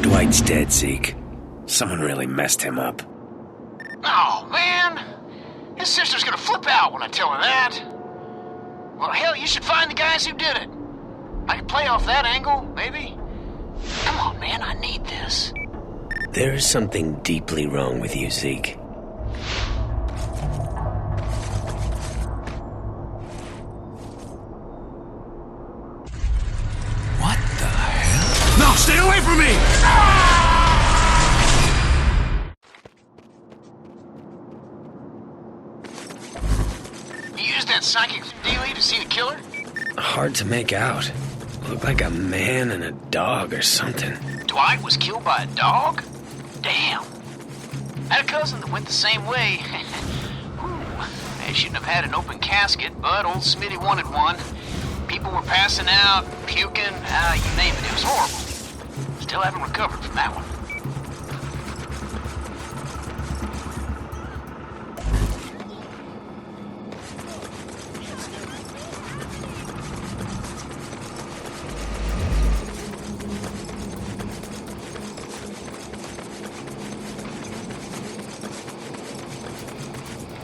[SPEAKER 2] Dwight's dead, Zeke. Someone really messed him up.
[SPEAKER 13] Oh, man! His sister's gonna flip out when I tell her that. Well, hell, you should find the guys who did it. I can play off that angle, maybe? Come on, man, I need this.
[SPEAKER 2] There's something deeply wrong with you, Zeke.
[SPEAKER 4] What the hell? No, stay away from me!
[SPEAKER 13] You used that psychic Dealey to see the killer?
[SPEAKER 2] hard to make out. Looked like a man and a dog or something.
[SPEAKER 13] Dwight was killed by a dog? Damn. Had a cousin that went the same way. They shouldn't have had an open casket, but old Smitty wanted one. People were passing out, puking, you name it. It was horrible. Still haven't recovered from that one.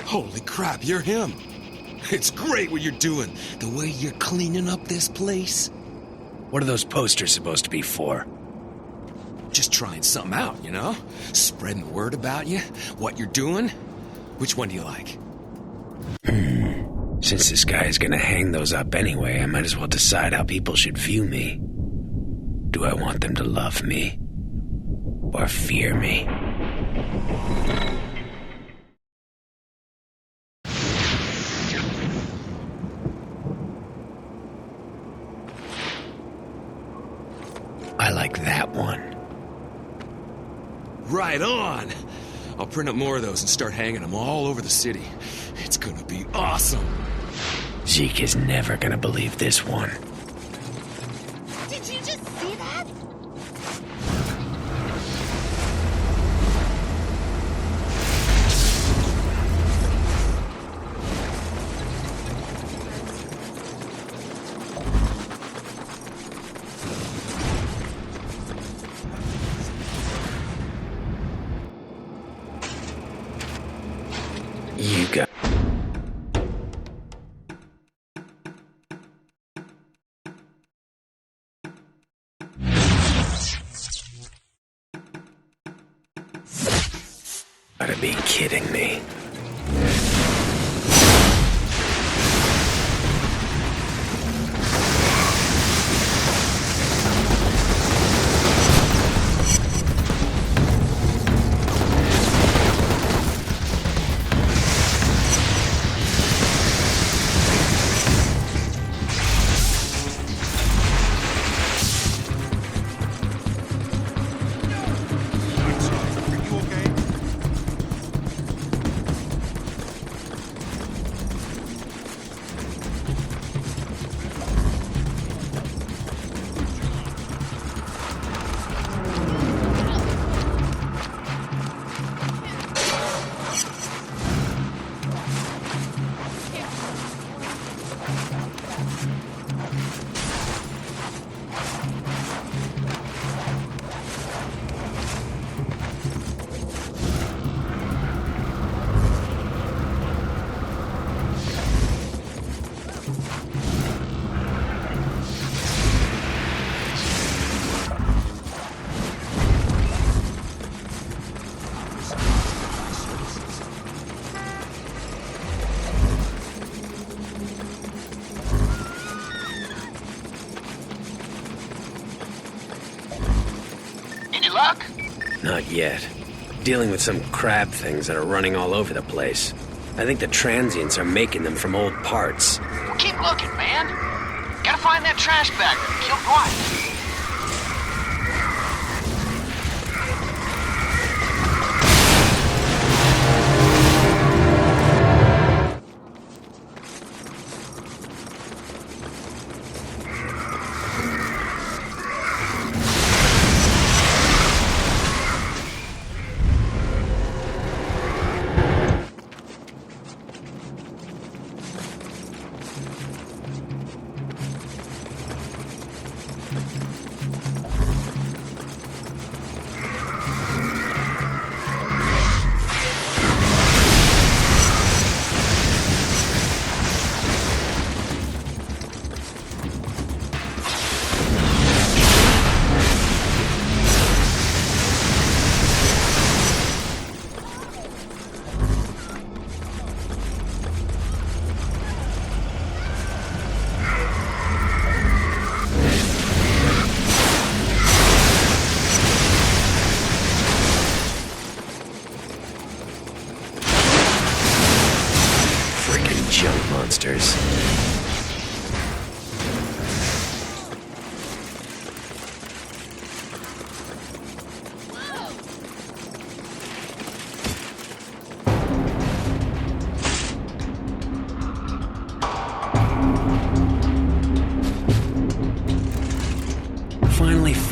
[SPEAKER 14] Holy crap, you're him. It's great what you're doing. The way you're cleaning up this place.
[SPEAKER 2] What are those posters supposed to be for?
[SPEAKER 14] Just trying something out, you know? Spreading word about you, what you're doing. Which one do you like?
[SPEAKER 2] Since this guy is gonna hang those up anyway, I might as well decide how people should view me. Do I want them to love me? Or fear me? I like that one.
[SPEAKER 14] Right on! I'll print up more of those and start hanging them all over the city. It's gonna be awesome!
[SPEAKER 2] Zeke is never gonna believe this one.
[SPEAKER 10] Did you just see that?
[SPEAKER 2] You got... Gotta be kidding me. Not yet. Dealing with some crab things that are running all over the place. I think the transients are making them from old parts.
[SPEAKER 13] Well, keep looking, man. Gotta find that trash bag that killed Dwight.
[SPEAKER 2] Junk monsters.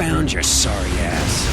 [SPEAKER 2] found your sorry ass.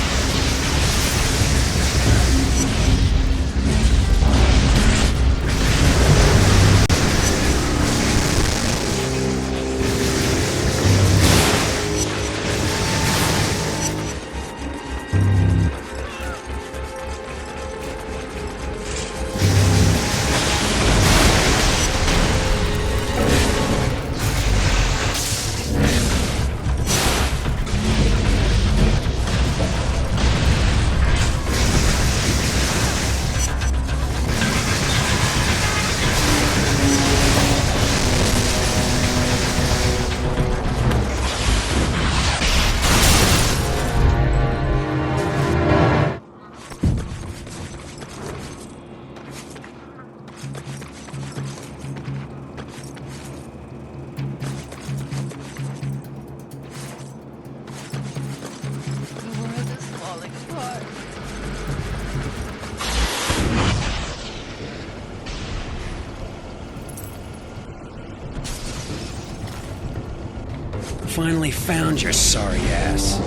[SPEAKER 2] Finally found your sorry ass.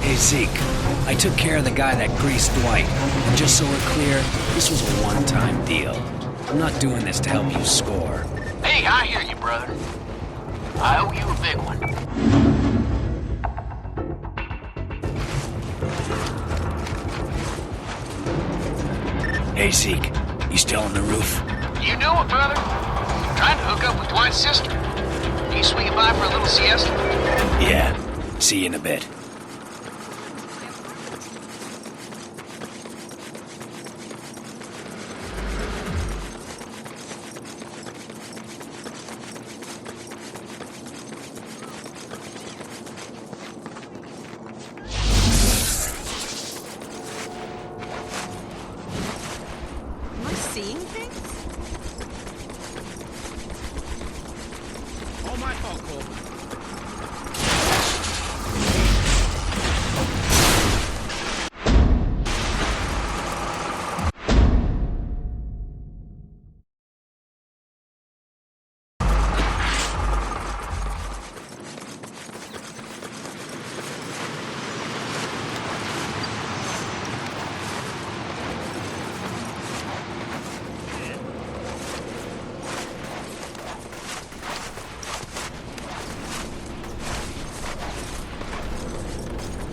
[SPEAKER 2] Hey Zeke, I took care of the guy that greased Dwight, and just so we're clear, this was a one-time deal. I'm not doing this to help you score.
[SPEAKER 13] Hey, I hear you, brother. I owe you a big one.
[SPEAKER 2] Hey Zeke, you still on the roof?
[SPEAKER 13] You know it, brother. I'm trying to hook up with Dwight's sister. Are you swinging by for a little siesta?
[SPEAKER 2] Yeah, see you in a bit.
[SPEAKER 10] Seeing things?
[SPEAKER 12] All my fault, Cole.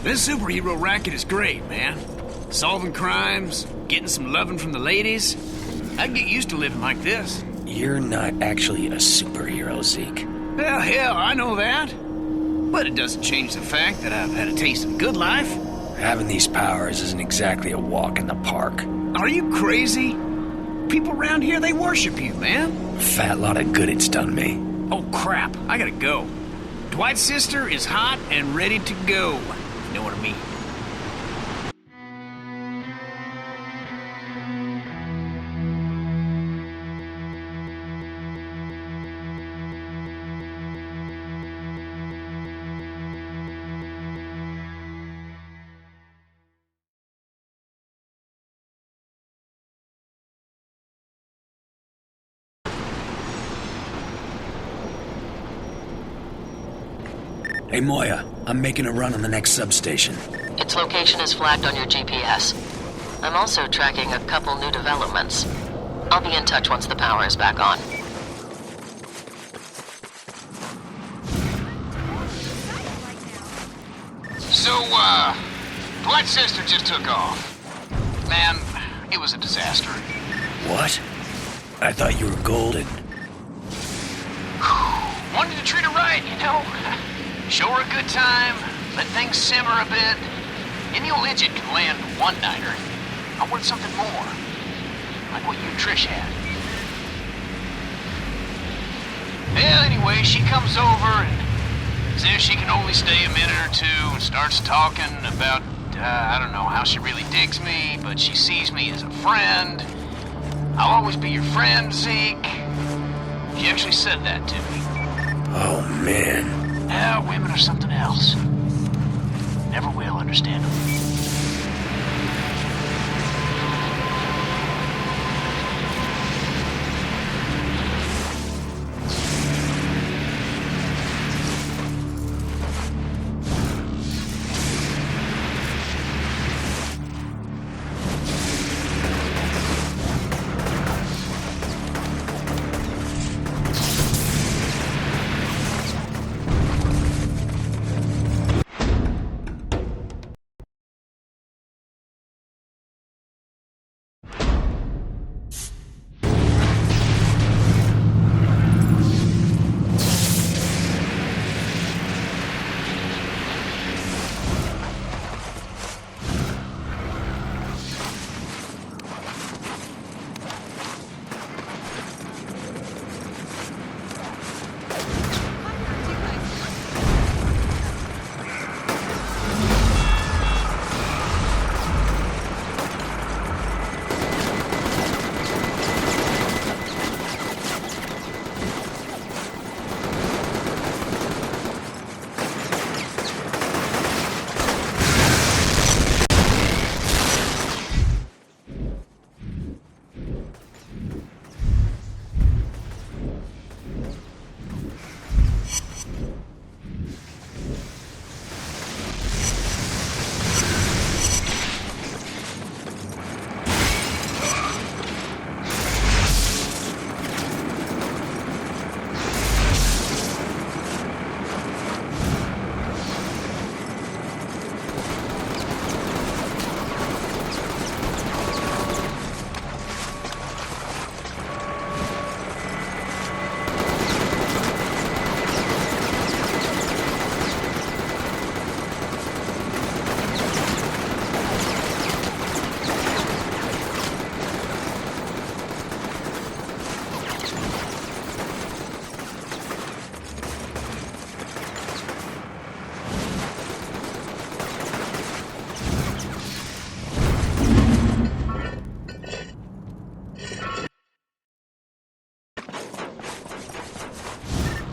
[SPEAKER 4] This superhero racket is great, man. Solving crimes, getting some loving from the ladies. I'd get used to living like this.
[SPEAKER 2] You're not actually a superhero, Zeke.
[SPEAKER 4] Well, hell, I know that. But it doesn't change the fact that I've had a taste of the good life.
[SPEAKER 2] Having these powers isn't exactly a walk in the park.
[SPEAKER 4] Are you crazy? People around here, they worship you, man.
[SPEAKER 2] Fat lot of good it's done me.
[SPEAKER 4] Oh, crap. I gotta go. Dwight's sister is hot and ready to go. You know what I mean?
[SPEAKER 2] Hey Moya, I'm making a run on the next substation.
[SPEAKER 6] Its location is flagged on your GPS. I'm also tracking a couple new developments. I'll be in touch once the power is back on.
[SPEAKER 13] So, Dwight's sister just took off. Man, it was a disaster.
[SPEAKER 2] What? I thought you were golden.
[SPEAKER 13] Wanted to treat her right, you know? Show her a good time, let things simmer a bit. Any old idiot can land one-nighter. I want something more. Like what you and Trish had. Well, anyway, she comes over and says she can only stay a minute or two and starts talking about, I don't know how she really digs me, but she sees me as a friend. I'll always be your friend, Zeke. She actually said that to me.
[SPEAKER 2] Oh, man.
[SPEAKER 13] Women are something else. Never will understand them.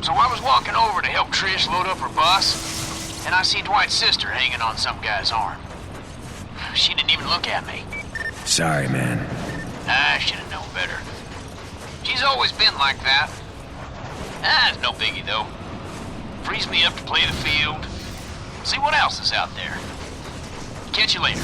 [SPEAKER 13] So I was walking over to help Trish load up her bus, and I see Dwight's sister hanging on some guy's arm. She didn't even look at me.
[SPEAKER 2] Sorry, man.
[SPEAKER 13] I should have known better. She's always been like that. It's no biggie, though. Frees me up to play the field. See what else is out there. Catch you later.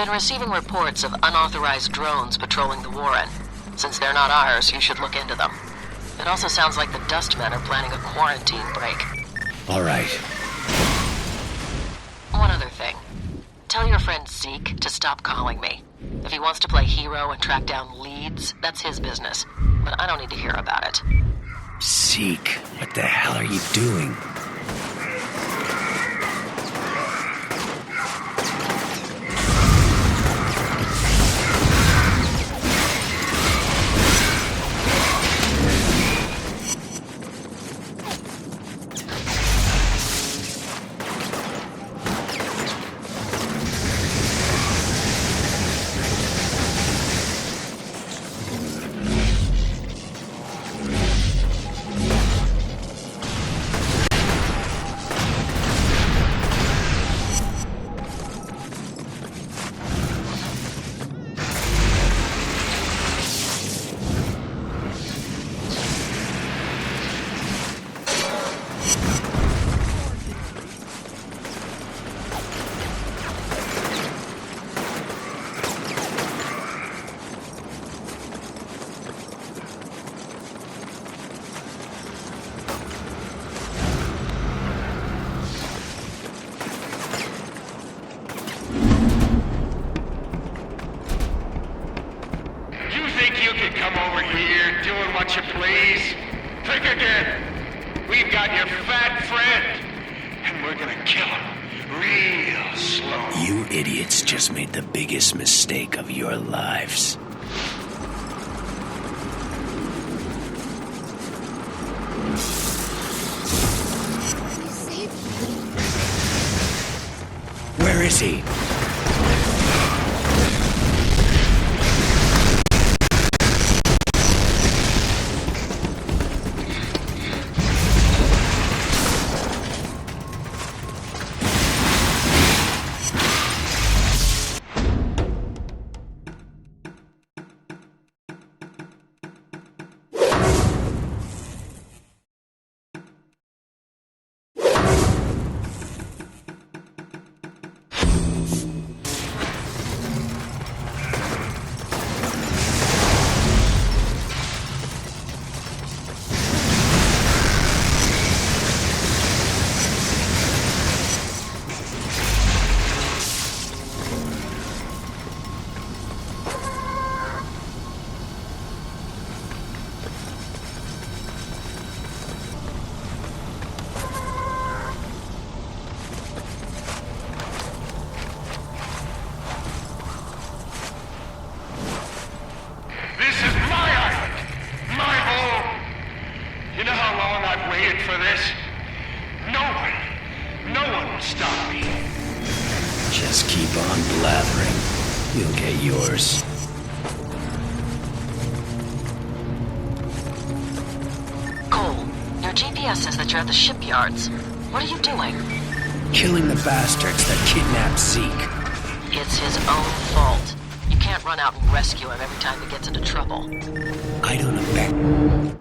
[SPEAKER 6] Been receiving reports of unauthorized drones patrolling the Warren. Since they're not ours, you should look into them. It also sounds like the Dustmen are planning a quarantine break.
[SPEAKER 2] All right.
[SPEAKER 6] One other thing. Tell your friend Zeke to stop calling me. If he wants to play hero and track down leads, that's his business. But I don't need to hear about it.
[SPEAKER 2] Zeke, what the hell are you doing?
[SPEAKER 11] much you please. Think again. We've got your fat friend, and we're gonna kill him real slow.
[SPEAKER 2] You idiots just made the biggest mistake of your lives. Where is he?
[SPEAKER 6] You're at the shipyards. What are you doing?
[SPEAKER 2] Killing the bastards that kidnapped Zeke.
[SPEAKER 6] It's his own fault. You can't run out and rescue him every time he gets into trouble.
[SPEAKER 2] I don't know.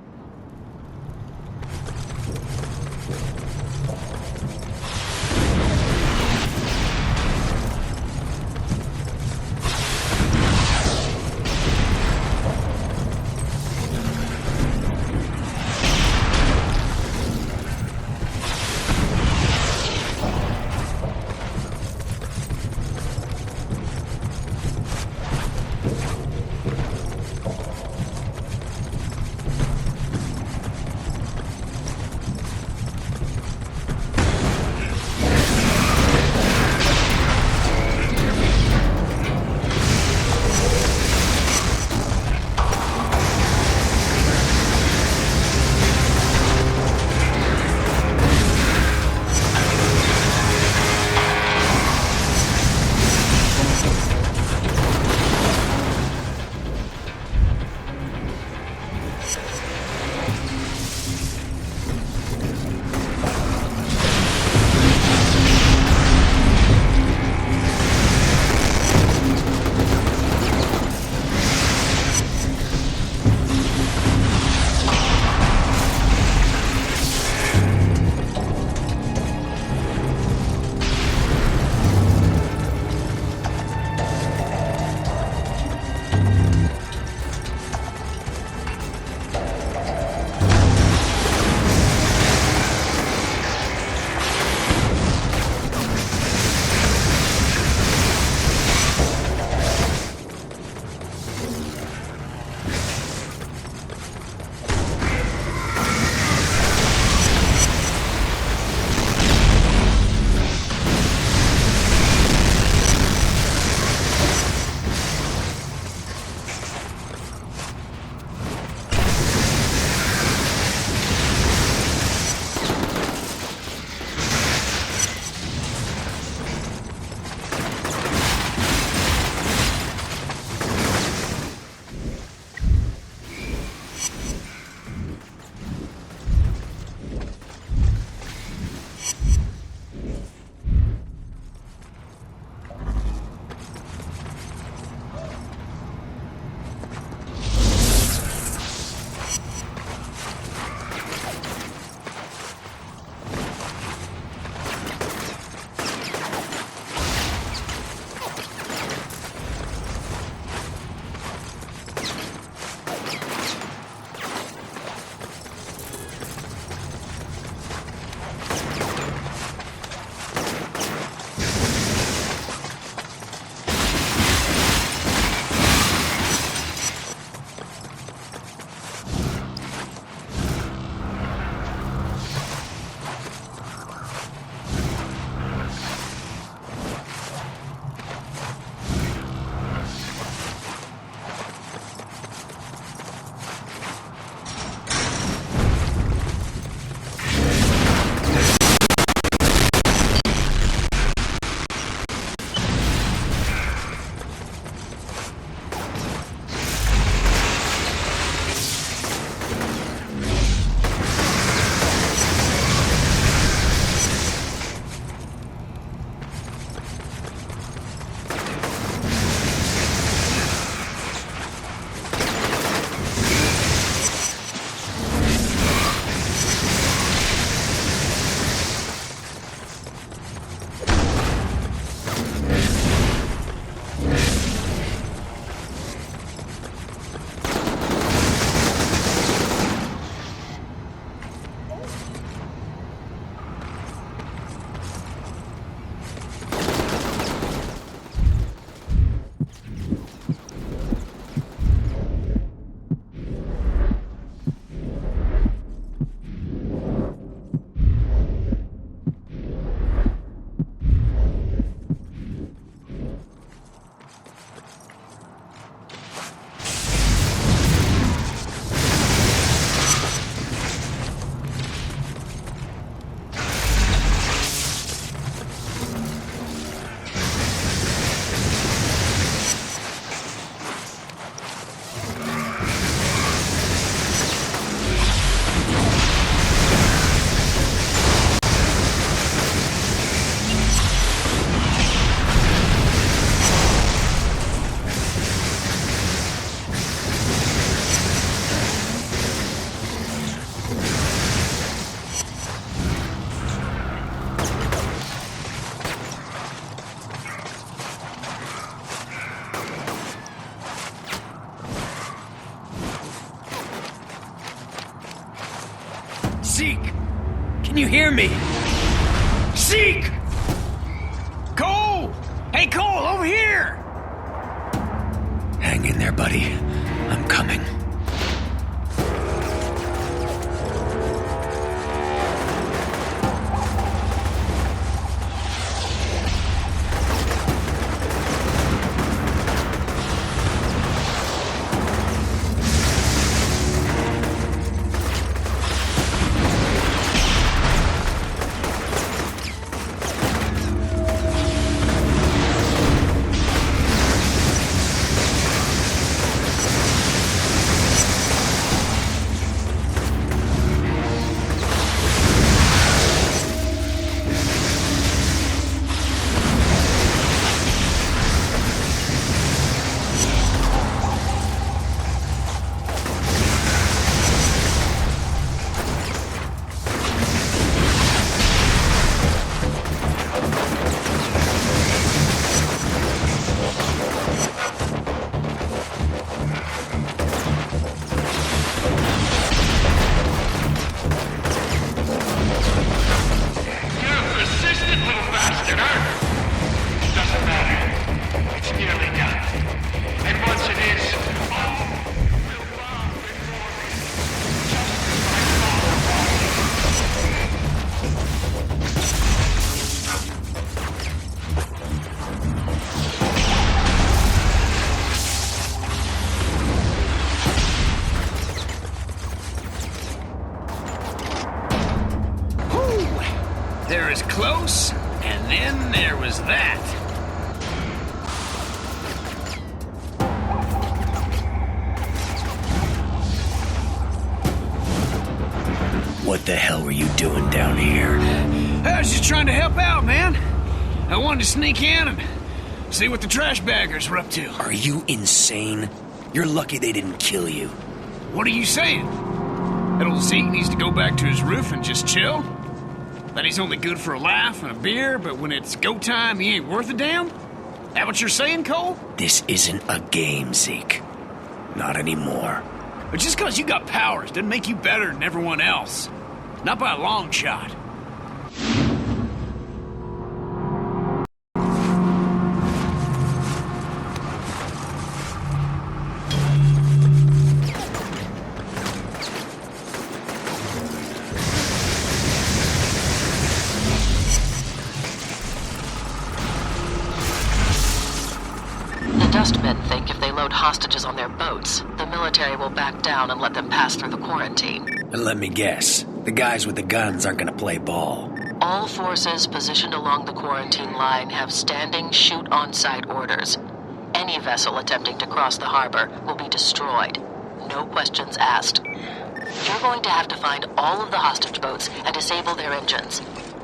[SPEAKER 3] you hear me?
[SPEAKER 4] Zeke! Cole! Hey, Cole, over here!
[SPEAKER 2] Hang in there, buddy. I'm coming.
[SPEAKER 4] There is close, and then there was that.
[SPEAKER 2] What the hell were you doing down here?
[SPEAKER 4] I was just trying to help out, man. I wanted to sneak in and see what the trash baggers were up to.
[SPEAKER 2] Are you insane? You're lucky they didn't kill you.
[SPEAKER 4] What are you saying? That old Zeke needs to go back to his roof and just chill? That he's only good for a laugh and a beer, but when it's go time, he ain't worth a damn? That what you're saying, Cole?
[SPEAKER 2] This isn't a game, Zeke. Not anymore.
[SPEAKER 4] But just because you got powers doesn't make you better than everyone else. Not by a long shot.
[SPEAKER 6] Dustmen think if they load hostages on their boats, the military will back down and let them pass through the quarantine.
[SPEAKER 2] And let me guess, the guys with the guns aren't gonna play ball.
[SPEAKER 6] All forces positioned along the quarantine line have standing shoot-on-sight orders. Any vessel attempting to cross the harbor will be destroyed. No questions asked. You're going to have to find all of the hostage boats and disable their engines.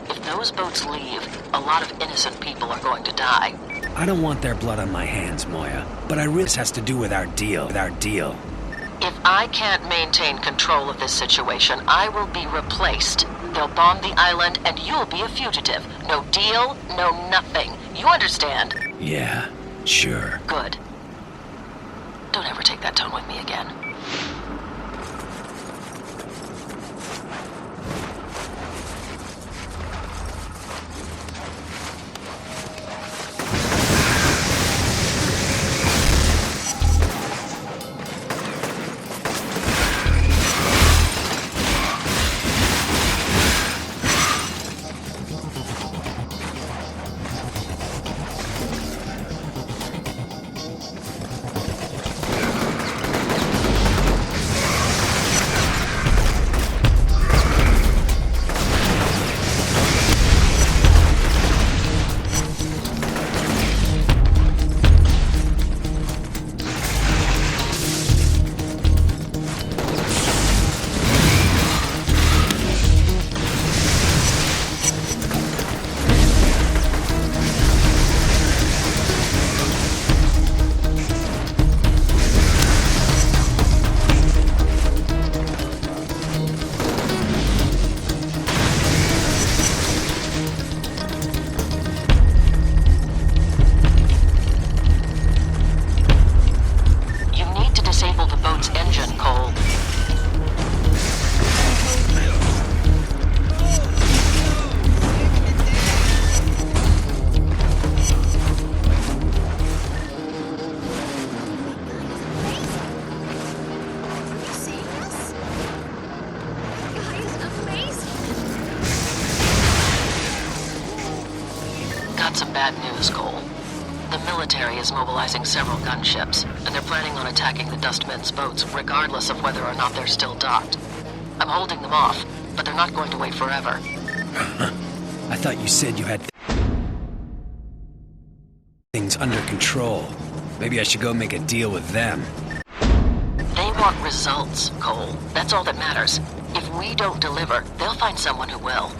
[SPEAKER 6] If those boats leave, a lot of innocent people are going to die.
[SPEAKER 2] I don't want their blood on my hands, Moya, but I really this has to do with our deal.
[SPEAKER 6] If I can't maintain control of this situation, I will be replaced. They'll bomb the island and you'll be a fugitive. No deal, no nothing. You understand?
[SPEAKER 2] Yeah, sure.
[SPEAKER 6] Good. Don't ever take that tone with me again. got some bad news, Cole. The military is mobilizing several gunships, and they're planning on attacking the Dustmen's boats, regardless of whether or not they're still docked. I'm holding them off, but they're not going to wait forever.
[SPEAKER 2] I thought you said you had things under control. Maybe I should go make a deal with them.
[SPEAKER 6] They want results, Cole. That's all that matters. If we don't deliver, they'll find someone who will.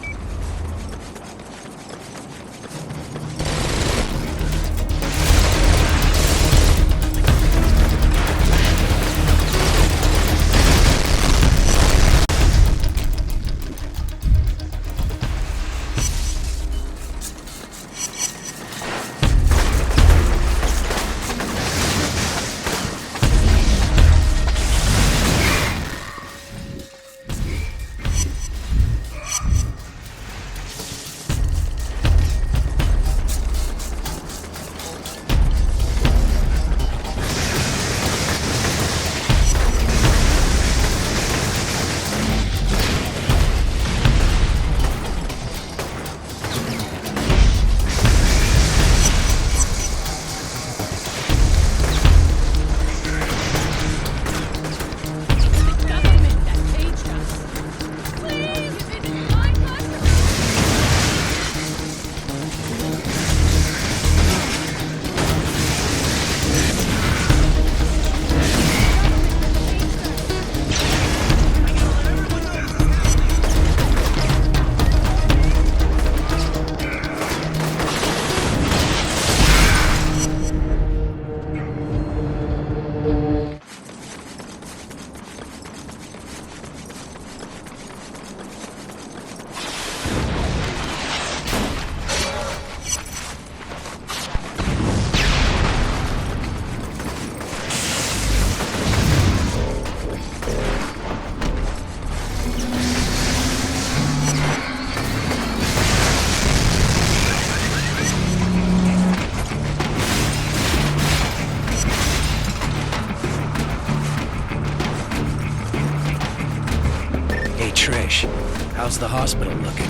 [SPEAKER 2] How's the hospital looking?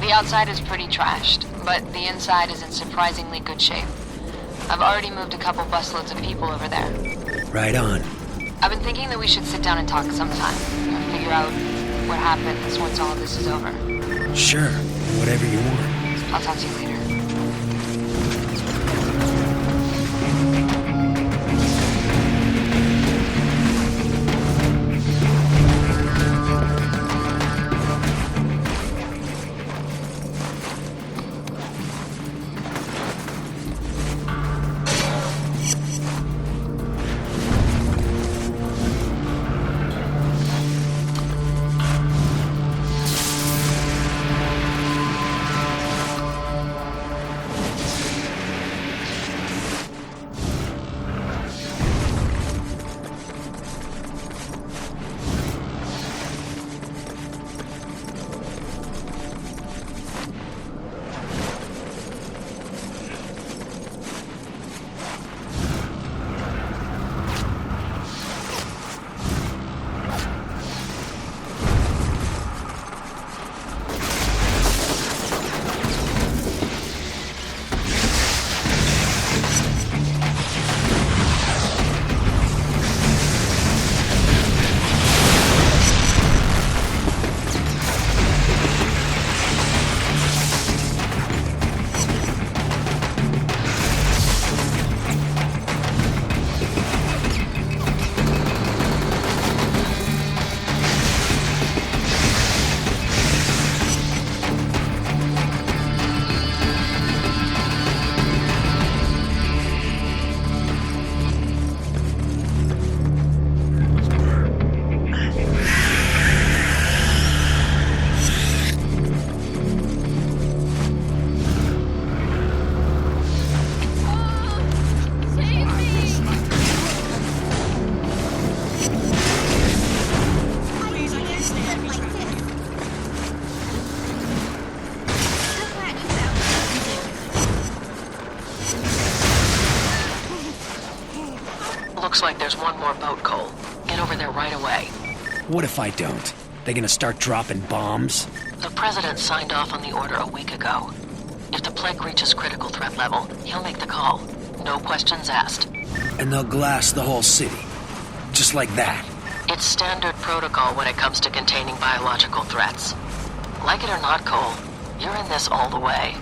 [SPEAKER 17] The outside is pretty trashed, but the inside is in surprisingly good shape. I've already moved a couple busloads of people over there.
[SPEAKER 2] Right on.
[SPEAKER 17] I've been thinking that we should sit down and talk sometime. Figure out what happens once all of this is over.
[SPEAKER 2] Sure, whatever you want.
[SPEAKER 17] I'll talk to you later.
[SPEAKER 6] Looks like there's one more boat, Cole. Get over there right away.
[SPEAKER 2] What if I don't? They gonna start dropping bombs?
[SPEAKER 6] The president signed off on the order a week ago. If the flak reaches critical threat level, he'll make the call. No questions asked.
[SPEAKER 3] And they'll glass the whole city. Just like that.
[SPEAKER 6] It's standard protocol when it comes to containing biological threats. Like it or not, Cole, you're in this all the way.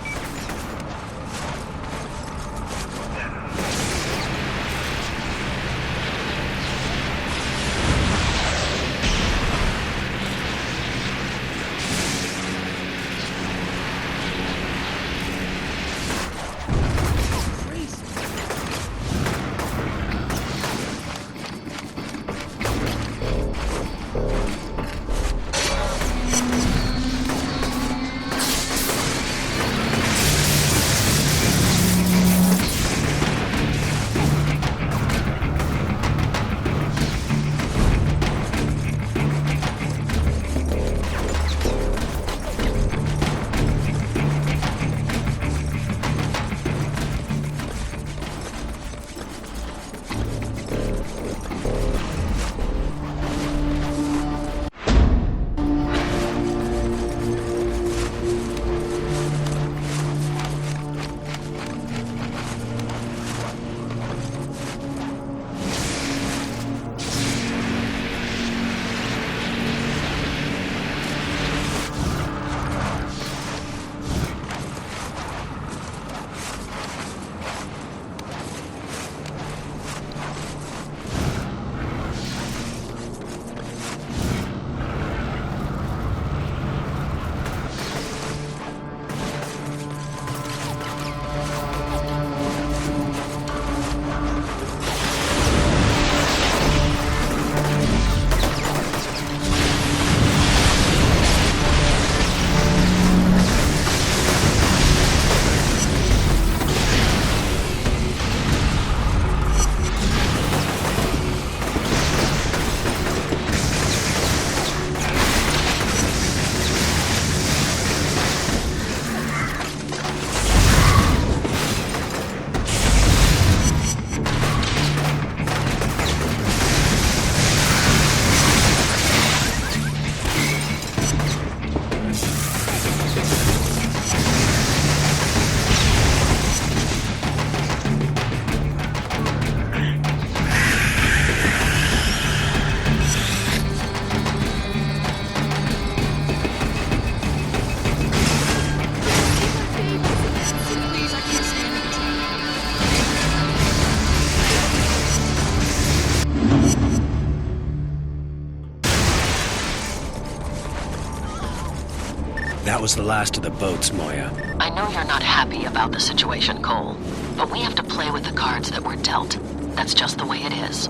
[SPEAKER 3] That was the last of the boats, Moya.
[SPEAKER 6] I know you're not happy about the situation, Cole, but we have to play with the cards that we're dealt. That's just the way it is.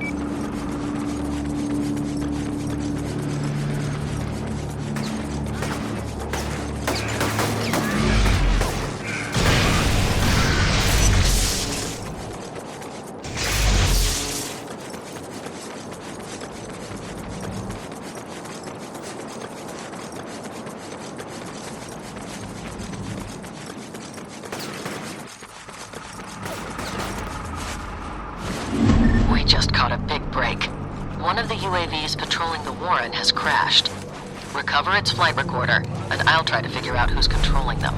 [SPEAKER 6] One of the UAVs patrolling the Warren has crashed. Recover its flight recorder, and I'll try to figure out who's controlling them.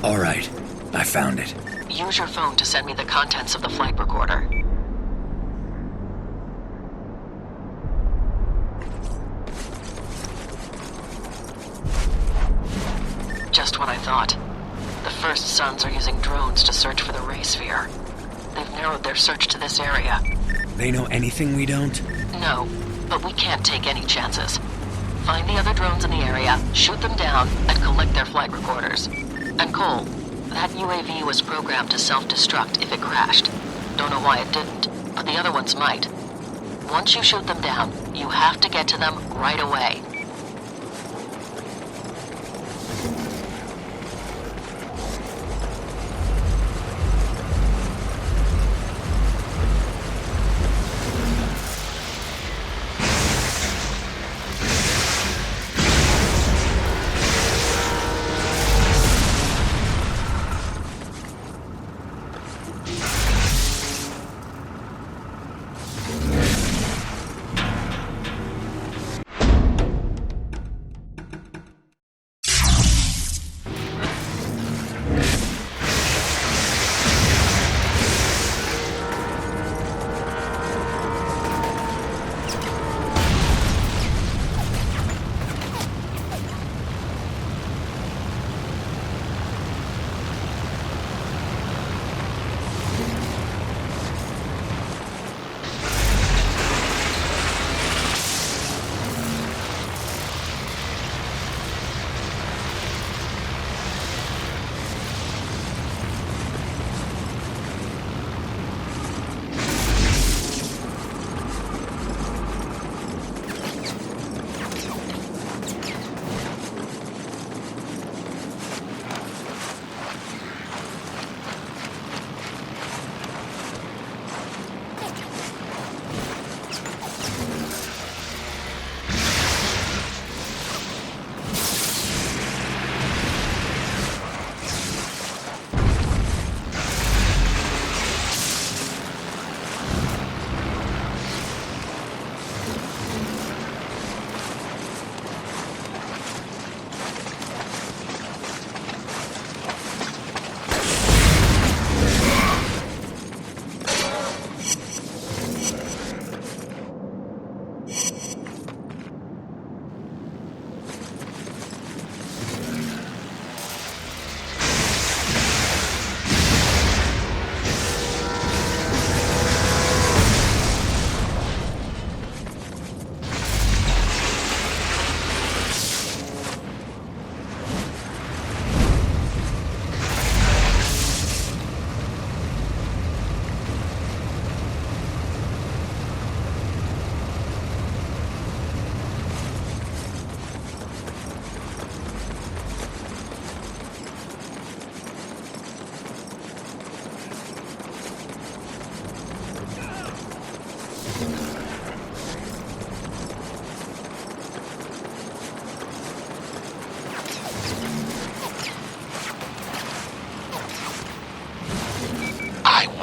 [SPEAKER 3] All right, I found it.
[SPEAKER 6] Use your phone to send me the contents of the flight recorder. Just what I thought. The First Sons are using drones to search for the ray sphere. They've narrowed their search to this area.
[SPEAKER 3] They know anything we don't?
[SPEAKER 6] No, but we can't take any chances. Find the other drones in the area, shoot them down, and collect their flight recorders. And Cole, that UAV was programmed to self-destruct if it crashed. Don't know why it didn't, but the other ones might. Once you shoot them down, you have to get to them right away.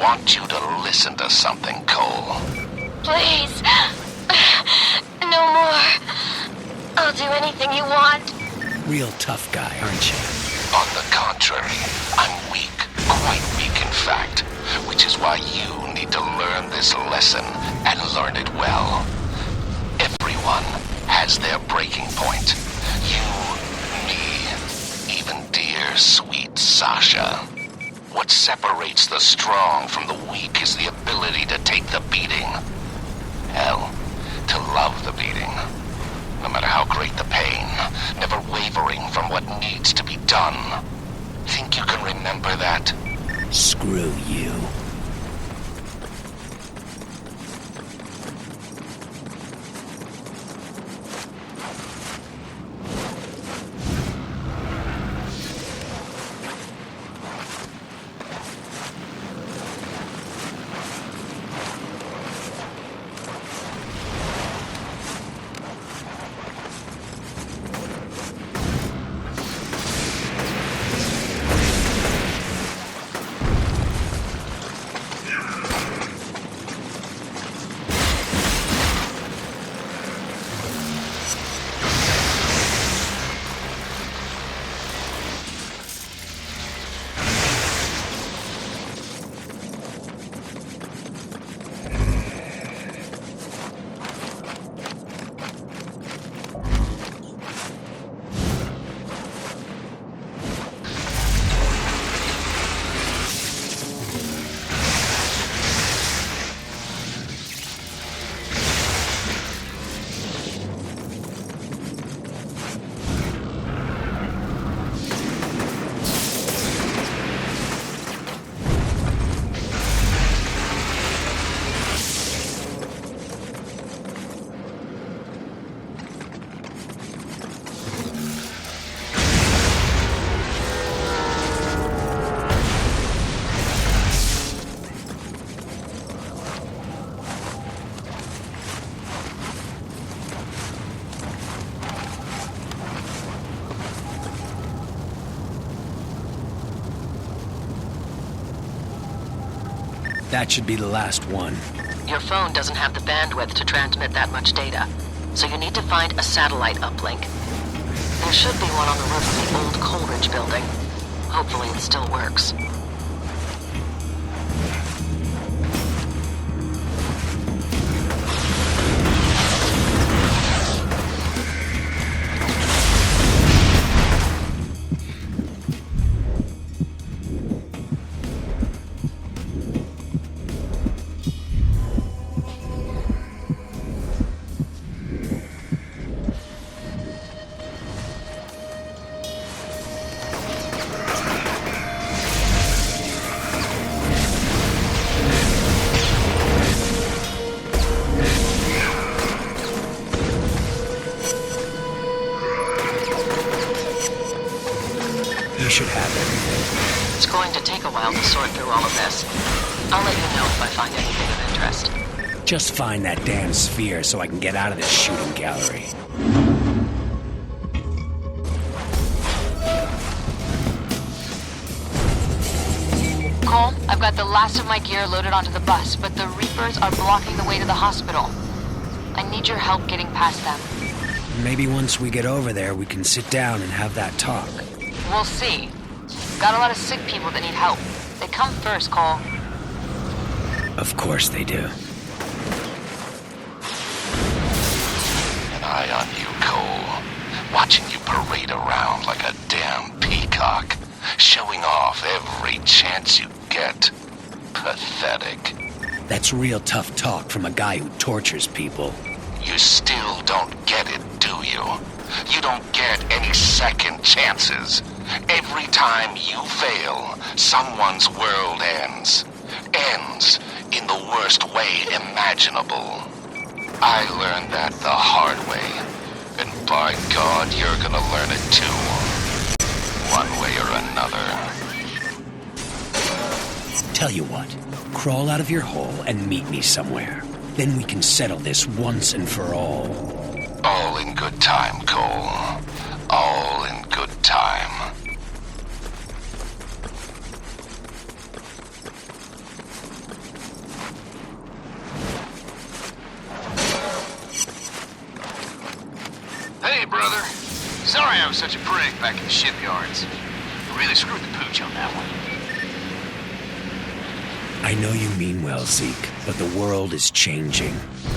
[SPEAKER 1] want you to listen to something, Cole.
[SPEAKER 10] Please. No more. I'll do anything you want.
[SPEAKER 2] Real tough guy, aren't you?
[SPEAKER 1] On the contrary, I'm weak. Quite weak, in fact. Which is why you need to learn this lesson, and learn it well. Everyone has their breaking point. You, me, even dear, sweet Sasha. What separates the strong from the weak is the ability to take the beating. Hell, to love the beating. No matter how great the pain, never wavering from what needs to be done. Think you can remember that?
[SPEAKER 2] Screw you. That should be the last one.
[SPEAKER 6] Your phone doesn't have the bandwidth to transmit that much data, so you need to find a satellite uplink. There should be one on the roof of the old Coleridge building. Hopefully it still works.
[SPEAKER 2] Should have everything.
[SPEAKER 6] It's going to take a while to sort through all of this. I'll let you know if I find anything of interest.
[SPEAKER 2] Just find that damn sphere so I can get out of this shooting gallery.
[SPEAKER 17] Cole, I've got the last of my gear loaded onto the bus, but the Reapers are blocking the way to the hospital. I need your help getting past them.
[SPEAKER 2] Maybe once we get over there, we can sit down and have that talk.
[SPEAKER 17] We'll see. Got a lot of sick people that need help. They come first, Cole.
[SPEAKER 2] Of course they do.
[SPEAKER 1] An eye on you, Cole. Watching you parade around like a damn peacock. Showing off every chance you get. Pathetic.
[SPEAKER 2] That's real tough talk from a guy who tortures people.
[SPEAKER 1] You still don't get it, do you? You don't get any second chances. Every time you fail, someone's world ends. Ends in the worst way imaginable. I learned that the hard way. And by God, you're gonna learn it too. One way or another.
[SPEAKER 2] Tell you what, crawl out of your hole and meet me somewhere. Then we can settle this once and for all.
[SPEAKER 1] All in good time, Cole. All in good time.
[SPEAKER 13] such a prick back in the shipyards. You really screwed the pooch on that one.
[SPEAKER 2] I know you mean well, Zeke, but the world is changing.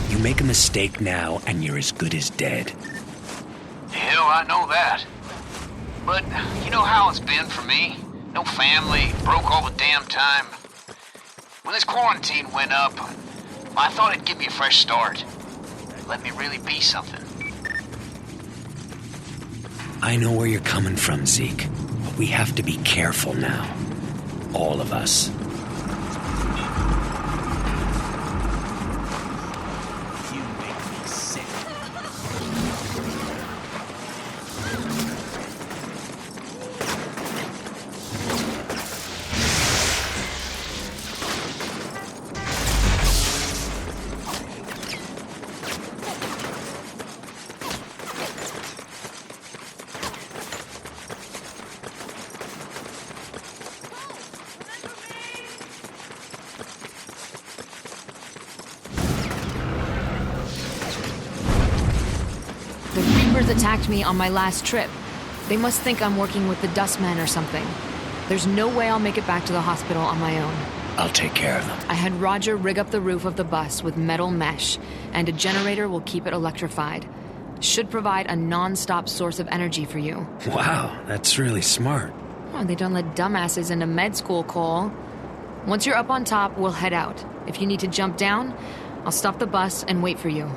[SPEAKER 2] You make a mistake now, and you're as good as dead.
[SPEAKER 13] Hell, I know that. But you know how it's been for me? No family, broke all the damn time. When this quarantine went up, I thought it'd give me a fresh start. Let me really be something.
[SPEAKER 2] I know where you're coming from, Zeke, but we have to be careful now. All of us.
[SPEAKER 17] Attacked me on my last trip. They must think I'm working with the Dustmen or something. There's no way I'll make it back to the hospital on my own.
[SPEAKER 2] I'll take care of them.
[SPEAKER 17] I had Roger rig up the roof of the bus with metal mesh, and a generator will keep it electrified. Should provide a non-stop source of energy for you.
[SPEAKER 2] Wow, that's really smart.
[SPEAKER 17] Oh, they don't let dumbasses into med school, Cole. Once you're up on top, we'll head out. If you need to jump down, I'll stop the bus and wait for you.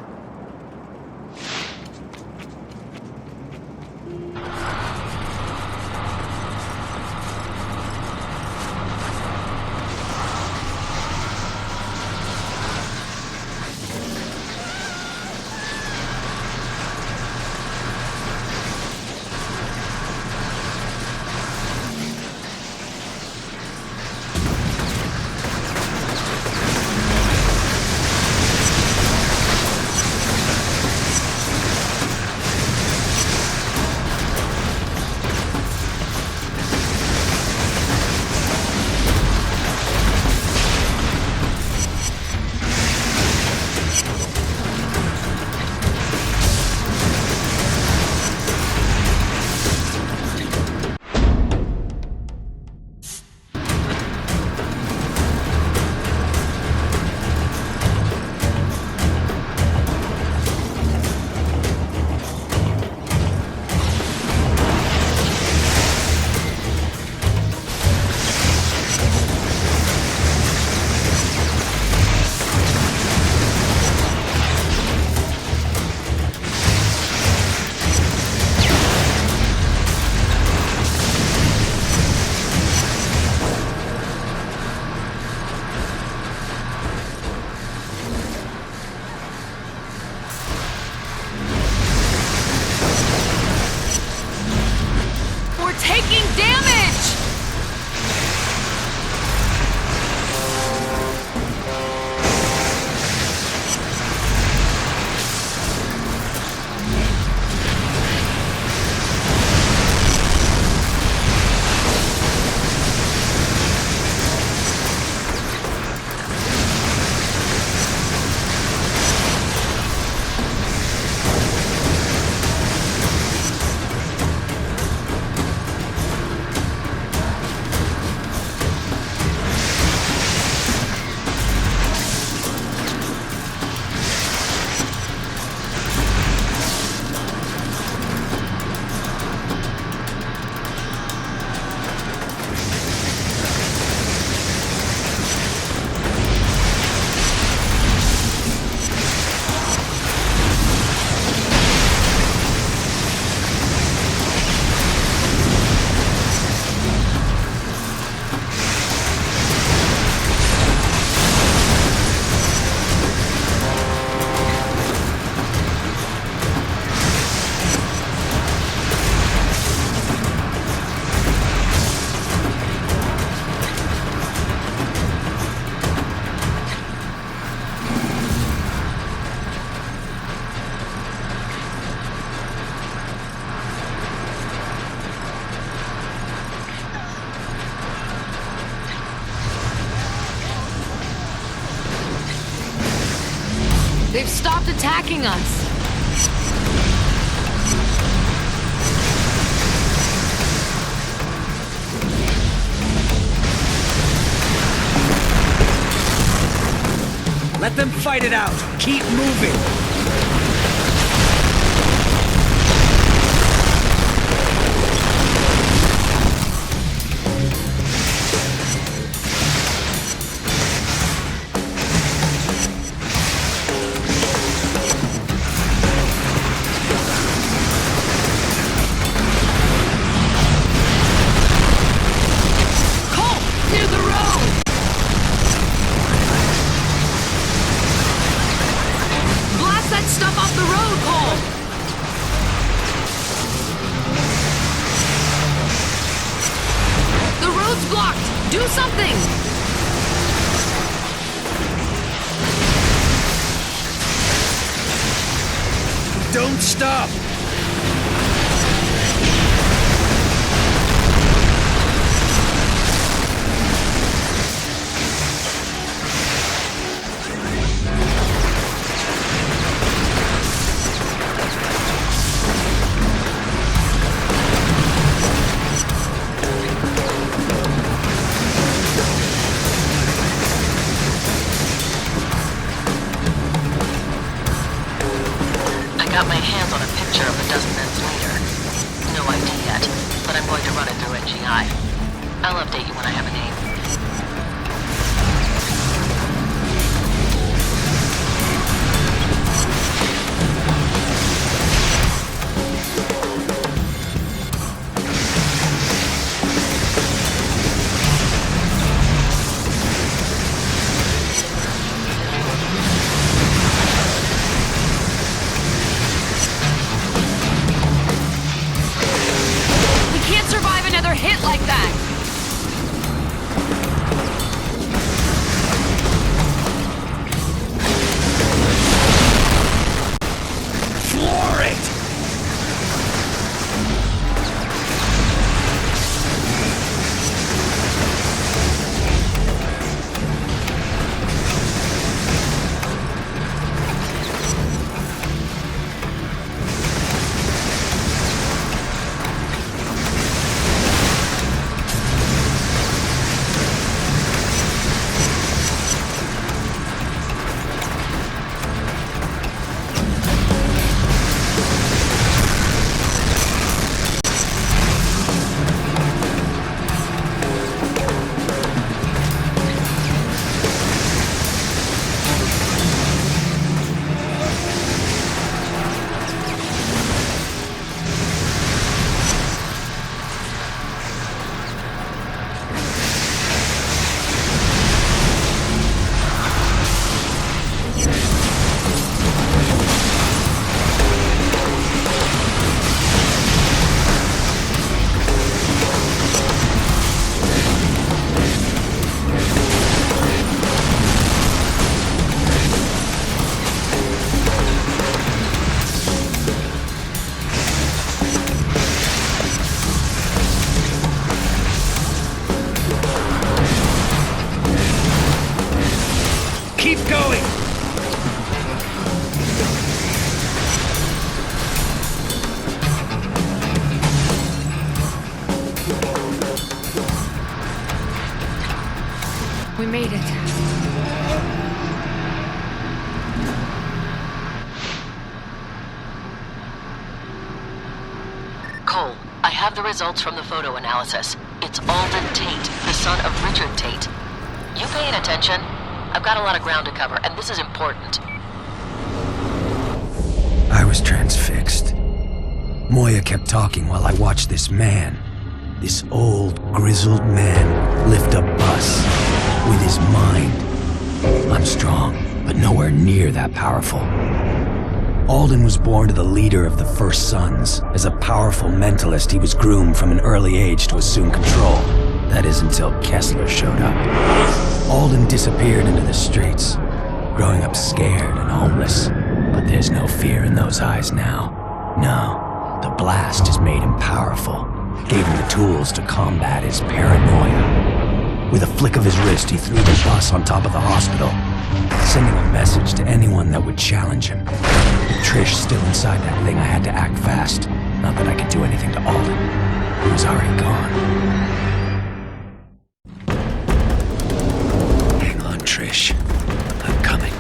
[SPEAKER 17] They've stopped attacking us.
[SPEAKER 4] Let them fight it out. Keep moving. Don't stop!
[SPEAKER 6] Got my hands on a picture of a dozen minutes later. No ID yet, but I'm going to run it through NGI. I'll update you when I have a name.
[SPEAKER 17] Hit like that!
[SPEAKER 4] Floor it! Keep going!
[SPEAKER 17] We made it.
[SPEAKER 6] Cole, I have the results from the photo analysis. It's Alden Tate, the son of Richard Tate. You paying attention? I've got a lot of ground to cover, and this is important.
[SPEAKER 2] I was transfixed. Moya kept talking while I watched this man, this old, grizzled man, lift a bus with his mind. I'm strong, but nowhere near that powerful. Alden was born to the leader of the First Sons. As a powerful mentalist, he was groomed from an early age to assume control. That is until Kessler showed up. Alden disappeared into the streets, growing up scared and homeless. But there's no fear in those eyes now. No, the blast has made him powerful, gave him the tools to combat his paranoia. With a flick of his wrist, he threw the bus on top of the hospital, sending a message to anyone that would challenge him. With Trish still inside that thing, I had to act fast. Not that I could do anything to Alden. He was already gone. Hang on, Trish. I'm coming.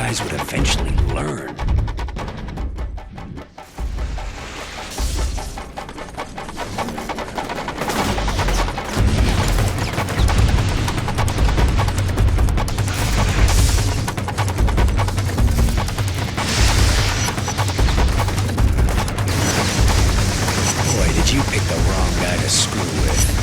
[SPEAKER 2] guys would eventually learn. Boy, did you pick the wrong guy to screw with.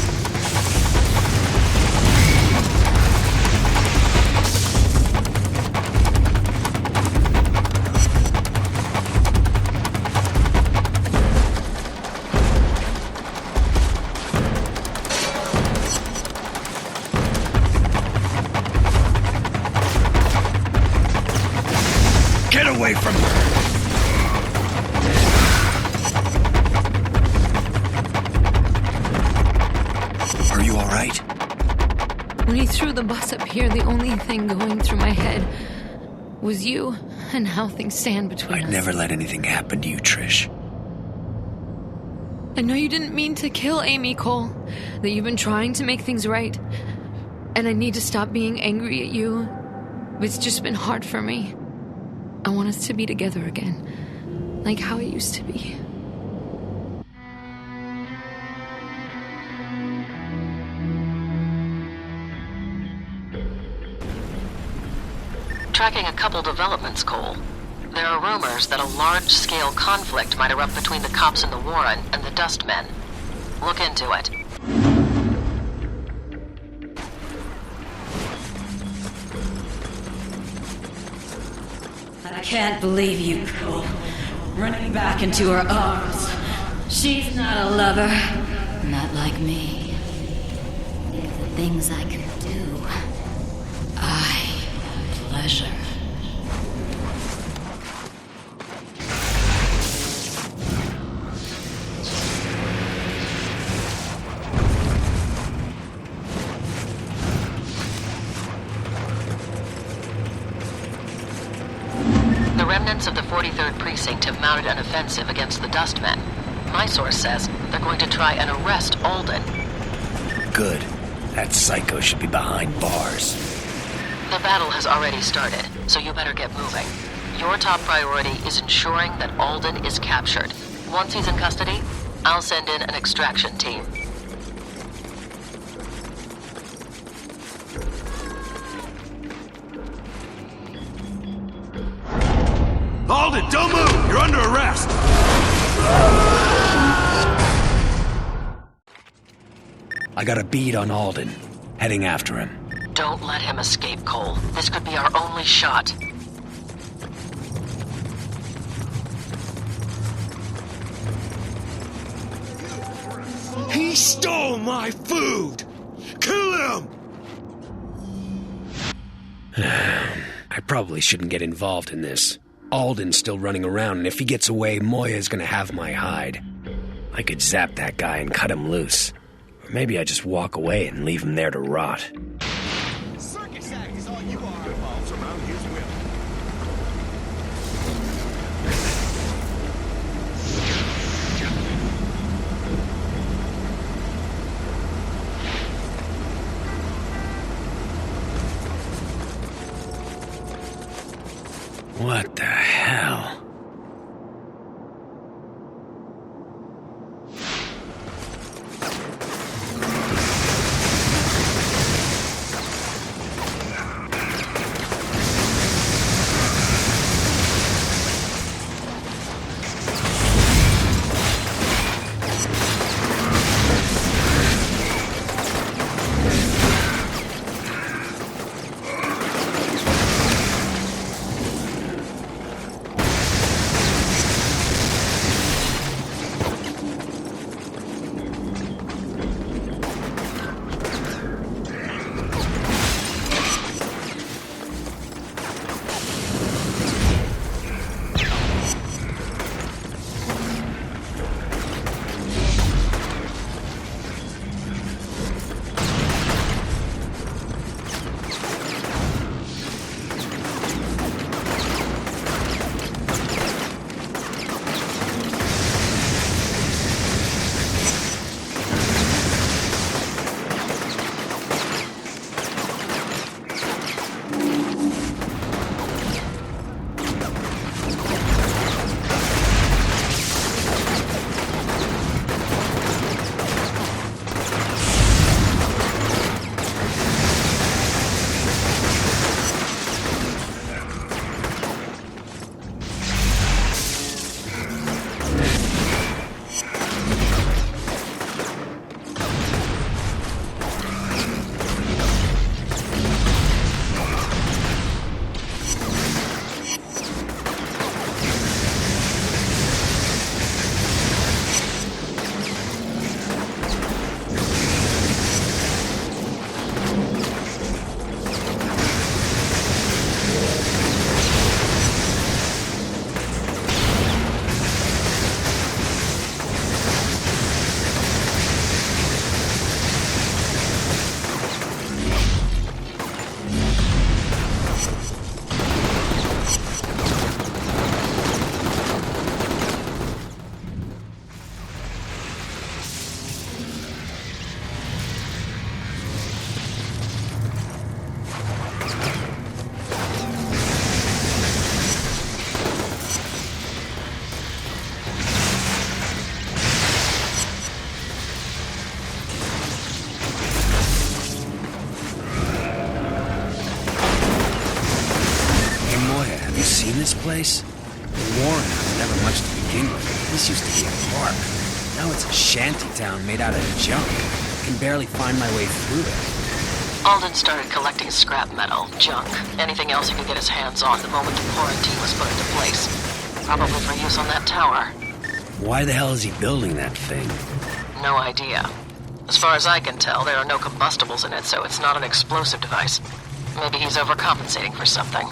[SPEAKER 14] Get away from her!
[SPEAKER 2] Are you all right?
[SPEAKER 17] When he threw the bus up here, the only thing going through my head was you and how things stand between us.
[SPEAKER 2] I'd never let anything happen to you, Trish.
[SPEAKER 17] I know you didn't mean to kill Amy, Cole. That you've been trying to make things right. And I need to stop being angry at you. It's just been hard for me. I want us to be together again. Like how it used to be.
[SPEAKER 6] Tracking a couple developments, Cole. There are rumors that a large-scale conflict might erupt between the cops in the Warren and the Dustmen. Look into it.
[SPEAKER 18] I can't believe you, Cole. Running back into her arms. She's not a lover. Not like me. Think of the things I can do. Pleasure.
[SPEAKER 6] The remnants of the 43rd Precinct have mounted an offensive against the Dustmen. My source says they're going to try and arrest Alden.
[SPEAKER 2] Good. That psycho should be behind bars.
[SPEAKER 6] The battle has already started, so you better get moving. Your top priority is ensuring that Alden is captured. Once he's in custody, I'll send in an extraction team.
[SPEAKER 14] Alden, don't move! You're under arrest!
[SPEAKER 2] I got a bead on Alden. Heading after him.
[SPEAKER 6] Don't let him escape, Cole. This could be our only shot.
[SPEAKER 14] He stole my food! Kill him!
[SPEAKER 2] I probably shouldn't get involved in this. Alden's still running around, and if he gets away, Moya's gonna have my hide. I could zap that guy and cut him loose. Or maybe I just walk away and leave him there to rot.
[SPEAKER 14] Circus act is all you are. Revolves around his will.
[SPEAKER 2] What the hell?
[SPEAKER 3] place? The Warren was never much to begin with. This used to be a park. Now it's a shanty town made out of junk. I can barely find my way through it.
[SPEAKER 6] Alden started collecting scrap metal, junk, anything else he could get his hands on the moment the quarantine was put into place. Probably for use on that tower.
[SPEAKER 3] Why the hell is he building that thing?
[SPEAKER 6] No idea. As far as I can tell, there are no combustibles in it, so it's not an explosive device. Maybe he's overcompensating for something.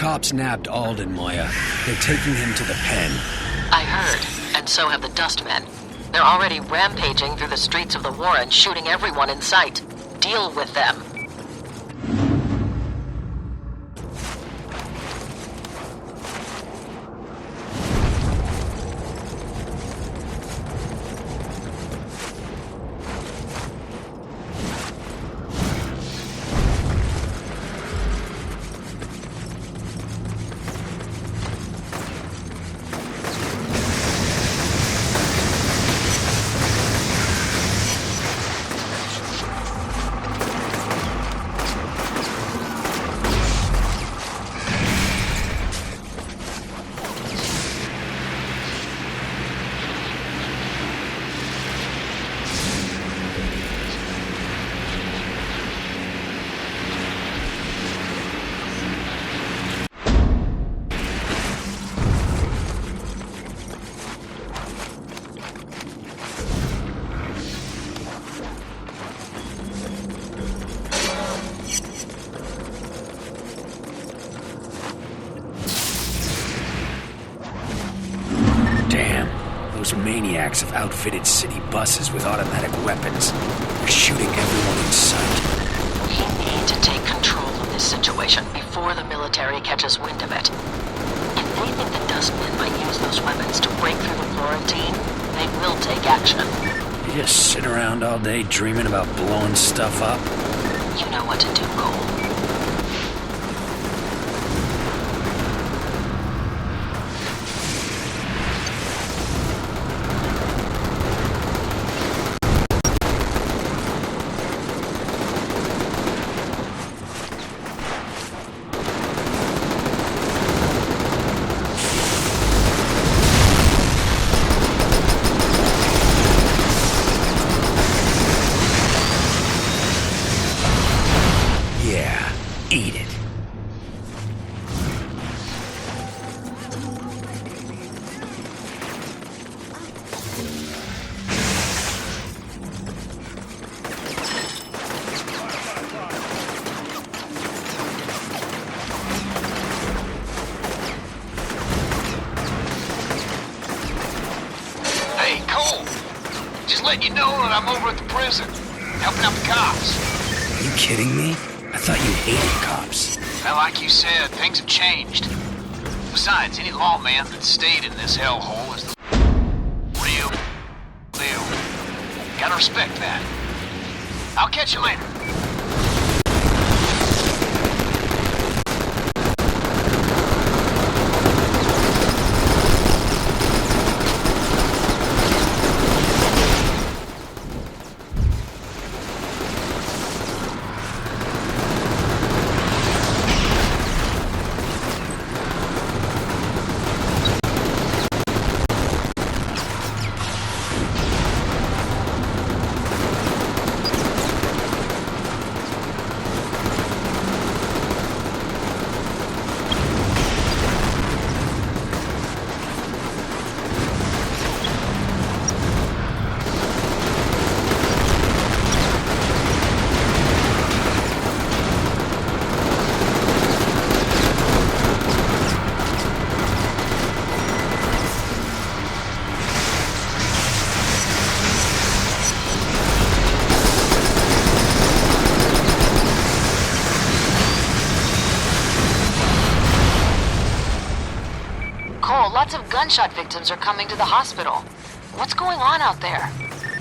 [SPEAKER 3] Cops nabbed Alden, Moya. They're taking him to the pen.
[SPEAKER 6] I heard, and so have the Dustmen. They're already rampaging through the streets of the Warren, shooting everyone in sight. Deal with them.
[SPEAKER 3] Maniacs have outfitted city buses with automatic weapons. They're shooting everyone in sight.
[SPEAKER 6] We need to take control of this situation before the military catches wind of it. If they think the Dustmen might use those weapons to break through the quarantine, they will take action.
[SPEAKER 3] You just sit around all day dreaming about blowing stuff up?
[SPEAKER 6] You know what to do, Cole.
[SPEAKER 13] letting you know that I'm over at the prison, helping out the cops.
[SPEAKER 2] Are you kidding me? I thought you hated cops.
[SPEAKER 13] Well, like you said, things have changed. Besides, any lawman that stayed in this hellhole is the real deal. Gotta respect that. I'll catch you later.
[SPEAKER 6] Lots of gunshot victims are coming to the hospital. What's going on out there?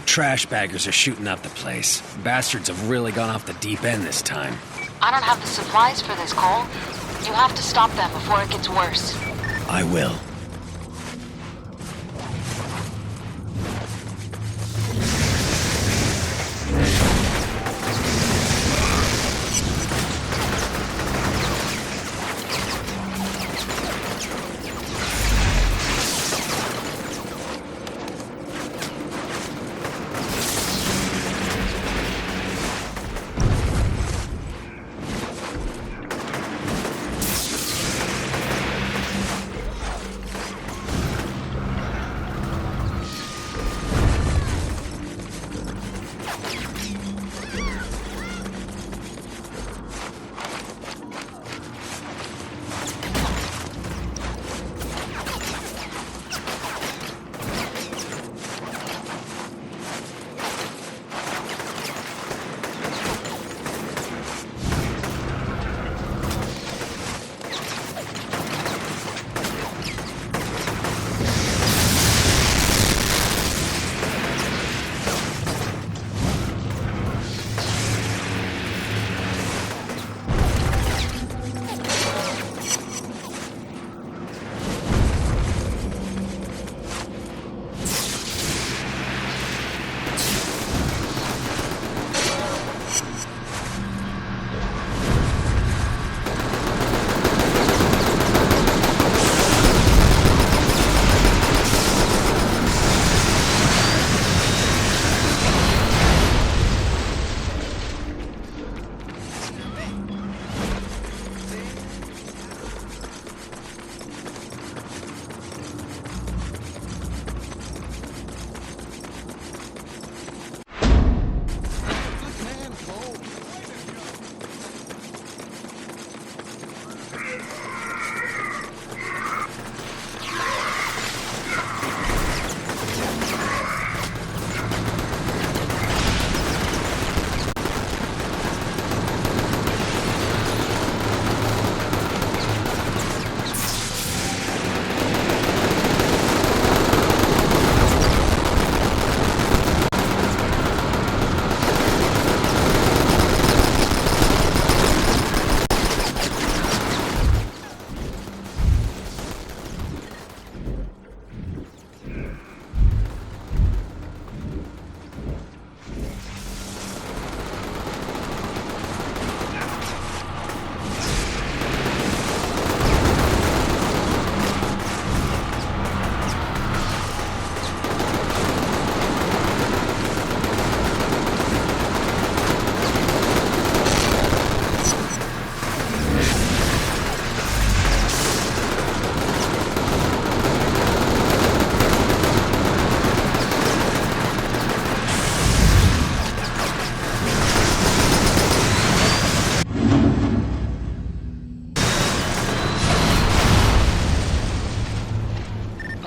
[SPEAKER 2] Trash baggers are shooting up the place. Bastards have really gone off the deep end this time.
[SPEAKER 6] I don't have the supplies for this, Cole. You have to stop them before it gets worse.
[SPEAKER 2] I will.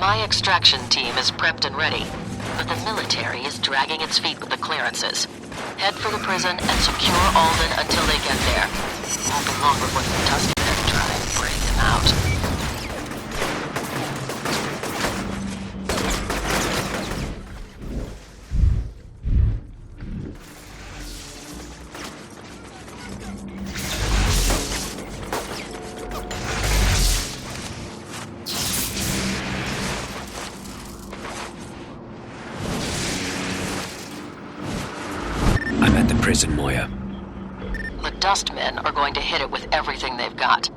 [SPEAKER 6] My extraction team is prepped and ready. but the military is dragging its feet with the clearances. Head for the prison and secure Alden until they get there. Won't be long before the Dustmen try and break them out.
[SPEAKER 2] Prison, Moya.
[SPEAKER 6] The Dustmen are going to hit it with everything they've got.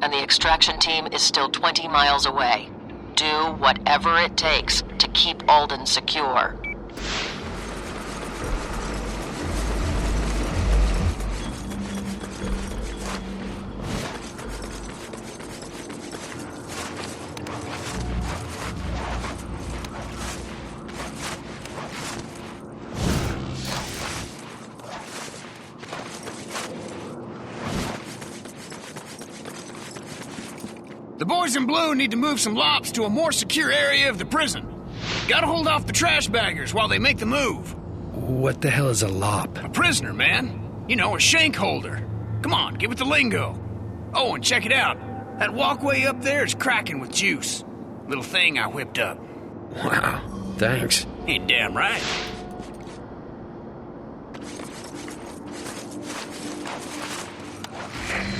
[SPEAKER 6] And the extraction team is still 20 miles away. Do whatever it takes to keep Alden secure.
[SPEAKER 4] The boys in blue need to move some lops to a more secure area of the prison. Gotta hold off the trash baggers while they make the move.
[SPEAKER 2] What the hell is a lop?
[SPEAKER 4] A prisoner, man. You know, a shank holder. Come on, give it the lingo. Oh, and check it out. That walkway up there is cracking with juice. Little thing I whipped up.
[SPEAKER 2] Wow, thanks.
[SPEAKER 4] Ain't damn right.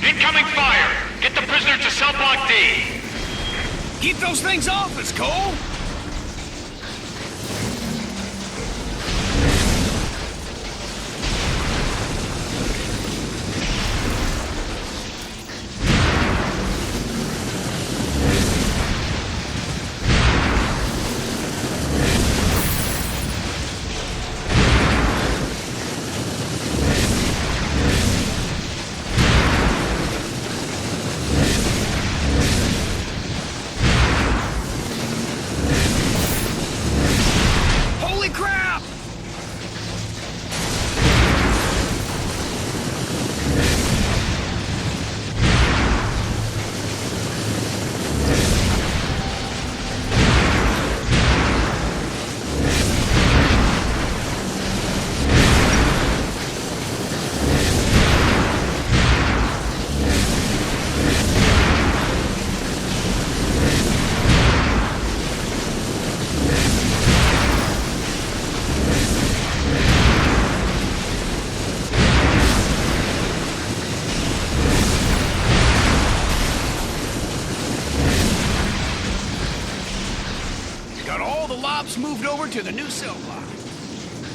[SPEAKER 11] Incoming fire! Get the prisoner to cell block D!
[SPEAKER 4] Keep those things off us, Cole! Moved over to the new cell block.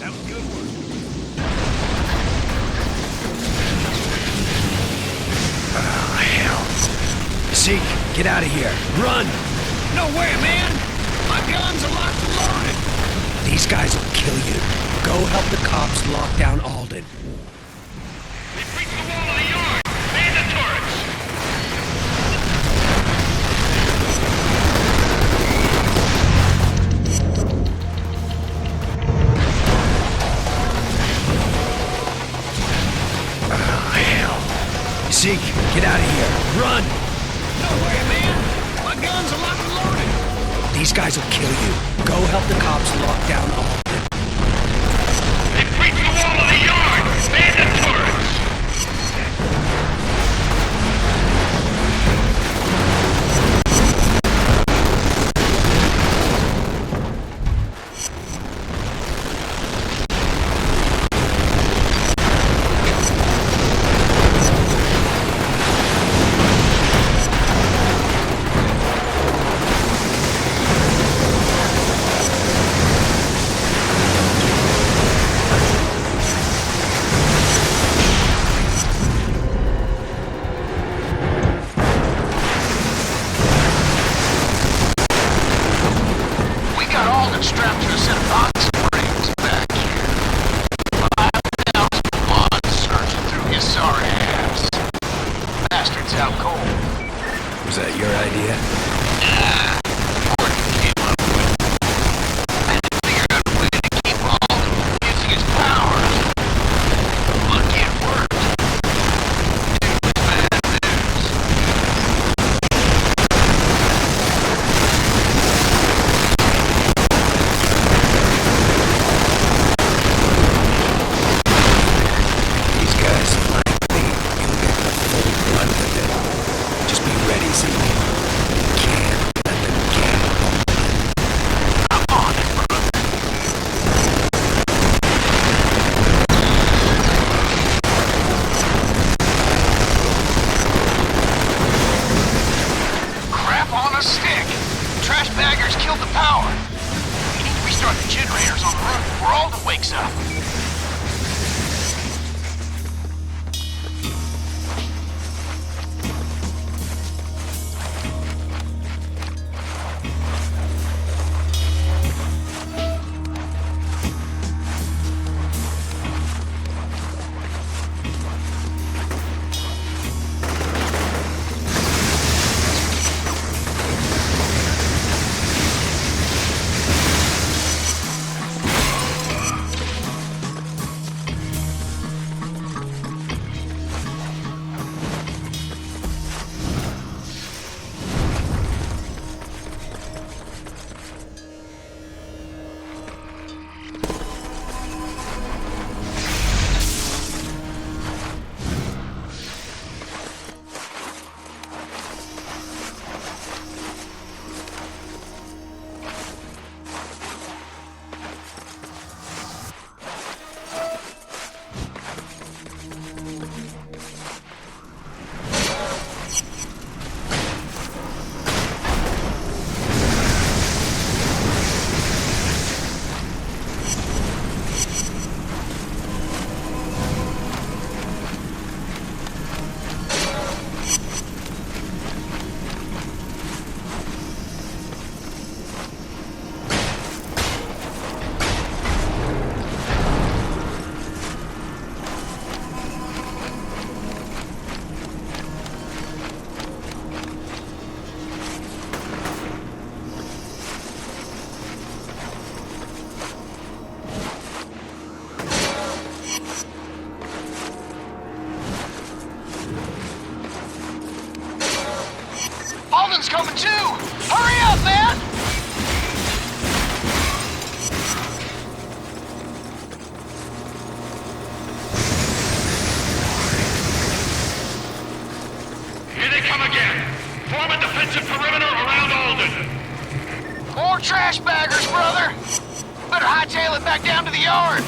[SPEAKER 4] That was good work.
[SPEAKER 2] Oh, hell. Zeke, get out of here. Run!
[SPEAKER 4] No way, man! My guns are locked and loaded!
[SPEAKER 2] These guys will kill you. Go help the cops lock down Alden.
[SPEAKER 11] They've reached the wall of the yard! Man the turrets!
[SPEAKER 2] Zeke, get out of here. Run!
[SPEAKER 4] No way, man! My guns are locked and loaded!
[SPEAKER 2] These guys will kill you. Go help the cops lock down Alden.
[SPEAKER 11] They've reached the wall of the yard! Man the turrets!
[SPEAKER 1] Strapped to a set of box springs back here. 5,000 blood searching through his sorry ass. Bastard's out cold.
[SPEAKER 2] Was that your idea?
[SPEAKER 1] Nah, Morgan came up with it. I had to figure out a way to keep Alden from using his powers. Lucky it worked. It was bad news.
[SPEAKER 3] chasing me. Can't let them get open.
[SPEAKER 13] Come on, brother. Crap on a stick. Trash baggers killed the power. We need to restart the generators on the roof before Alden wakes up. Alden's coming too! Hurry up, man!
[SPEAKER 11] Here they come again. Form a defensive perimeter around Alden.
[SPEAKER 13] More trash baggers, brother! Better hightail it back down to the yard!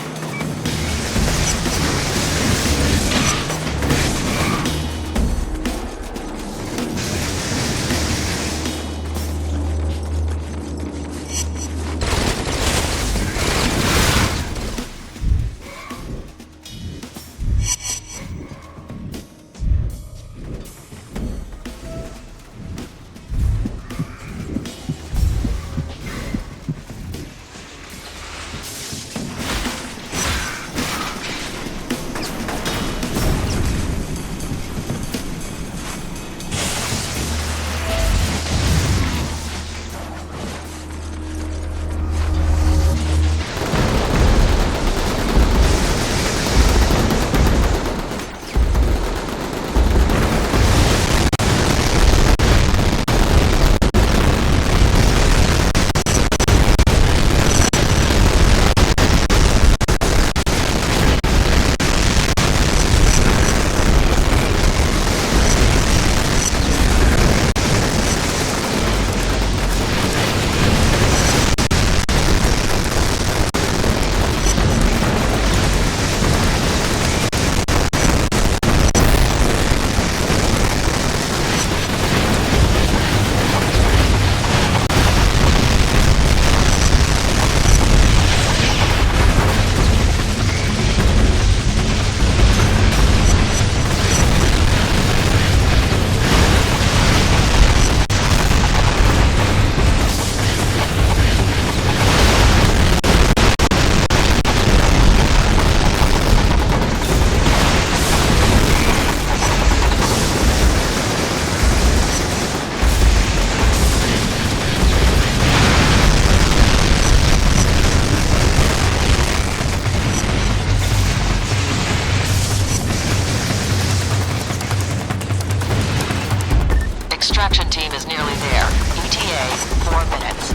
[SPEAKER 6] Extraction team is nearly there. ETA, 4 minutes.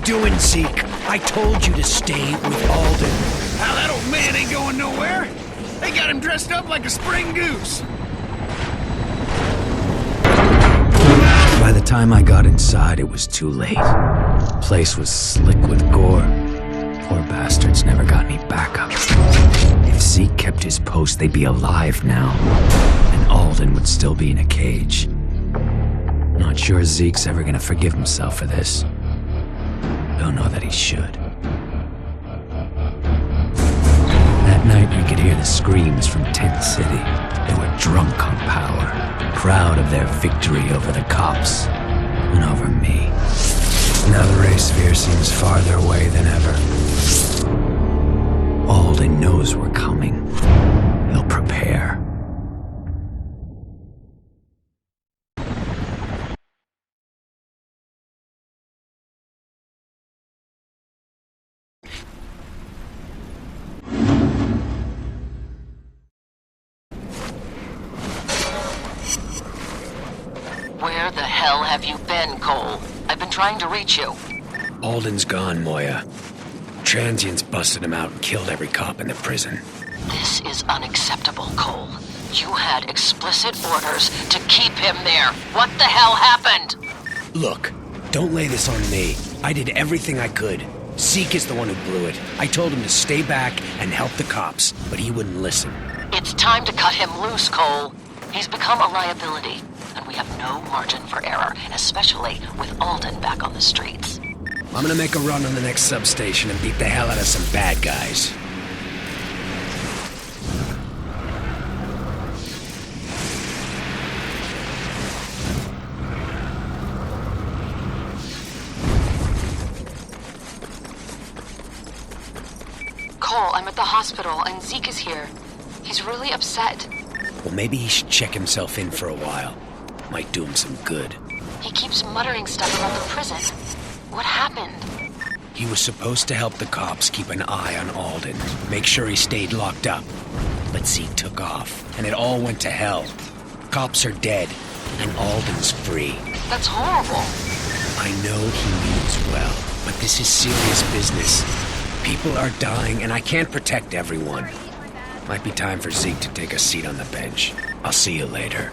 [SPEAKER 3] doing, Zeke? I told you to stay with Alden.
[SPEAKER 4] Now that old man ain't going nowhere. They got him dressed up like a spring goose.
[SPEAKER 3] By the time I got inside, it was too late. The place was slick with gore. Poor bastards never got any backup. If Zeke kept his post, they'd be alive now. And Alden would still be in a cage. Not sure Zeke's ever gonna forgive himself for this. Don't know that he should. That night, we could hear the screams from Tent City. They were drunk on power, proud of their victory over the cops and over me. Now the race sphere seems farther away than ever. Alden knows we're coming. He'll prepare.
[SPEAKER 6] Where the hell have you been, Cole? I've been trying to reach you.
[SPEAKER 3] Alden's gone, Moya. Transients busted him out and killed every cop in the prison.
[SPEAKER 6] This is unacceptable, Cole. You had explicit orders to keep him there. What the hell happened?
[SPEAKER 3] Look, don't lay this on me. I did everything I could. Zeke is the one who blew it. I told him to stay back and help the cops, but he wouldn't listen.
[SPEAKER 6] It's time to cut him loose, Cole. He's become a liability, and we have no margin for error, especially with Alden back on the streets.
[SPEAKER 3] I'm gonna make a run on the next substation and beat the hell out of some bad guys.
[SPEAKER 17] Cole, I'm at the hospital, and Zeke is here. He's really upset.
[SPEAKER 3] Well, maybe he should check himself in for a while. Might do him some good.
[SPEAKER 17] He keeps muttering stuff about the prison. What happened?
[SPEAKER 3] He was supposed to help the cops keep an eye on Alden, make sure he stayed locked up. But Zeke took off, and it all went to hell. Cops are dead, and Alden's free.
[SPEAKER 17] That's horrible.
[SPEAKER 3] I know he means well, but this is serious business. People are dying, and I can't protect everyone. Might be time for Zeke to take a seat on the bench. I'll see you later.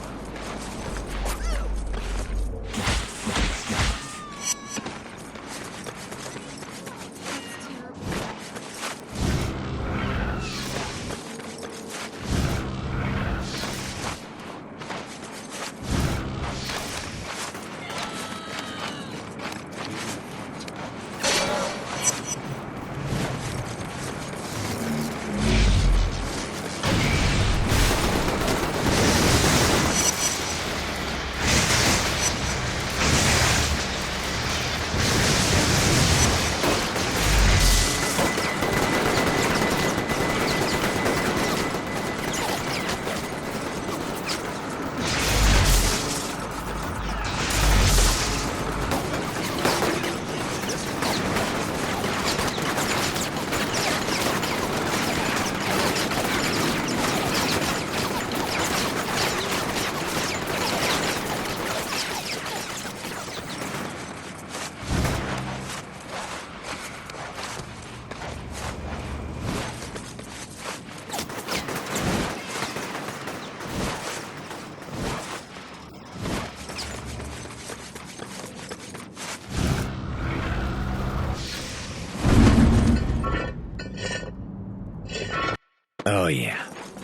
[SPEAKER 3] Oh yeah,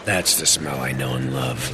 [SPEAKER 3] that's the smell I know and love.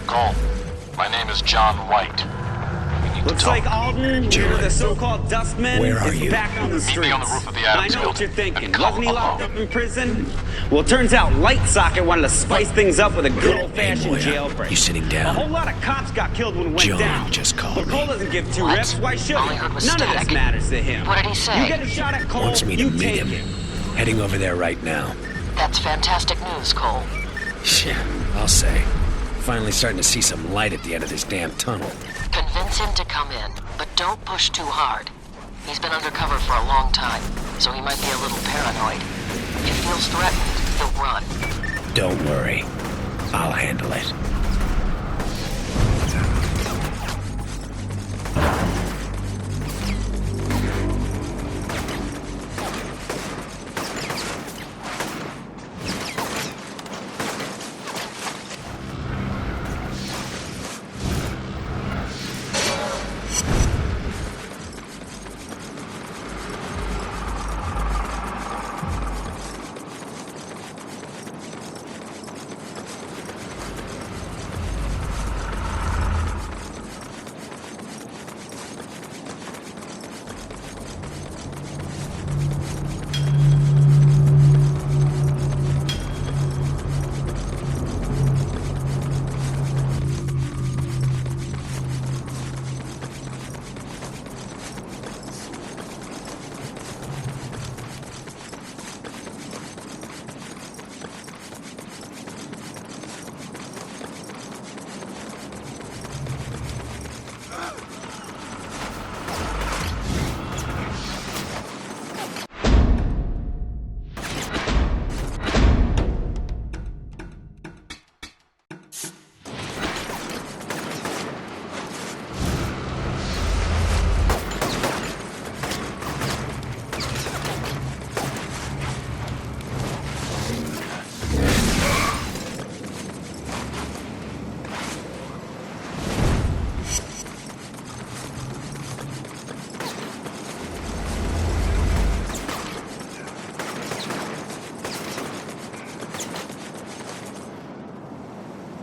[SPEAKER 1] Cole, my name is John White.
[SPEAKER 5] Looks like Alden, the so-called Dustman, is back on the streets.
[SPEAKER 1] Meet me on the roof of the Adams
[SPEAKER 5] I know what you're
[SPEAKER 1] building,
[SPEAKER 5] thinking.
[SPEAKER 1] and come
[SPEAKER 5] Wasn't he locked
[SPEAKER 1] alone.
[SPEAKER 5] up in prison? Well, turns out Light Socket wanted to spice things up with a good old-fashioned jailbreak.
[SPEAKER 2] You sitting down?
[SPEAKER 5] A whole lot of cops got killed when it went
[SPEAKER 2] John
[SPEAKER 5] down.
[SPEAKER 2] just called
[SPEAKER 5] But Cole
[SPEAKER 2] me.
[SPEAKER 5] doesn't give two
[SPEAKER 6] What?
[SPEAKER 5] rips. Why should
[SPEAKER 6] All I
[SPEAKER 5] he?
[SPEAKER 6] heard was
[SPEAKER 5] None of this
[SPEAKER 6] static.
[SPEAKER 5] matters to him.
[SPEAKER 6] What did he say?
[SPEAKER 5] You get a shot at Cole,
[SPEAKER 2] Wants me to
[SPEAKER 5] you
[SPEAKER 2] meet
[SPEAKER 5] take
[SPEAKER 2] him.
[SPEAKER 5] it.
[SPEAKER 2] Heading over there right now.
[SPEAKER 6] That's fantastic news, Cole.
[SPEAKER 2] Yeah, I'll say. Finally starting to see some light at the end of this damn tunnel.
[SPEAKER 6] Convince him to come in, but don't push too hard. He's been undercover for a long time, so he might be a little paranoid. If he feels threatened, he'll run.
[SPEAKER 2] Don't worry. I'll handle it.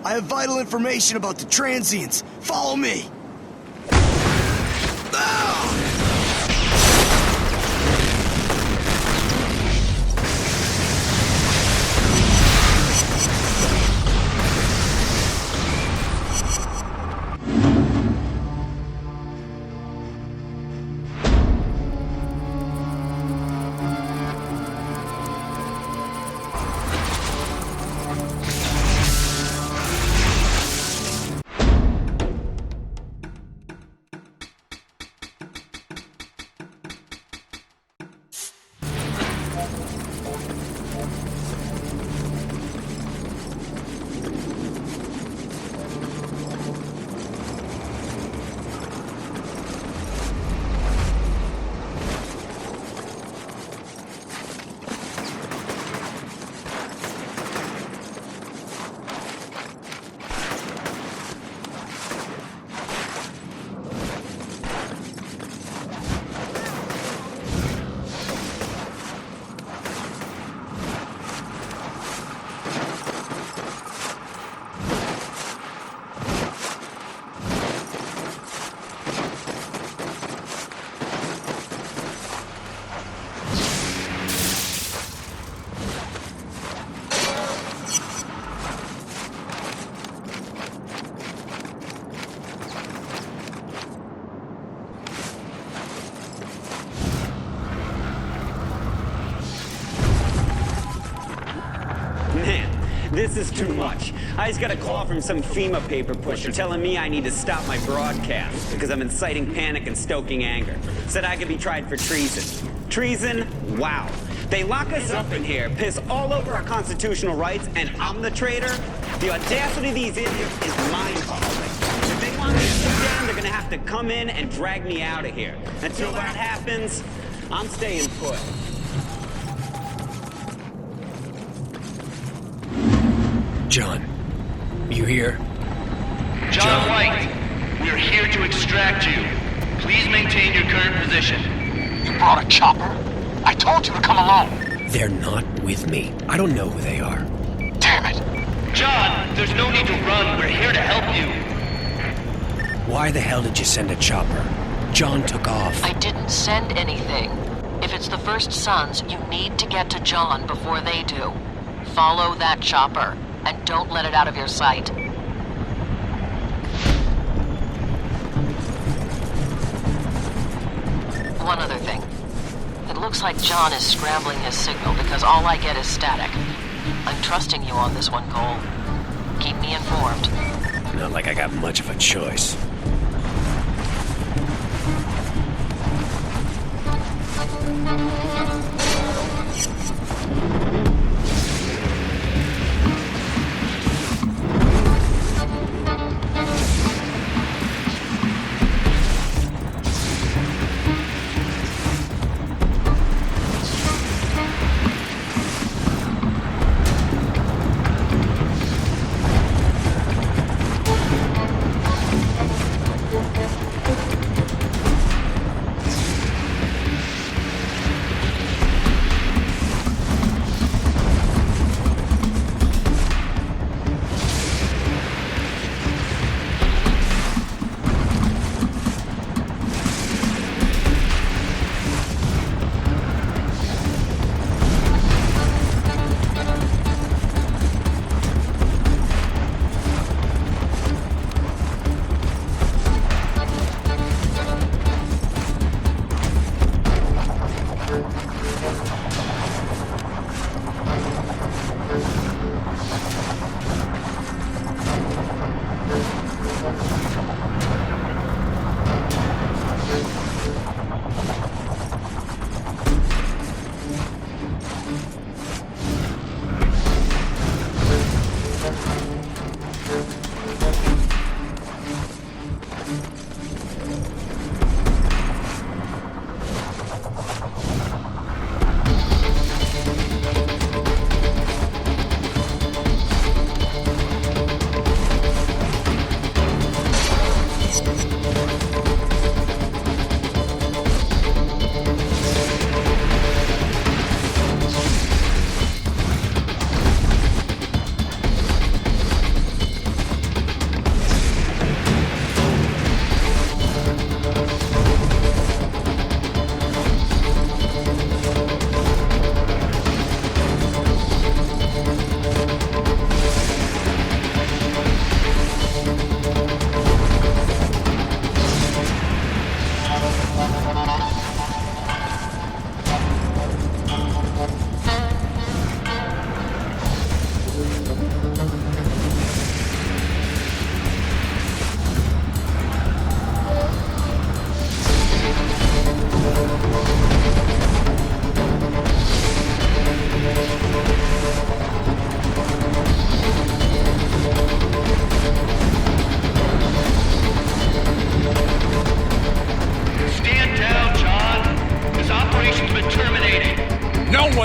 [SPEAKER 7] I have vital information about the transients. Follow me.
[SPEAKER 5] Man, this is too much. I just got a call from some FEMA paper pusher telling me I need to stop my broadcast because I'm inciting panic and stoking anger. Said I could be tried for treason. Treason? Wow. They lock us up in here, piss all over our constitutional rights, and I'm the traitor? The audacity of these idiots is mind-boggling. If they want me to sit down, they're gonna have to come in and drag me out of here. Until that happens, I'm staying put.
[SPEAKER 2] John, you here?
[SPEAKER 21] John White, we are here to extract you. Please maintain your current position.
[SPEAKER 1] You brought a chopper? I told you to come alone.
[SPEAKER 2] They're not with me. I don't know who they are.
[SPEAKER 1] Damn it.
[SPEAKER 21] John, there's no need to run. We're here to help you.
[SPEAKER 2] Why the hell did you send a chopper? John took off.
[SPEAKER 6] I didn't send anything. If it's the First Sons, you need to get to John before they do. Follow that chopper, and don't let it out of your sight. One other thing. It looks like John is scrambling his signal because all I get is static. I'm trusting you on this one, Cole. Keep me informed.
[SPEAKER 2] Not like I got much of a choice.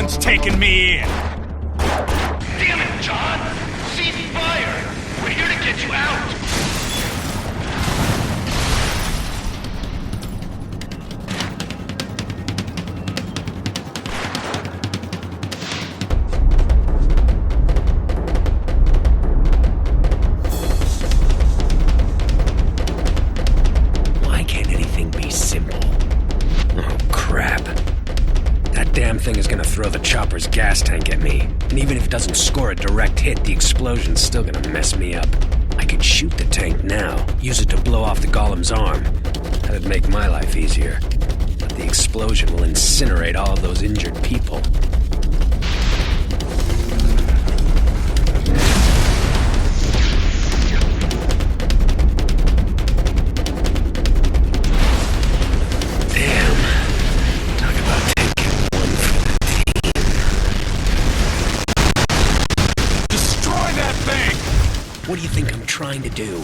[SPEAKER 20] one's taking me in.
[SPEAKER 21] Damn it, John! Cease fire! We're here to get you out!
[SPEAKER 2] Why can't anything be simple? Oh, crap. That damn thing is gonna throw the chopper's gas tank at me. And even if it doesn't score a direct hit, the explosion's still gonna mess me up. I could shoot the tank now, use it to blow off the golem's arm. That'd make my life easier. But the explosion will incinerate all of those injured people. What do you think I'm trying to do?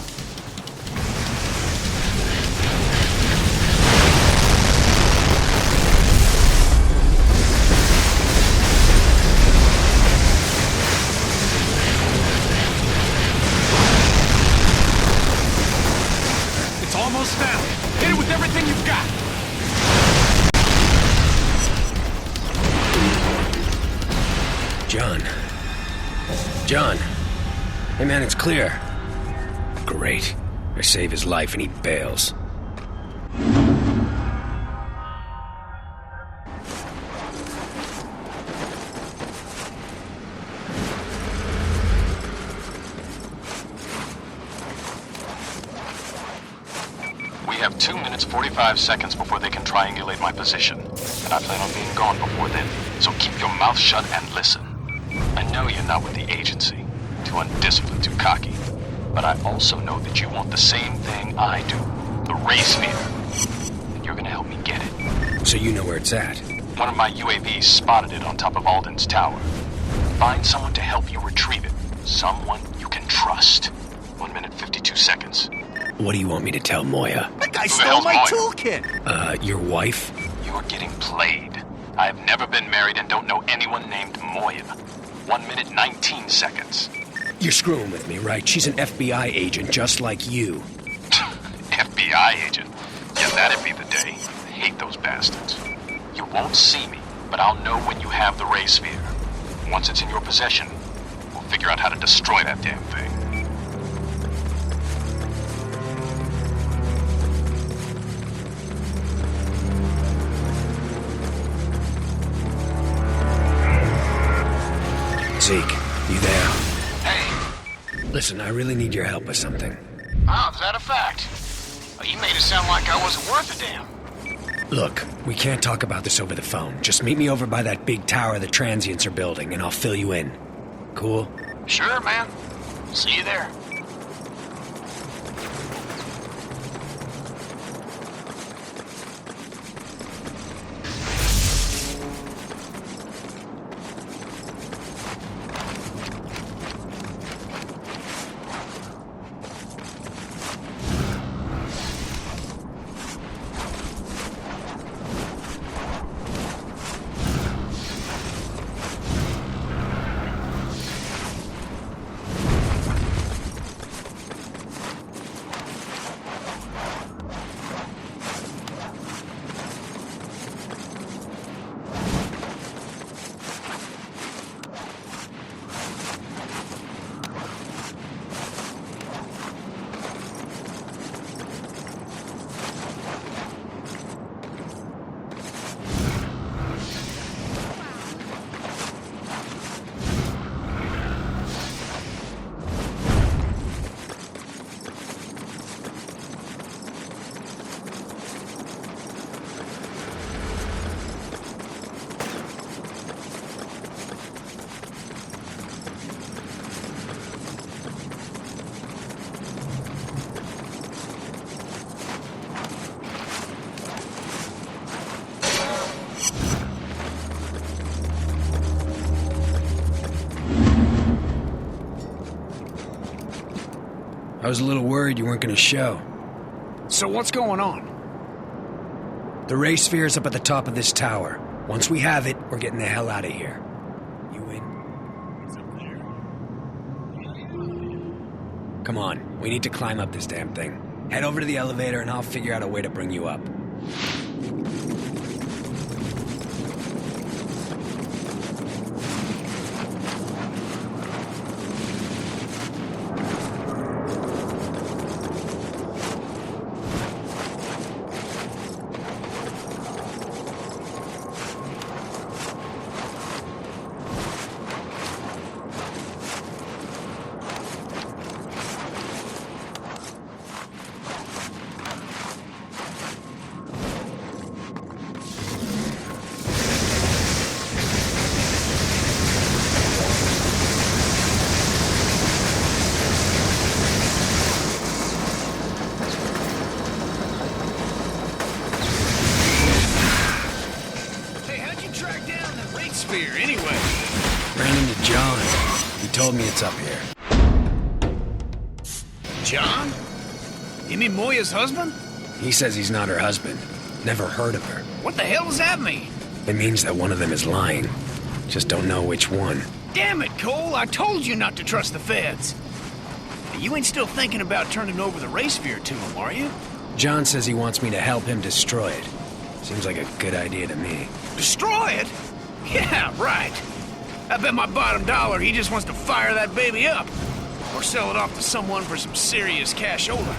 [SPEAKER 20] It's almost down. Hit it with everything you've got.
[SPEAKER 2] John. John. Hey man, it's clear. Great. I save his life and he bails.
[SPEAKER 8] We have 2 minutes 45 seconds before they can triangulate my position, and I plan on being gone before then, so keep your mouth shut and listen. I know you're not with the agency, too undisciplined, too cocky, but I also know that you want the same thing I do, the ray sphere, and you're gonna help me get it.
[SPEAKER 2] So you know where it's at?
[SPEAKER 8] One of my UAVs spotted it on top of Alden's tower. Find someone to help you retrieve it, someone you can trust. 1 minute 52 seconds.
[SPEAKER 2] What do you want me to tell Moya?
[SPEAKER 7] That guy stole my toolkit!
[SPEAKER 2] Your wife?
[SPEAKER 8] You're getting played. I have never been married and don't know anyone named Moya. 1 minute 19 seconds.
[SPEAKER 2] You're screwing with me, right? She's an FBI agent just like you.
[SPEAKER 8] FBI agent? Yeah, that'd be the day. I hate those bastards. You won't see me, but I'll know when you have the ray sphere. Once it's in your possession, we'll figure out how to destroy that damn thing.
[SPEAKER 2] Zeke, you there?
[SPEAKER 13] Hey.
[SPEAKER 2] Listen, I really need your help with something.
[SPEAKER 13] Oh, is that a fact? Well, you made it sound like I wasn't worth a damn.
[SPEAKER 2] Look, we can't talk about this over the phone. Just meet me over by that big tower the transients are building, and I'll fill you in. Cool?
[SPEAKER 13] Sure, man. See you there.
[SPEAKER 2] I was a little worried you weren't going to show.
[SPEAKER 4] So what's going on?
[SPEAKER 2] The ray sphere's up at the top of this tower. Once we have it, we're getting the hell out of here. You in? It's up there. Come on, we need to climb up this damn thing. Head over to the elevator and I'll figure out a way to bring you up. Told me it's up here.
[SPEAKER 4] John? You mean Moya's husband?
[SPEAKER 2] He says he's not her husband. Never heard of her.
[SPEAKER 4] What the hell does that mean?
[SPEAKER 2] It means that one of them is lying. Just don't know which one.
[SPEAKER 4] Damn it, Cole. I told you not to trust the feds. You ain't still thinking about turning over the ray sphere to him, are you?
[SPEAKER 2] John says he wants me to help him destroy it. Seems like a good idea to me.
[SPEAKER 4] Destroy it? Yeah, right. I bet my bottom dollar he just wants to fire that baby up. Or sell it off to someone for some serious cashola.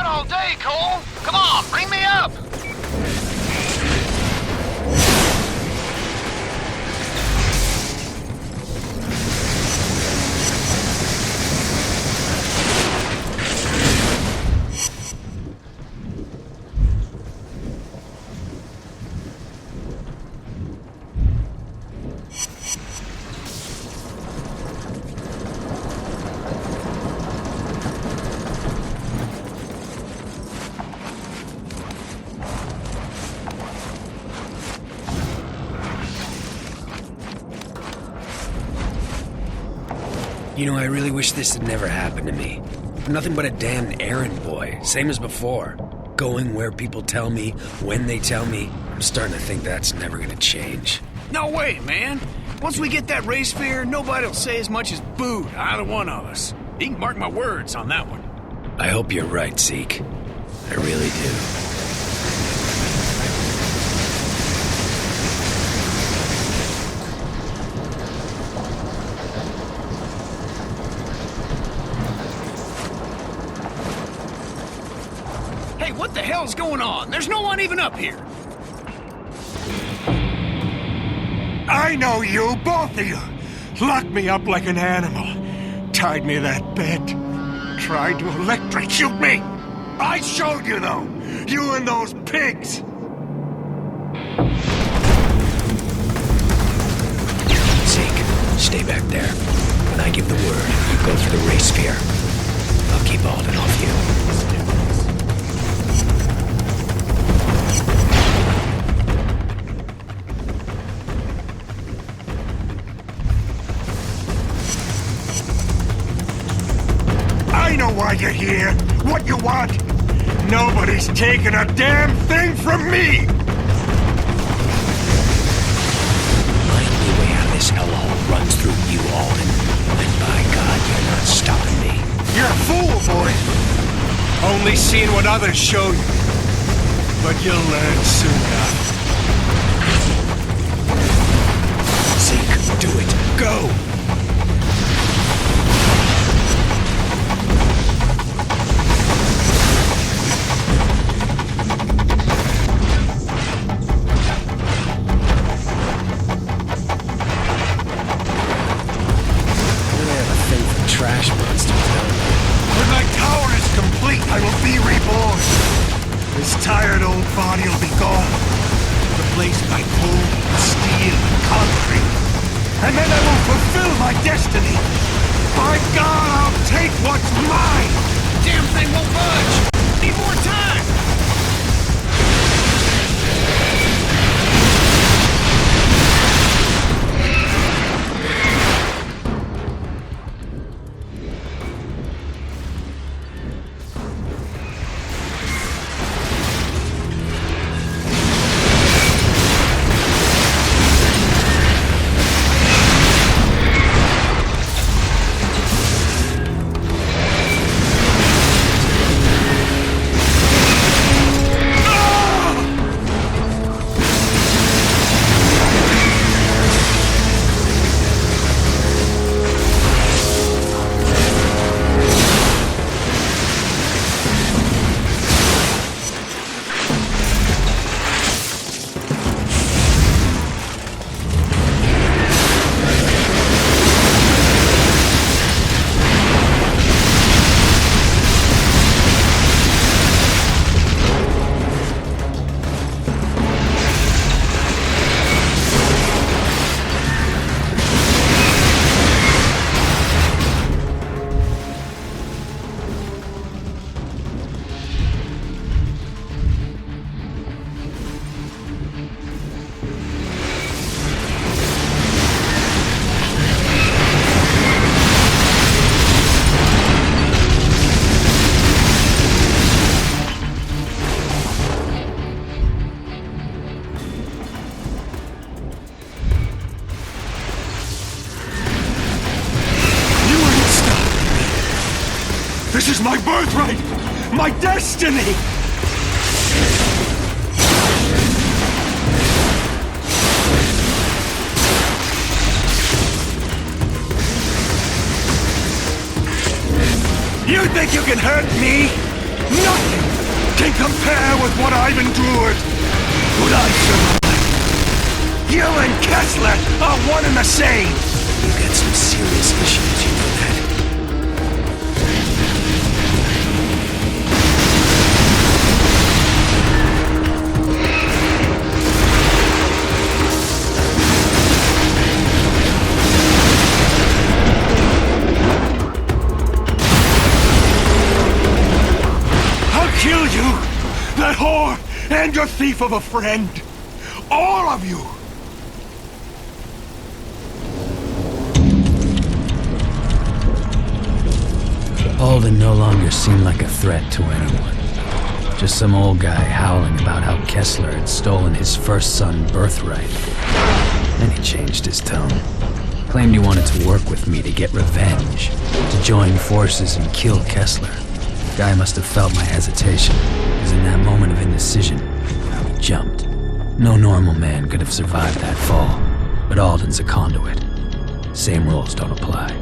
[SPEAKER 13] all day, Cole. Come on, bring me up.
[SPEAKER 2] You know, I really wish this had never happened to me. I'm nothing but a damned errand boy, same as before. Going where people tell me, when they tell me. I'm starting to think that's never gonna change.
[SPEAKER 4] No way, man. Once we get that race fair, nobody'll say as much as boo to either one of us. You can mark my words on that one.
[SPEAKER 2] I hope you're right, Zeke. I really do.
[SPEAKER 4] What the hell's going on? There's no one even up here.
[SPEAKER 14] I know you, both of you. Locked me up like an animal. Tied me to that bed. Tried to electrocute me. I showed you, though. You and those pigs.
[SPEAKER 2] Zeke, stay back there. When I give the word, you go through the race sphere. I'll keep Alden off you.
[SPEAKER 14] know why you're here, what you want. Nobody's taking a damn thing from me!
[SPEAKER 2] My only way out of this hellhole runs through you, Alden. And by God, you're not stopping me.
[SPEAKER 14] You're a fool, boy. Only seeing what others show you. But you'll learn soon enough.
[SPEAKER 2] Zeke, do it. Go!
[SPEAKER 3] Trash monsters,
[SPEAKER 14] when my tower is complete, I will be reborn. This tired old body will be gone, replaced by coal, steel, and concrete. And then I will fulfill my destiny. By God, I'll take what's mine!
[SPEAKER 4] Damn thing won't budge! Need more time!
[SPEAKER 14] This is my birthright! My destiny! You think you can hurt me? Nothing can compare with what I've endured. What I survived. You and Kessler are one and the same.
[SPEAKER 2] You've got some serious issues, you know that.
[SPEAKER 14] Kill you! That whore! And your thief of a friend! All of you!
[SPEAKER 3] Alden no longer seemed like a threat to anyone. Just some old guy howling about how Kessler had stolen his first son's birthright. Then he changed his tone. Claimed he wanted to work with me to get revenge, to join forces and kill Kessler. The guy must have felt my hesitation, because in that moment of indecision, he jumped. No normal man could have survived that fall, but Alden's a conduit. Same rules don't apply.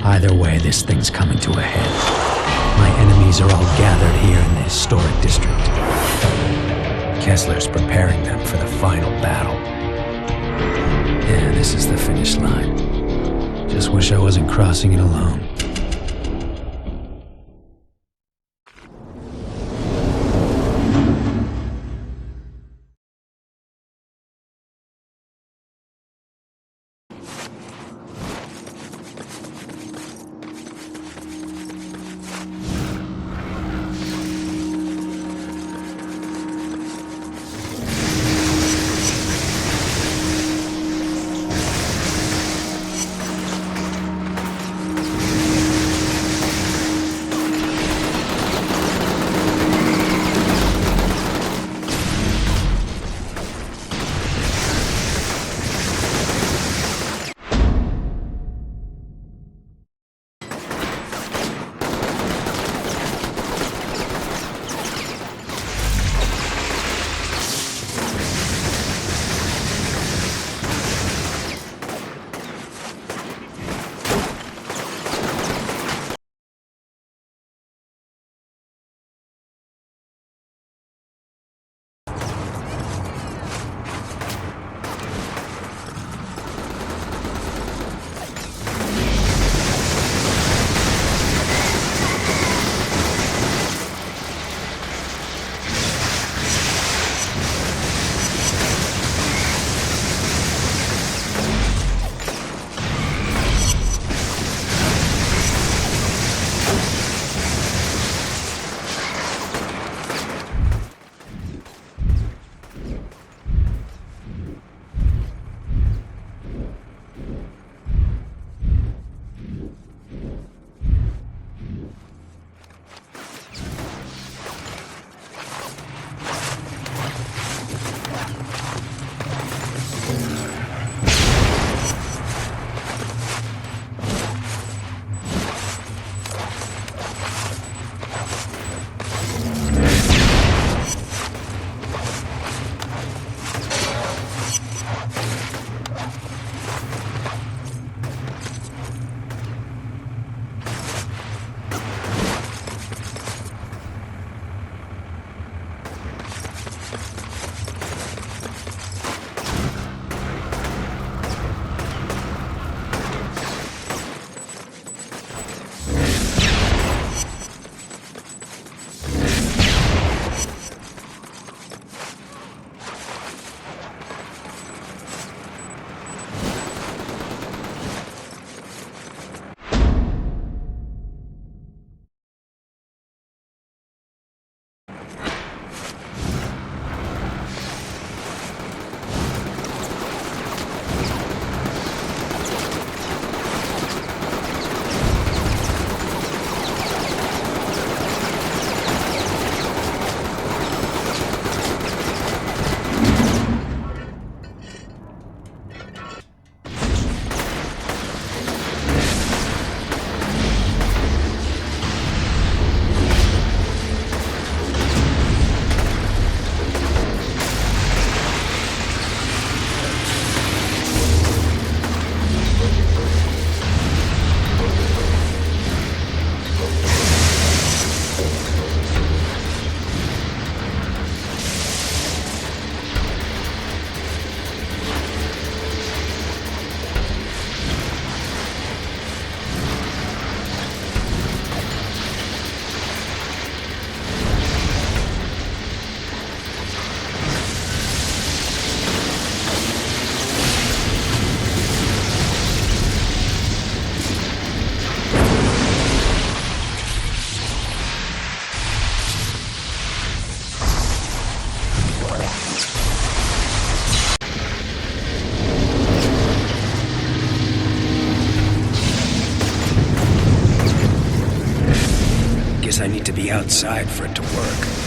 [SPEAKER 3] Either way, this thing's coming to a head. My enemies are all gathered here in the historic district. Kessler's preparing them for the final battle. Yeah, this is the finish line. Just wish I wasn't crossing it alone.
[SPEAKER 2] I need to be outside for it to work.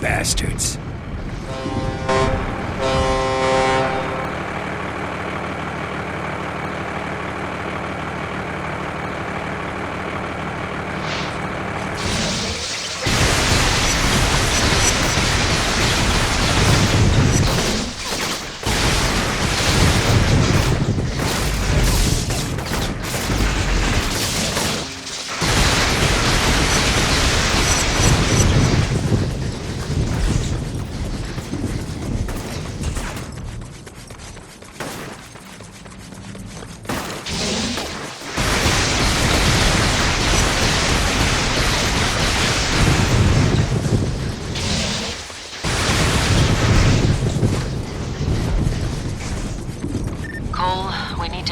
[SPEAKER 2] Bastards.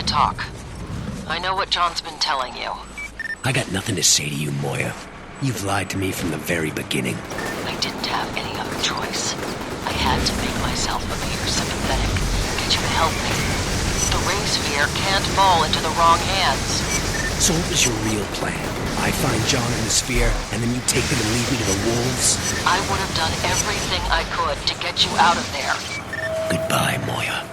[SPEAKER 6] Talk. I know what John's been telling you.
[SPEAKER 2] I got nothing to say to you, Moya. You've lied to me from the very beginning.
[SPEAKER 6] I didn't have any other choice. I had to make myself appear sympathetic, get you to help me. The ray sphere can't fall into the wrong hands.
[SPEAKER 2] So what was your real plan? I find John in the sphere, and then you take him and leave me to the wolves?
[SPEAKER 6] I would have done everything I could to get you out of there.
[SPEAKER 2] Goodbye, Moya.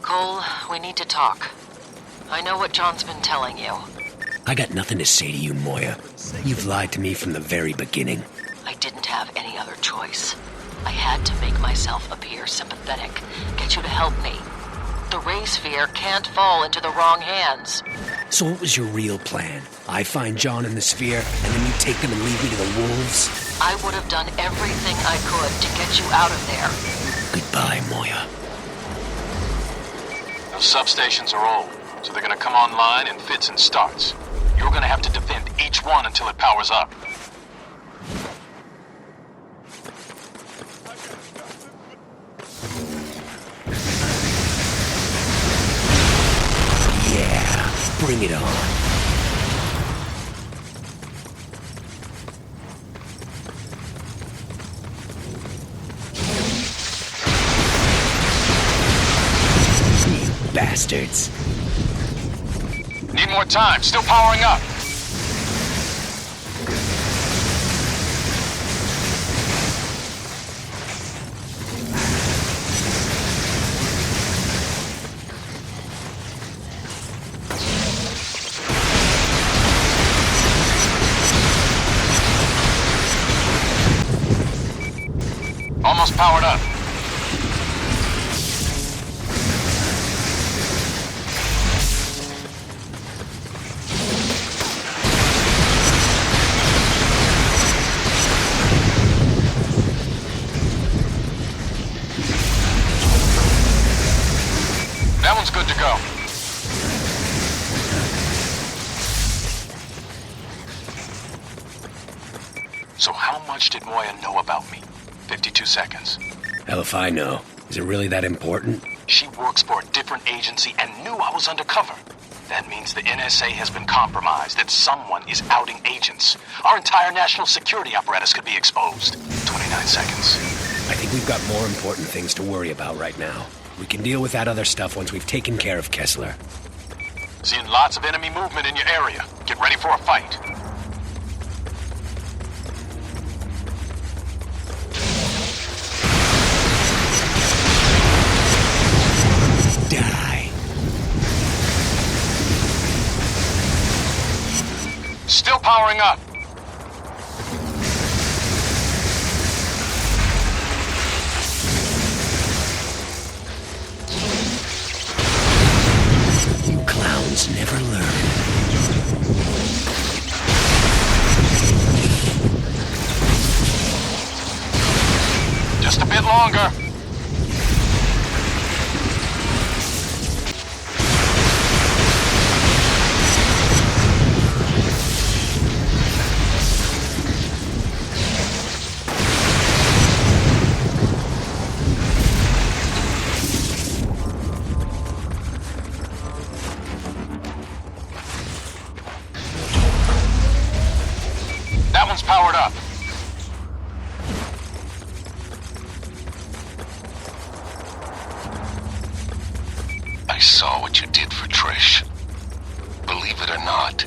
[SPEAKER 6] Cole, we need to talk. I know what John's been telling you.
[SPEAKER 2] I got nothing to say to you, Moya. You've lied to me from the very beginning.
[SPEAKER 6] I didn't have any other choice. I had to make myself appear sympathetic, get you to help me. The ray sphere can't fall into the wrong hands.
[SPEAKER 2] So what was your real plan? I find John in the sphere, and then you take them and leave me to the wolves?
[SPEAKER 6] I would have done everything I could to get you out of there.
[SPEAKER 2] Goodbye, Moya.
[SPEAKER 8] Those substations are old, so they're gonna come online in fits and starts. You're gonna have to defend each one until it powers up.
[SPEAKER 2] Yeah, bring it on. Bastards.
[SPEAKER 8] Need more time. Still powering up. Almost powered up. That one's good to go. So how much did Moya know about me? 52 seconds.
[SPEAKER 2] Hell if I know. Is it really that important?
[SPEAKER 8] She works for a different agency and knew I was undercover. That means the NSA has been compromised, that someone is outing agents. Our entire national security apparatus could be exposed. 29 seconds.
[SPEAKER 2] I think we've got more important things to worry about right now. We can deal with that other stuff once we've taken care of Kessler.
[SPEAKER 8] Seeing lots of enemy movement in your area. Get ready for a fight.
[SPEAKER 2] Die.
[SPEAKER 8] Still powering up.
[SPEAKER 2] You clowns never learn.
[SPEAKER 8] Just a bit longer. That one's powered up.
[SPEAKER 1] I saw what you did for Trish. Believe it or not,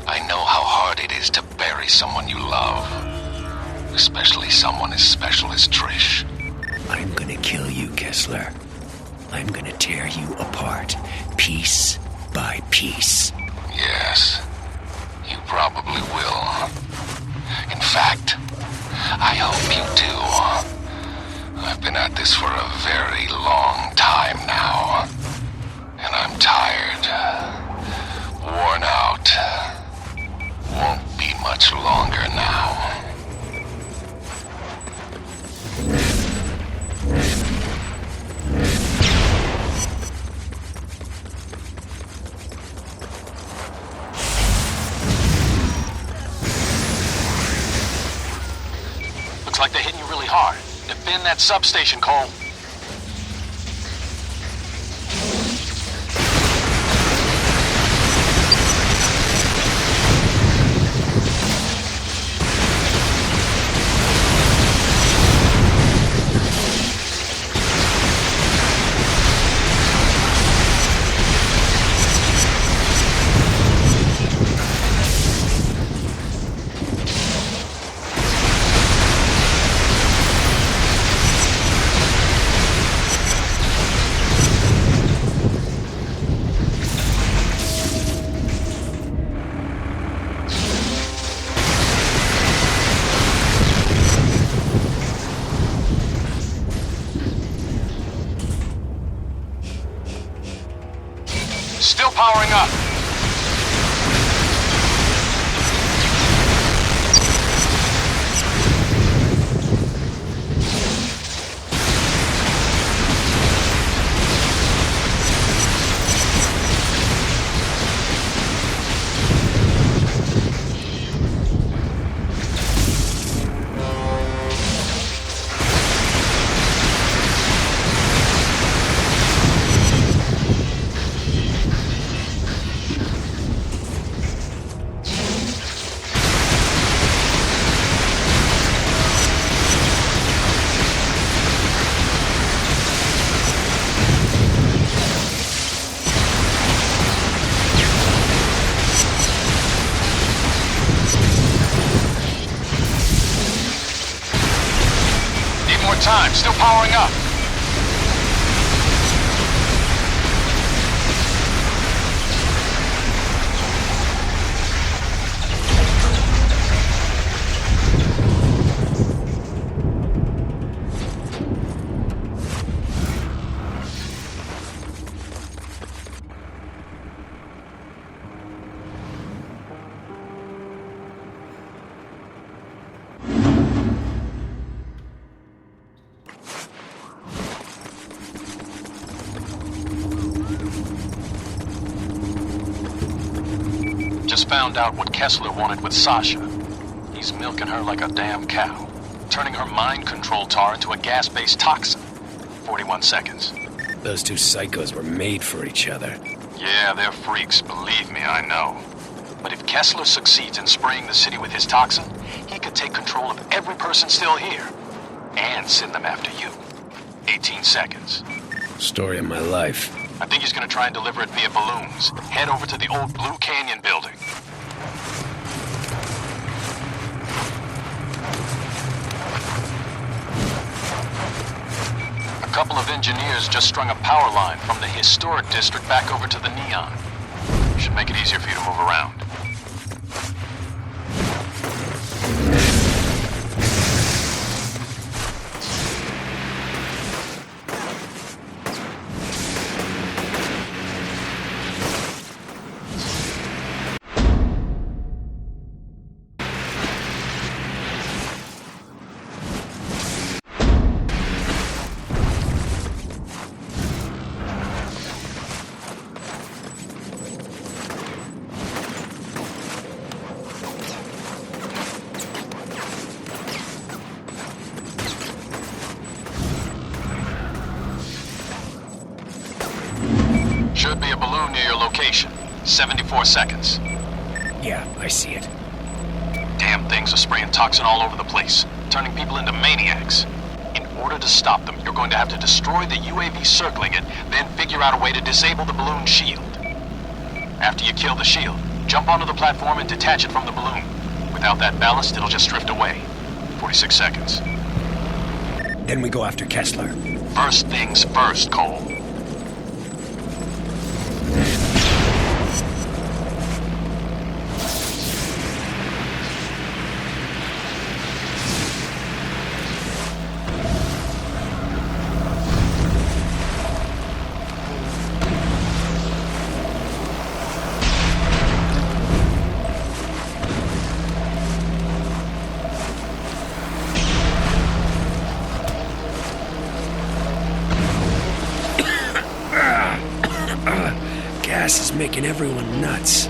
[SPEAKER 1] I know how hard it is to bury someone you love. Especially someone as special as Trish.
[SPEAKER 2] I'm gonna kill you, Kessler. I'm gonna tear you apart, piece by piece.
[SPEAKER 1] Yes, you probably will. In fact, I hope you do. I've been at this for a very long time now. And I'm tired. Worn out. Won't be much longer now.
[SPEAKER 8] Looks like they're hitting you really hard. Defend that substation, Cole. Still powering up. Time, still powering up. just found out what Kessler wanted with Sasha. He's milking her like a damn cow, turning her mind control tar into a gas-based toxin. 41 seconds.
[SPEAKER 2] Those two psychos were made for each other.
[SPEAKER 8] Yeah, they're freaks, believe me, I know. But if Kessler succeeds in spraying the city with his toxin, he could take control of every person still here. And send them after you. 18 seconds.
[SPEAKER 2] Story of my life.
[SPEAKER 8] I think he's gonna try and deliver it via balloons. Head over to the old Blue Canyon building. A couple of engineers just strung a power line from the historic district back over to the Neon. Should make it easier for you to move around. Should be a balloon near your location. 74 seconds.
[SPEAKER 2] Yeah, I see it.
[SPEAKER 8] Damn things are spraying toxin all over the place, turning people into maniacs. In order to stop them, you're going to have to destroy the UAV circling it, then figure out a way to disable the balloon shield. After you kill the shield, jump onto the platform and detach it from the balloon. Without that ballast, it'll just drift away. 46 seconds.
[SPEAKER 2] Then we go after Kessler.
[SPEAKER 8] First things first, Cole.
[SPEAKER 2] Gas is making everyone nuts.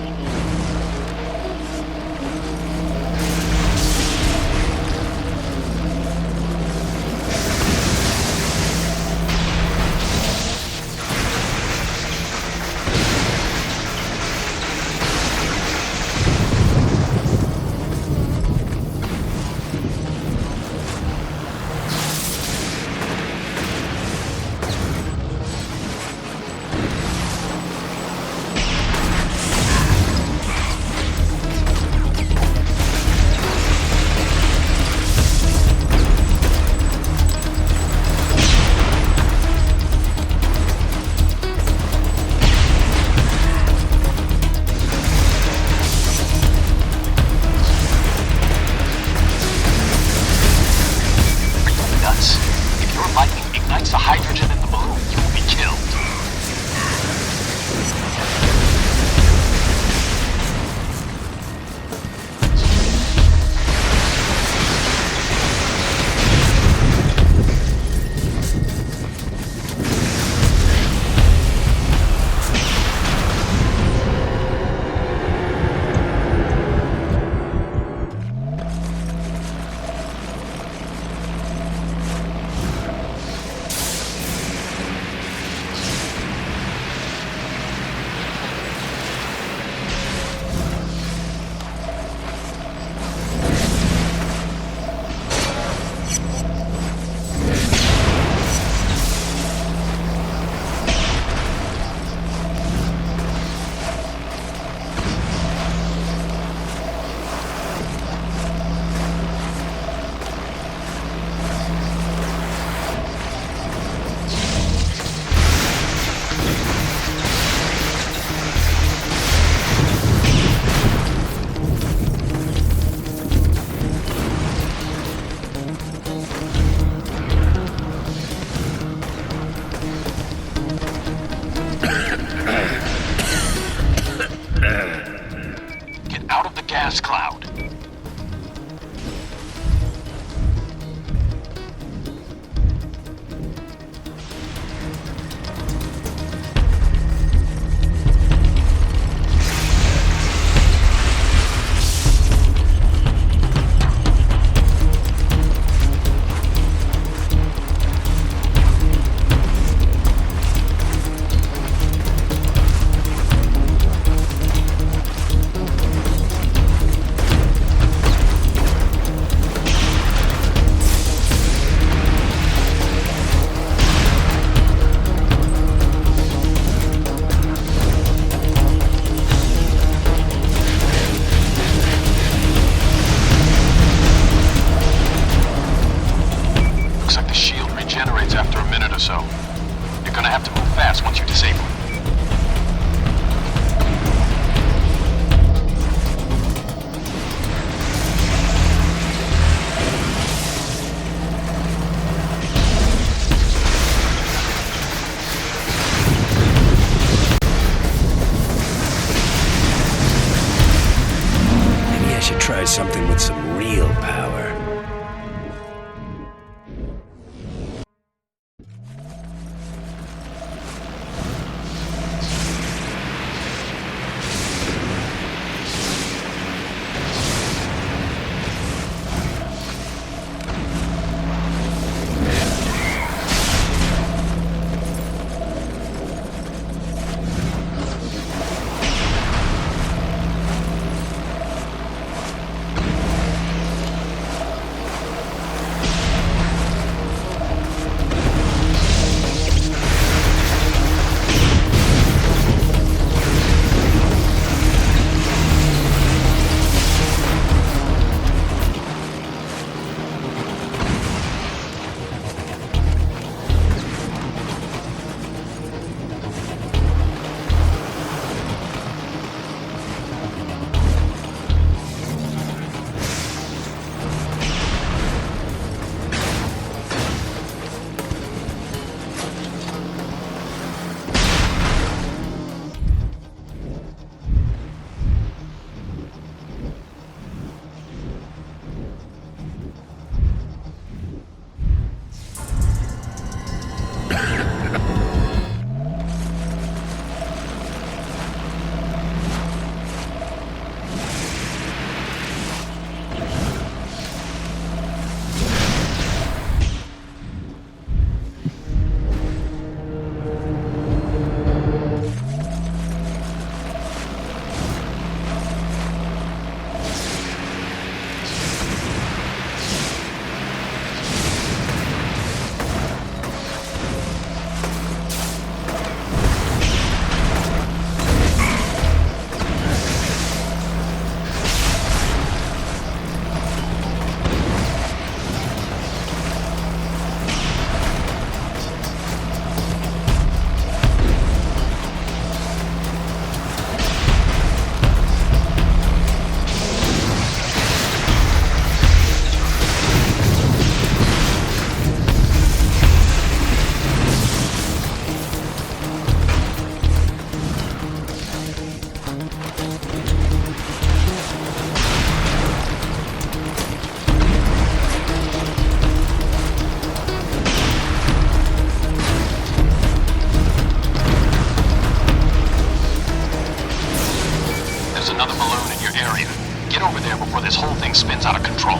[SPEAKER 8] It's out of control.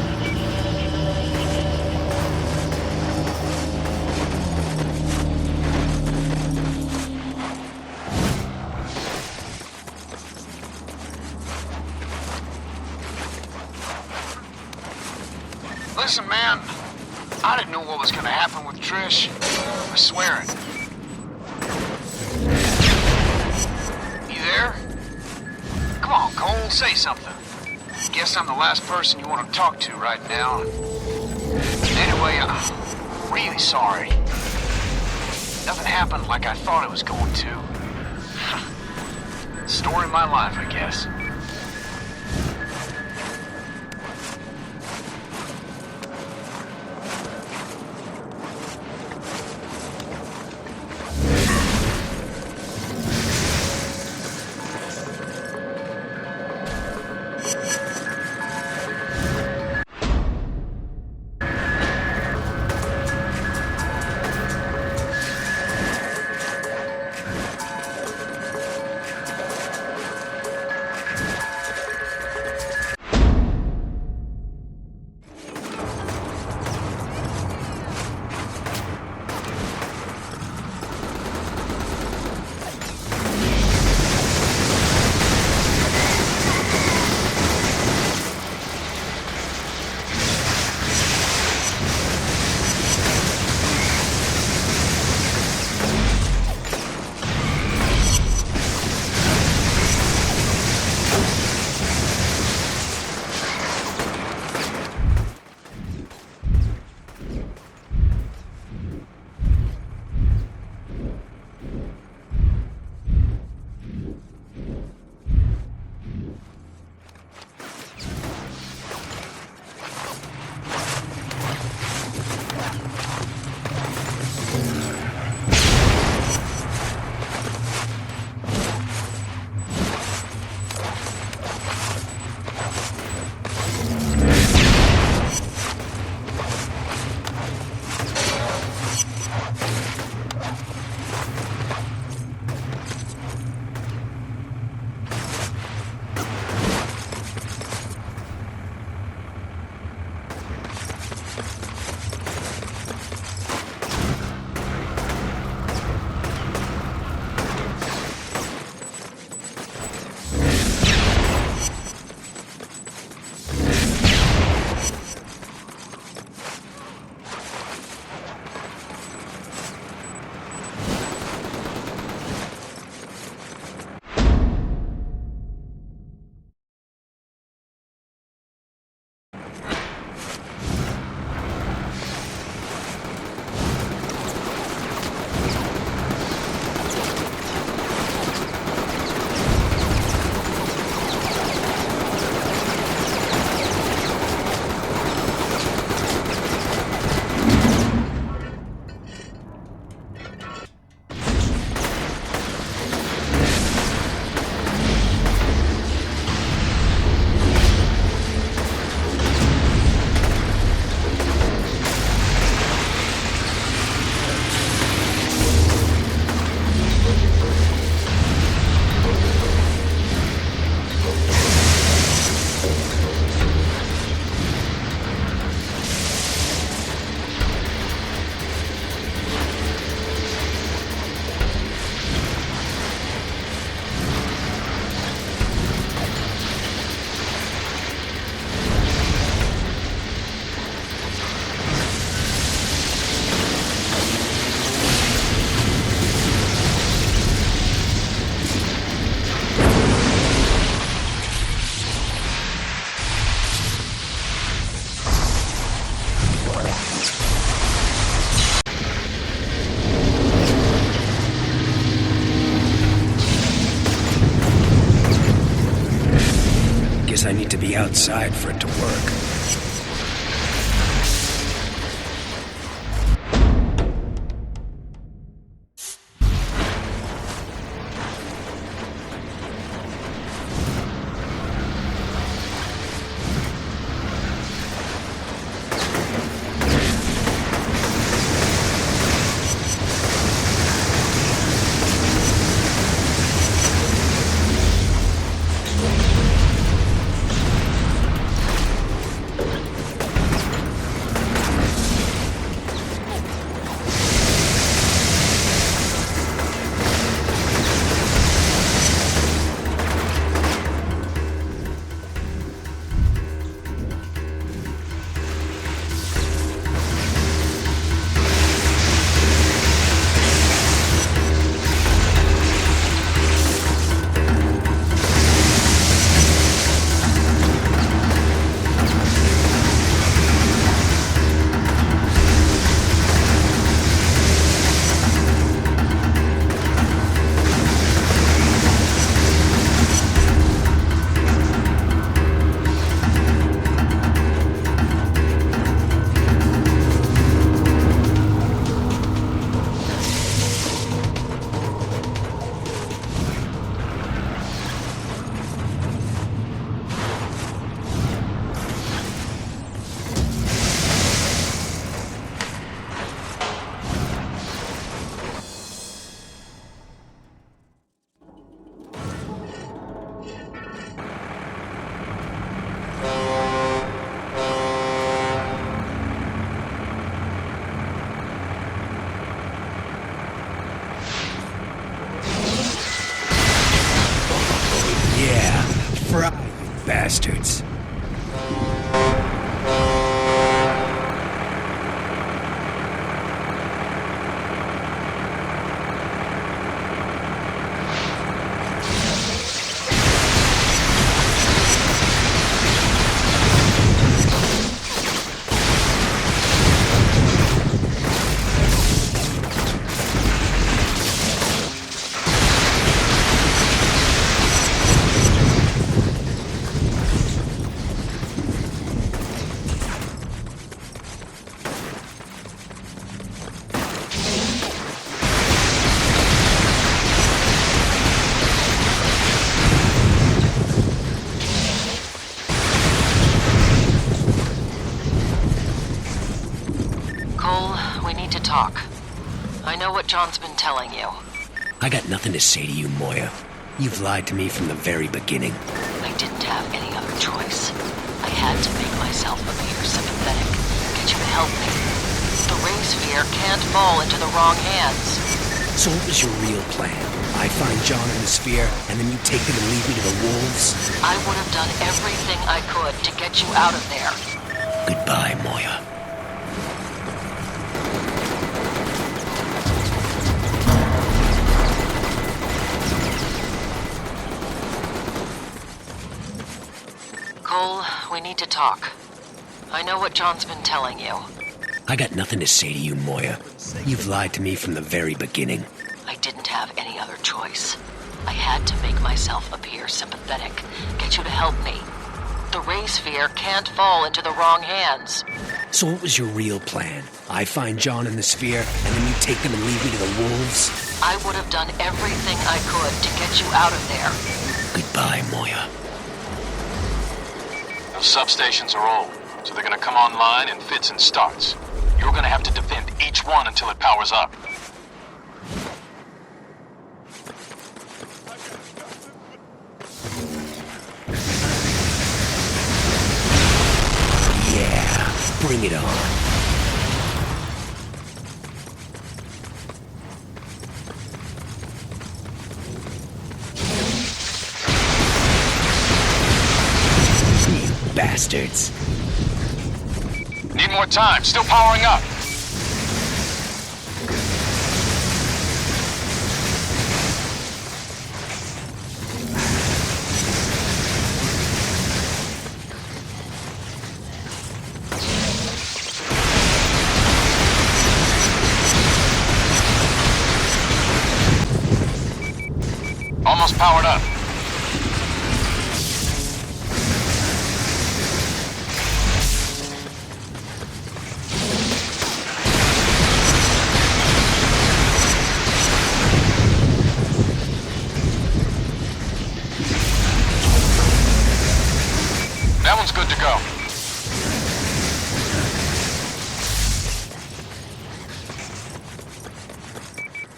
[SPEAKER 13] Listen, man, I didn't know what was gonna happen with Trish. I swear it. You there? Come on, Cole, say something. Guess I'm the last person you want to talk to right now. Anyway, I'm really sorry. Nothing happened like I thought it was going to. Story of my life, I guess.
[SPEAKER 2] I need to be outside for it to work.
[SPEAKER 6] need to talk. I know what John's been telling you.
[SPEAKER 2] I got nothing to say to you, Moya. You've lied to me from the very beginning.
[SPEAKER 6] I didn't have any other choice. I had to make myself appear sympathetic, get you to help me. The ray sphere can't fall into the wrong hands.
[SPEAKER 2] So what was your real plan? I find John in the sphere, and then you take him and leave me to the wolves?
[SPEAKER 6] I would have done everything I could to get you out of there.
[SPEAKER 2] Goodbye, Moya.
[SPEAKER 6] Cole, we need to talk. I know what John's been telling you.
[SPEAKER 2] I got nothing to say to you, Moya. You've lied to me from the very beginning.
[SPEAKER 6] I didn't have any other choice. I had to make myself appear sympathetic, get you to help me. The ray sphere can't fall into the wrong hands.
[SPEAKER 2] So what was your real plan? I find John in the sphere, and then you take them and leave me to the wolves?
[SPEAKER 6] I would have done everything I could to get you out of there.
[SPEAKER 2] Goodbye, Moya.
[SPEAKER 8] Those substations are old, so they're gonna come online in fits and starts. You're gonna have to defend each one until it powers up.
[SPEAKER 2] Yeah, bring it on. You bastards.
[SPEAKER 8] Need more time. Still powering up. Almost powered up. That one's good to go.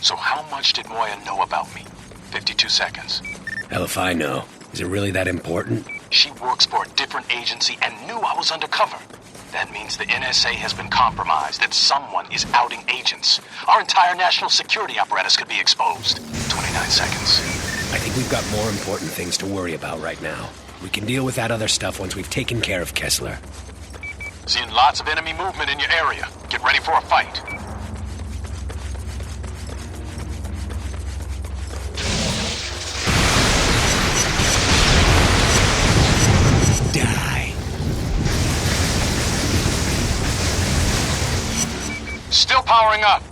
[SPEAKER 8] So how much did Moya know about me? 52 seconds.
[SPEAKER 2] Hell if I know. Is it really that important?
[SPEAKER 8] She works for a different agency and knew I was undercover. That means the NSA has been compromised, that someone is outing agents. Our entire national security apparatus could be exposed. 29 seconds.
[SPEAKER 2] I think we've got more important things to worry about right now. We can deal with that other stuff once we've taken care of Kessler.
[SPEAKER 8] Seeing lots of enemy movement in your area. Get ready for a fight.
[SPEAKER 2] Die.
[SPEAKER 8] Still powering up.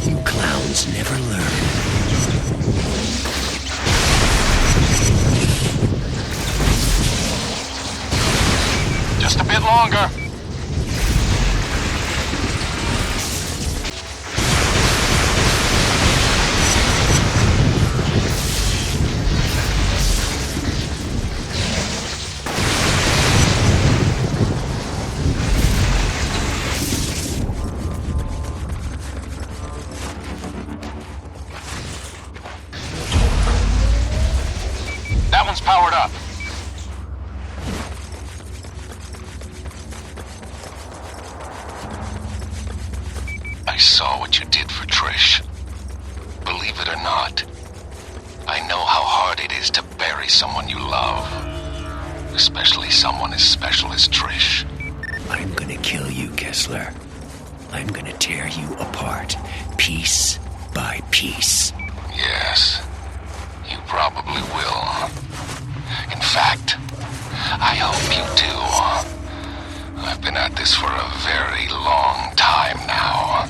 [SPEAKER 2] You clowns never learn.
[SPEAKER 8] Just a bit longer. That one's powered up.
[SPEAKER 1] I saw what you did for Trish. Believe it or not, I know how hard it is to bury someone you love. Especially someone as special as Trish.
[SPEAKER 2] I'm gonna kill you, Kessler. I'm gonna tear you apart, piece by piece.
[SPEAKER 1] Yes, you probably will. In fact, I hope you do. I've been at this for a very long time now.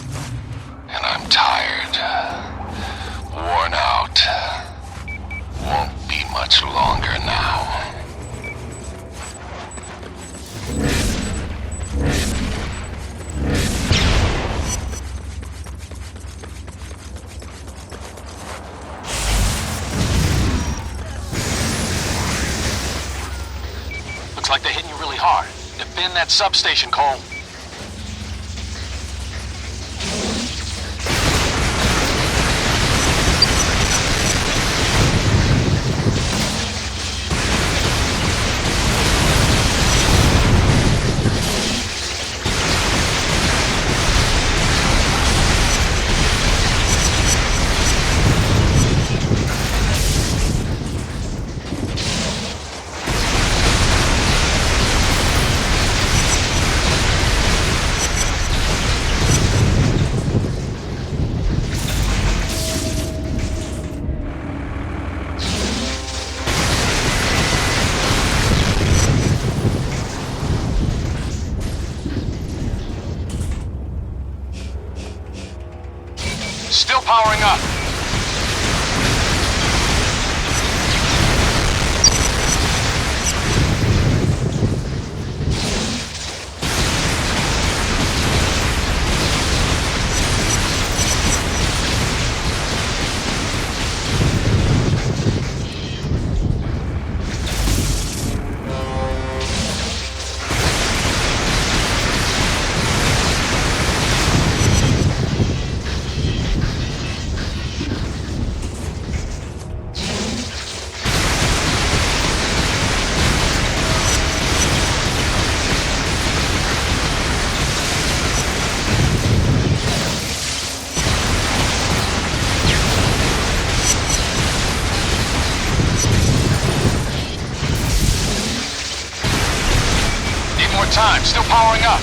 [SPEAKER 1] And I'm tired. Worn out. Won't be much longer now.
[SPEAKER 8] hard. Defend that substation, Cole. Still powering up. Time, still powering up.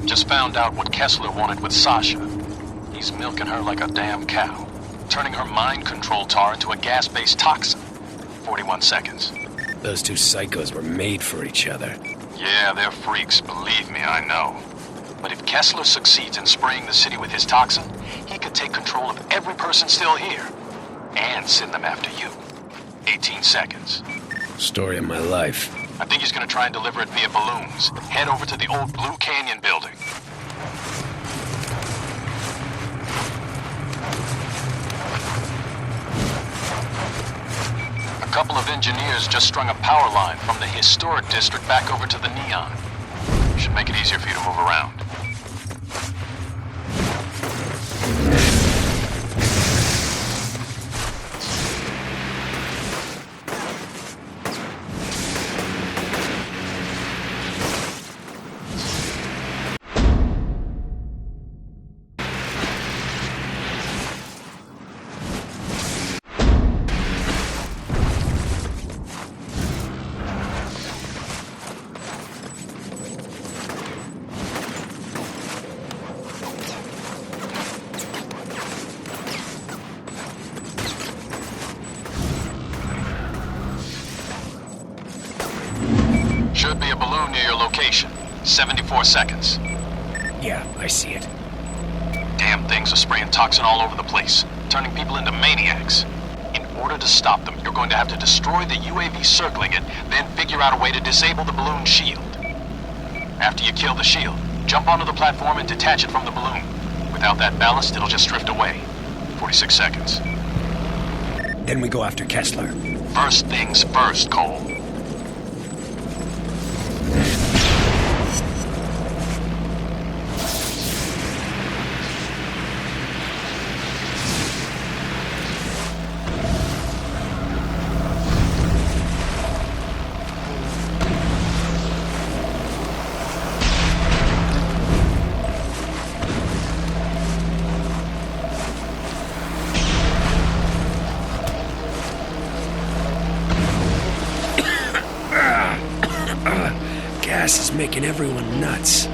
[SPEAKER 8] Just found out what Kessler wanted with Sasha. He's milking her like a damn cow, turning her mind control tar into a gas-based toxin. 41 seconds.
[SPEAKER 2] Those two psychos were made for each other.
[SPEAKER 8] Yeah, they're freaks, believe me, I know. But if Kessler succeeds in spraying the city with his toxin, he could take control of every person still here. And send them after you. 18 seconds.
[SPEAKER 2] Story of my life.
[SPEAKER 8] I think he's gonna try and deliver it via balloons. Head over to the old Blue Canyon building. A couple of engineers just strung a power line from the historic district back over to the Neon. Should make it easier for you to move around. Should be a balloon near your location. 74 seconds.
[SPEAKER 2] Yeah, I see it.
[SPEAKER 8] Damn things are spraying toxin all over the place, turning people into maniacs. In order to stop them, you're going to have to destroy the UAV circling it, then figure out a way to disable the balloon shield. After you kill the shield, jump onto the platform and detach it from the balloon. Without that ballast, it'll just drift away. 46 seconds.
[SPEAKER 2] Then we go after Kessler.
[SPEAKER 8] First things first, Cole.
[SPEAKER 2] Gas is making everyone nuts.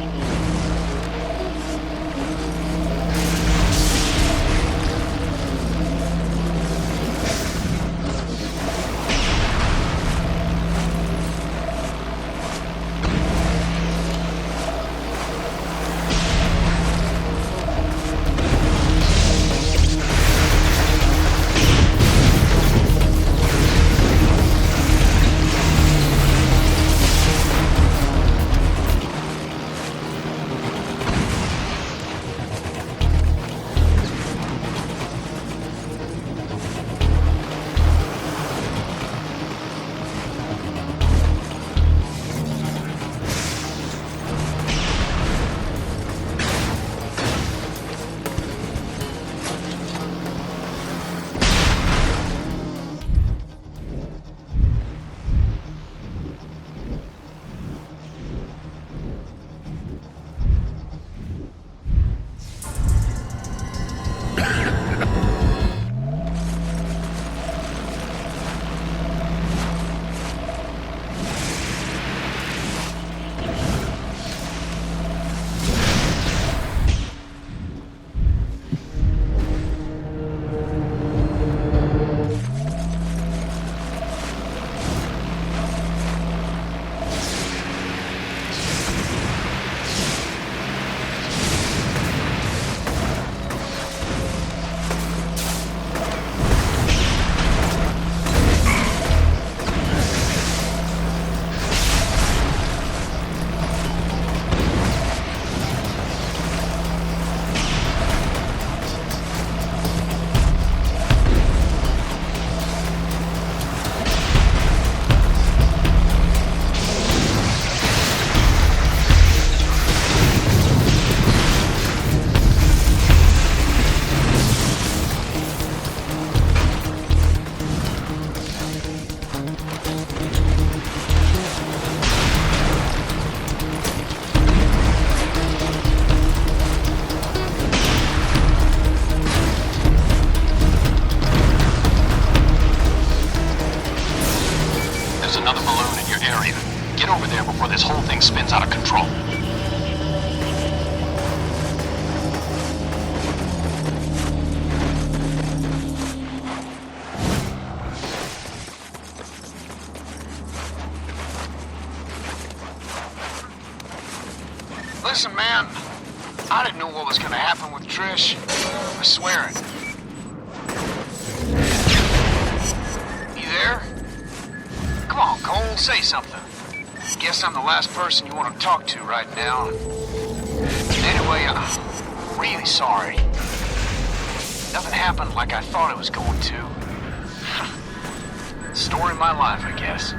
[SPEAKER 8] before this whole thing spins out of control.
[SPEAKER 13] Listen, man, I didn't know what was gonna happen with Trish. I swear it. You there? Come on, Cole, say something. Guess I'm the last person you want to talk to right now. Anyway, I'm really sorry. Nothing happened like I thought it was going to. Story of my life, I guess.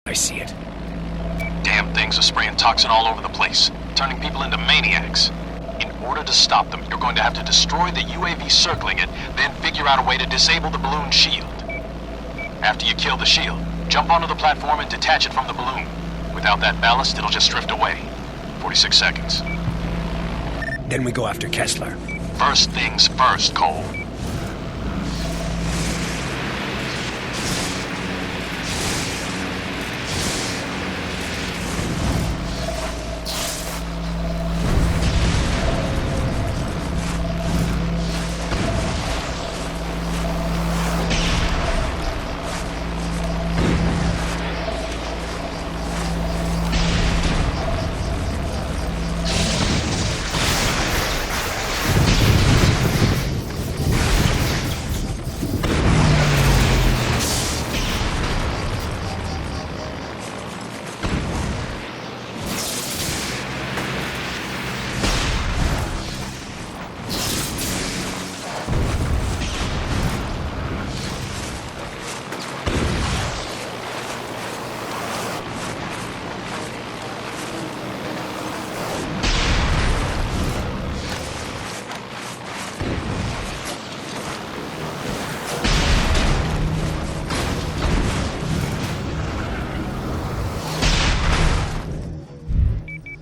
[SPEAKER 2] I see it.
[SPEAKER 8] Damn things are spraying toxin all over the place, turning people into maniacs. In order to stop them, you're going to have to destroy the UAV circling it, then figure out a way to disable the balloon shield. After you kill the shield, jump onto the platform and detach it from the balloon. Without that ballast, it'll just drift away. 46 seconds.
[SPEAKER 2] Then we go after Kessler.
[SPEAKER 8] First things first, Cole.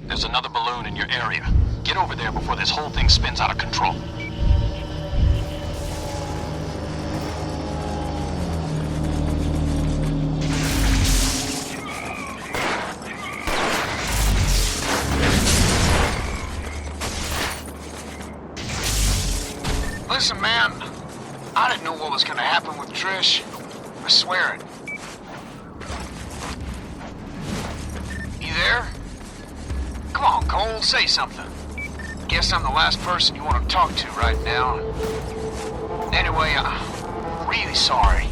[SPEAKER 8] There's another balloon in your area. Get over there before this whole thing spins out of control.
[SPEAKER 13] Listen, man, I didn't know what was gonna happen with Trish. I swear it. You there? Come on, Cole, say something. Guess I'm the last person you want to talk to right now. Anyway, I'm really sorry.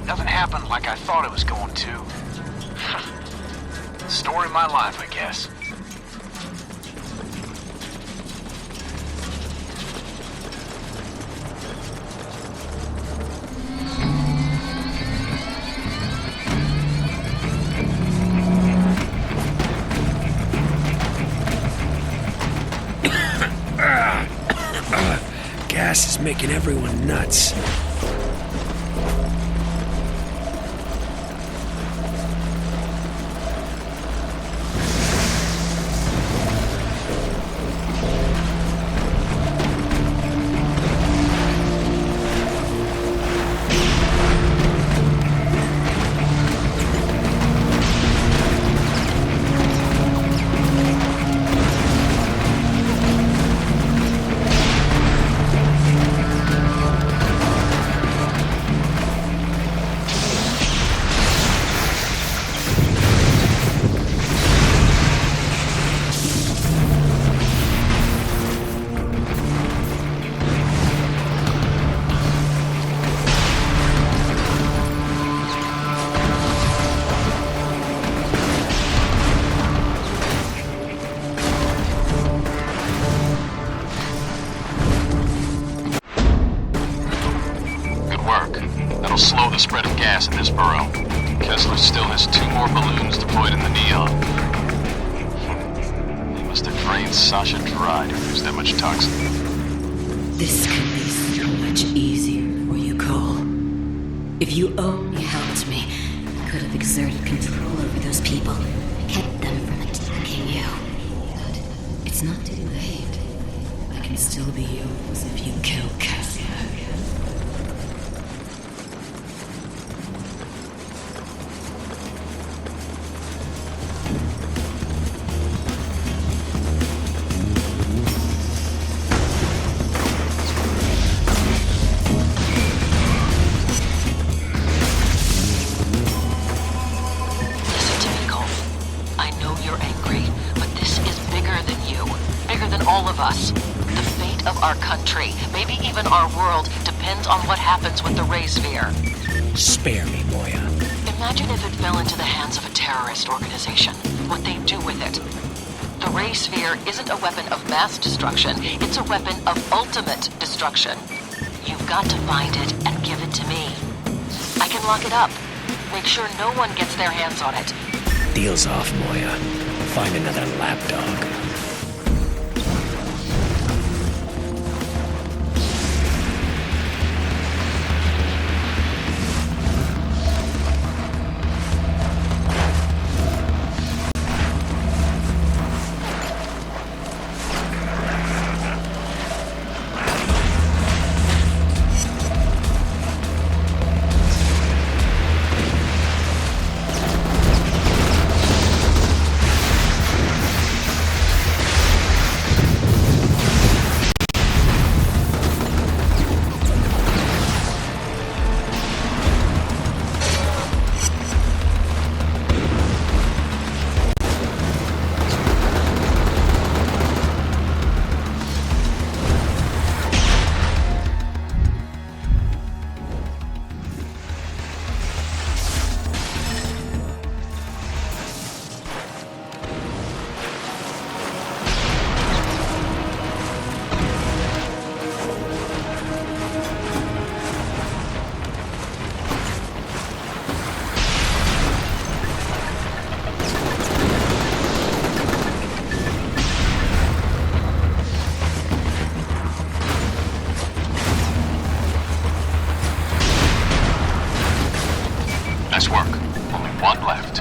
[SPEAKER 13] Nothing happened like I thought it was going to. Story of my life, I guess.
[SPEAKER 2] Gas is making everyone nuts.
[SPEAKER 8] That'll slow the spread of gas in this burrow. Kessler still has 2 more balloons deployed in the neon. drain Sasha dry to use that much toxin.
[SPEAKER 18] This could be so much easier for you, Cole. If you only helped me, I could have exerted control over those people, kept them from attacking you. But it's not too late. I can still be yours if you kill Kessler.
[SPEAKER 6] Our country, maybe even our world, depends on what happens with the Ray Sphere.
[SPEAKER 2] Spare me, Moya.
[SPEAKER 6] Imagine if it fell into the hands of a terrorist organization, what they'd do with it. The Ray Sphere isn't a weapon of mass destruction, it's a weapon of ultimate destruction. You've got to find it and give it to me. I can lock it up. Make sure no one gets their hands on it.
[SPEAKER 2] Deal's off, Moya. Find another lapdog.
[SPEAKER 8] Nice work. Only one left.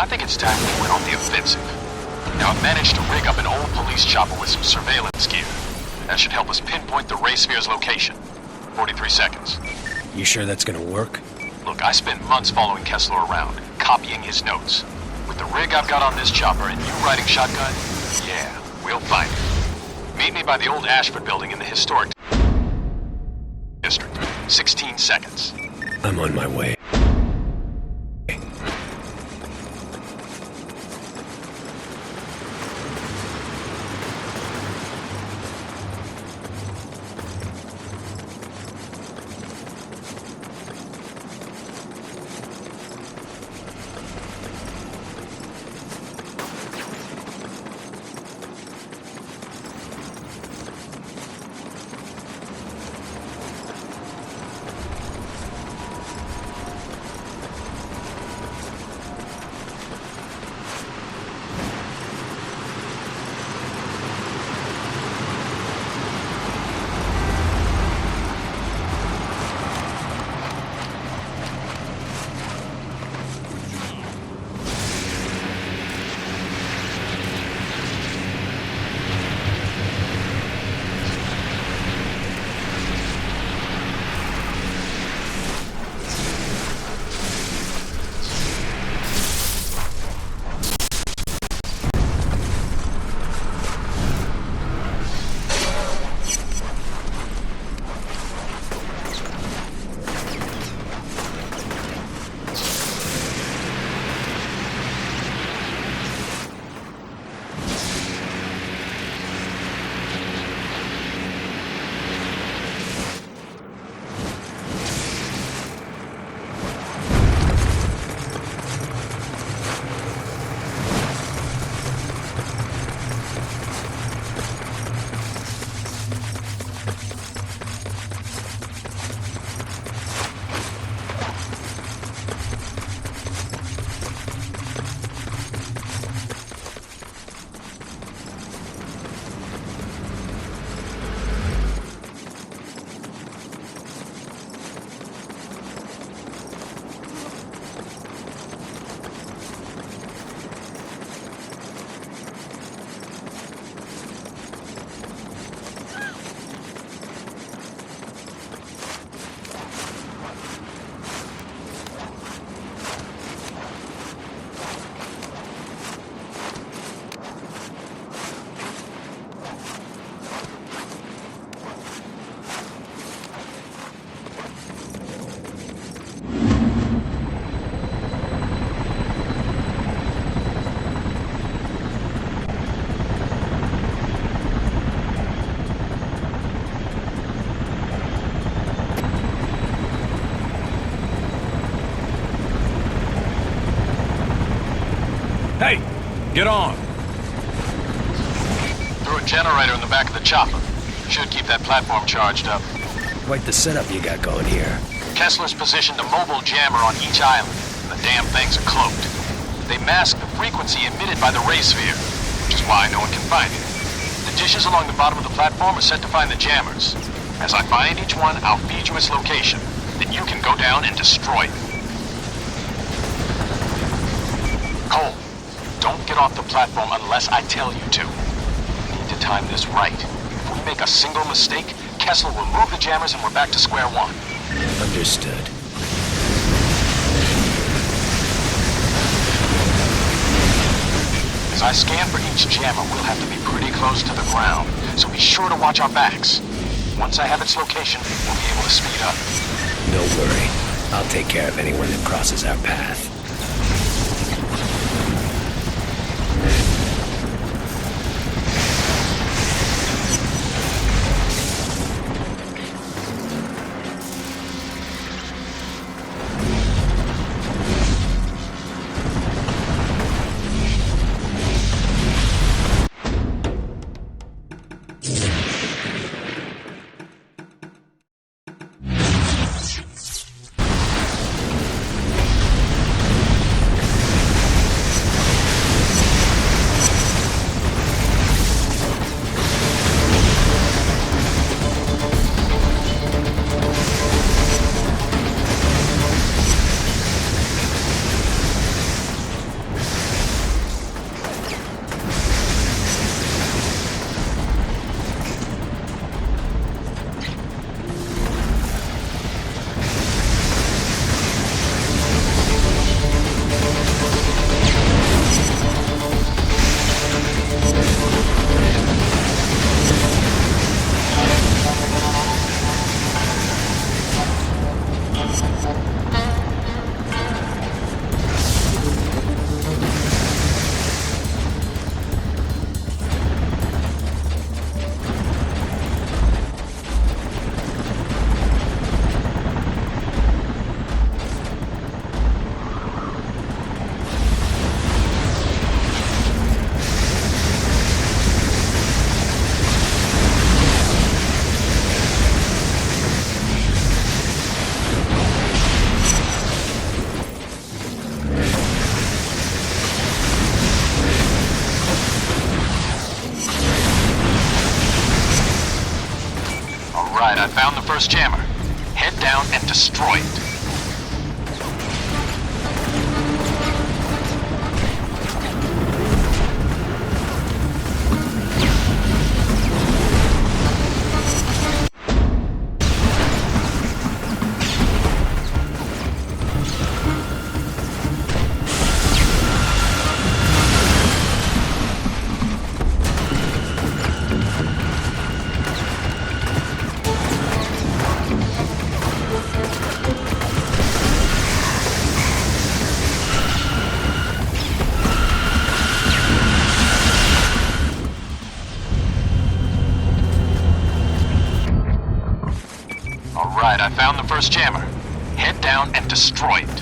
[SPEAKER 8] I think it's time we went on the offensive. Now, I've managed to rig up an old police chopper with some surveillance gear. That should help us pinpoint the Ray Sphere's location. 43 seconds.
[SPEAKER 2] You sure that's gonna work?
[SPEAKER 8] Look, I spent months following Kessler around, copying his notes. With the rig I've got on this chopper and you riding shotgun, yeah, we'll find it. Meet me by the old Ashford building in the historic district. 16 seconds.
[SPEAKER 2] I'm on my way.
[SPEAKER 20] Get on.
[SPEAKER 8] Threw a generator in the back of the chopper. Should keep that platform charged up.
[SPEAKER 2] Quite the setup you got going here.
[SPEAKER 8] Kessler's positioned a mobile jammer on each island, and the damn things are cloaked. They mask the frequency emitted by the ray sphere, which is why no one can find it. The dishes along the bottom of the platform are set to find the jammers. As I find each one, I'll feed you its location. Then you can go down and destroy it. Cole, don't get off the platform unless I tell you to. We need to time this right. If we make a single mistake, Kessler will move the jammers and we're back to square one.
[SPEAKER 2] Understood.
[SPEAKER 8] As I scan for each jammer, we'll have to be pretty close to the ground, so be sure to watch our backs. Once I have its location, we'll be able to speed up.
[SPEAKER 2] Don't worry. I'll take care of anyone that crosses our path.
[SPEAKER 8] I found the first jammer. Head down and destroy it. I found the first jammer. Head down and destroy it.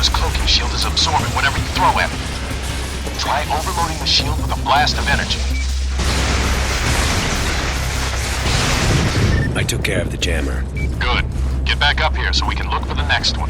[SPEAKER 8] camera's cloaking shield is absorbing whatever you throw at it. Try overloading the shield with a blast of energy.
[SPEAKER 2] I took care of the jammer.
[SPEAKER 8] Good. Get back up here so we can look for the next one.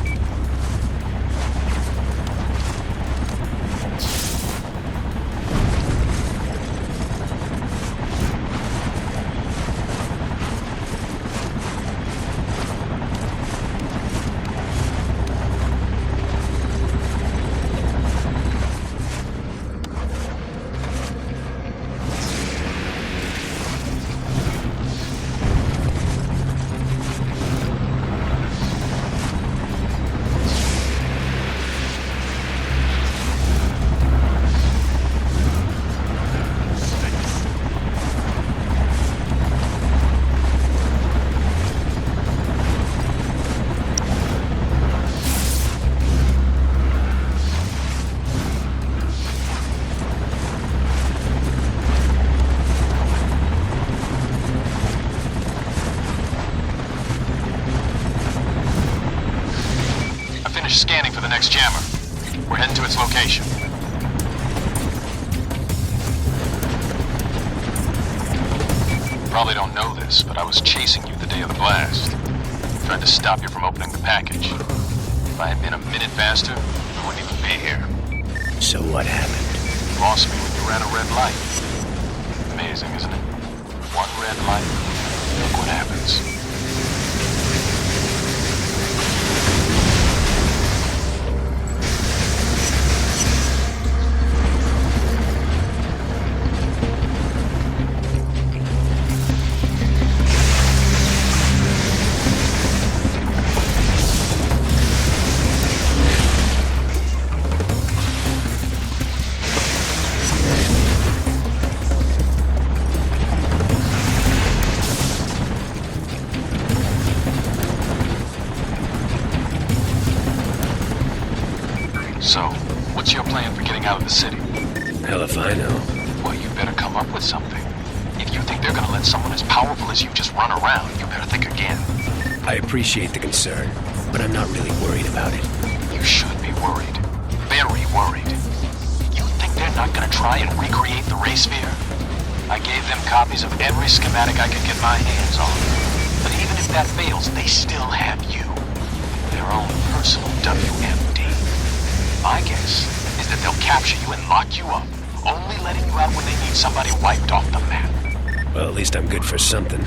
[SPEAKER 8] Scanning for the next jammer. We're heading to its location. Probably don't know this, but I was chasing you the day of the blast. Tried to stop you from opening the package. If I had been a minute faster, I wouldn't even be here.
[SPEAKER 2] So what happened?
[SPEAKER 8] You lost me when you ran a red light. Amazing, isn't it? One red light, look what happens. So, what's your plan for getting out of the city?
[SPEAKER 2] Hell if I know.
[SPEAKER 8] Well, you better come up with something. If you think they're gonna let someone as powerful as you just run around, you better think again.
[SPEAKER 2] I appreciate the concern, but I'm not really worried about it.
[SPEAKER 8] You should be worried. Very worried. You think they're not gonna try and recreate the ray sphere? I gave them copies of every schematic I could get my hands on. But even if that fails, they still have you. Their own personal WMD. My guess is that they'll capture you and lock you up, only letting you out when they need somebody wiped off the map.
[SPEAKER 2] Well, at least I'm good for something.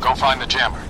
[SPEAKER 8] Go find the jammer.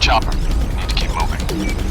[SPEAKER 8] chopper. We need to keep moving.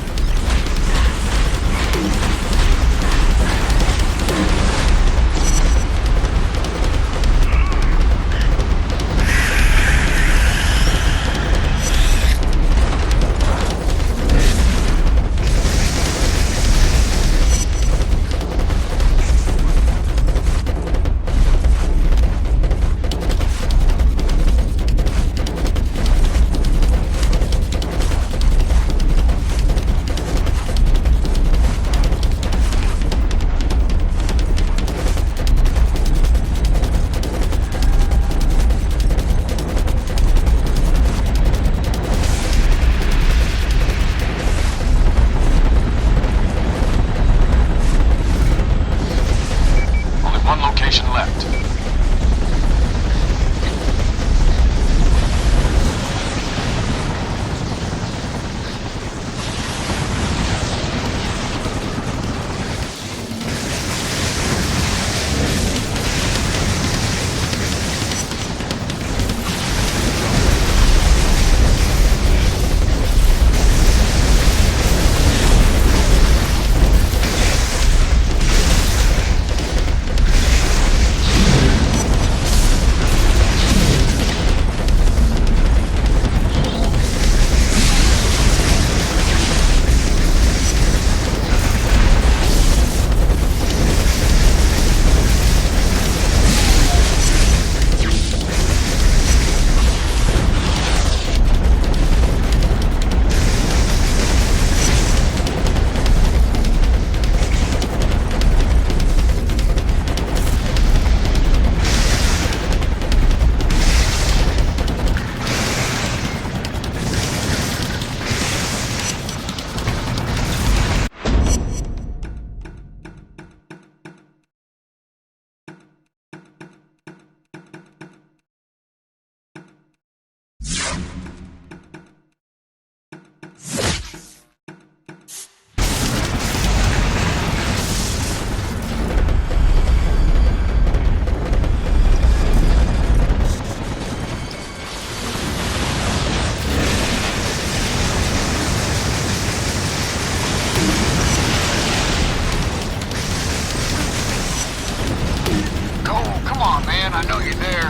[SPEAKER 13] I know you're there.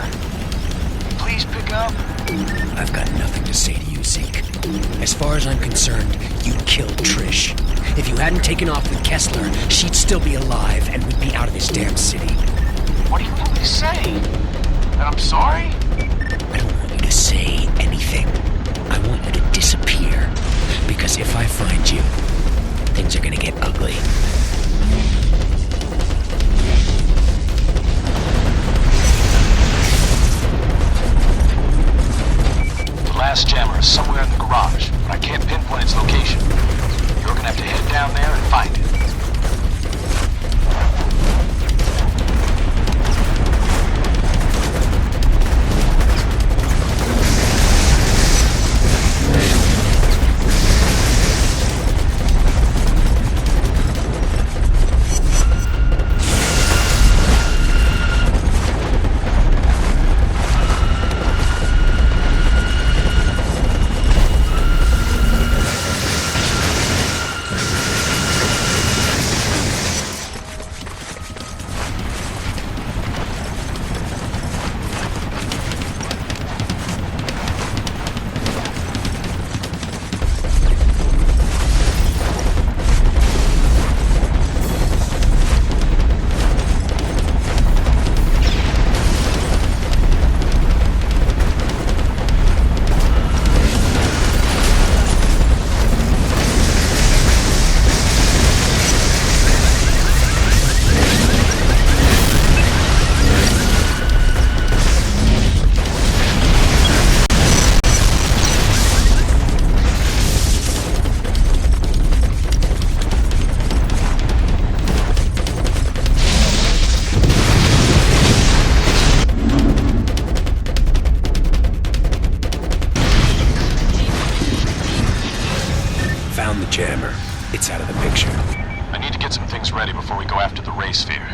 [SPEAKER 13] Please pick up.
[SPEAKER 2] I've got nothing to say to you, Zeke. As far as I'm concerned, you killed Trish. If you hadn't taken off with Kessler, she'd still be alive and we'd be out of this damn city.
[SPEAKER 13] What do you want me to say? That I'm sorry?
[SPEAKER 2] I don't want you to say anything. I want you to disappear. Because if I find you, things are gonna get ugly.
[SPEAKER 8] The last jammer is somewhere in the garage, but I can't pinpoint its location. You're gonna have to head down there and find it.
[SPEAKER 2] Found the jammer. It's out of the picture.
[SPEAKER 8] I need to get some things ready before we go after the ray sphere.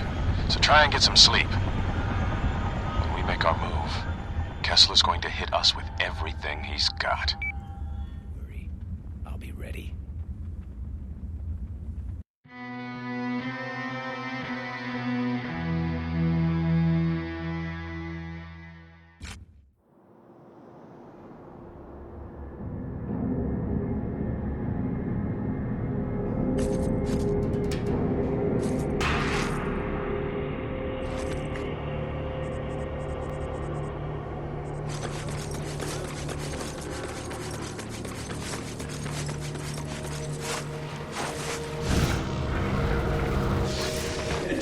[SPEAKER 8] So try and get some sleep. When we make our move, Kessler's going to hit us with everything he's got.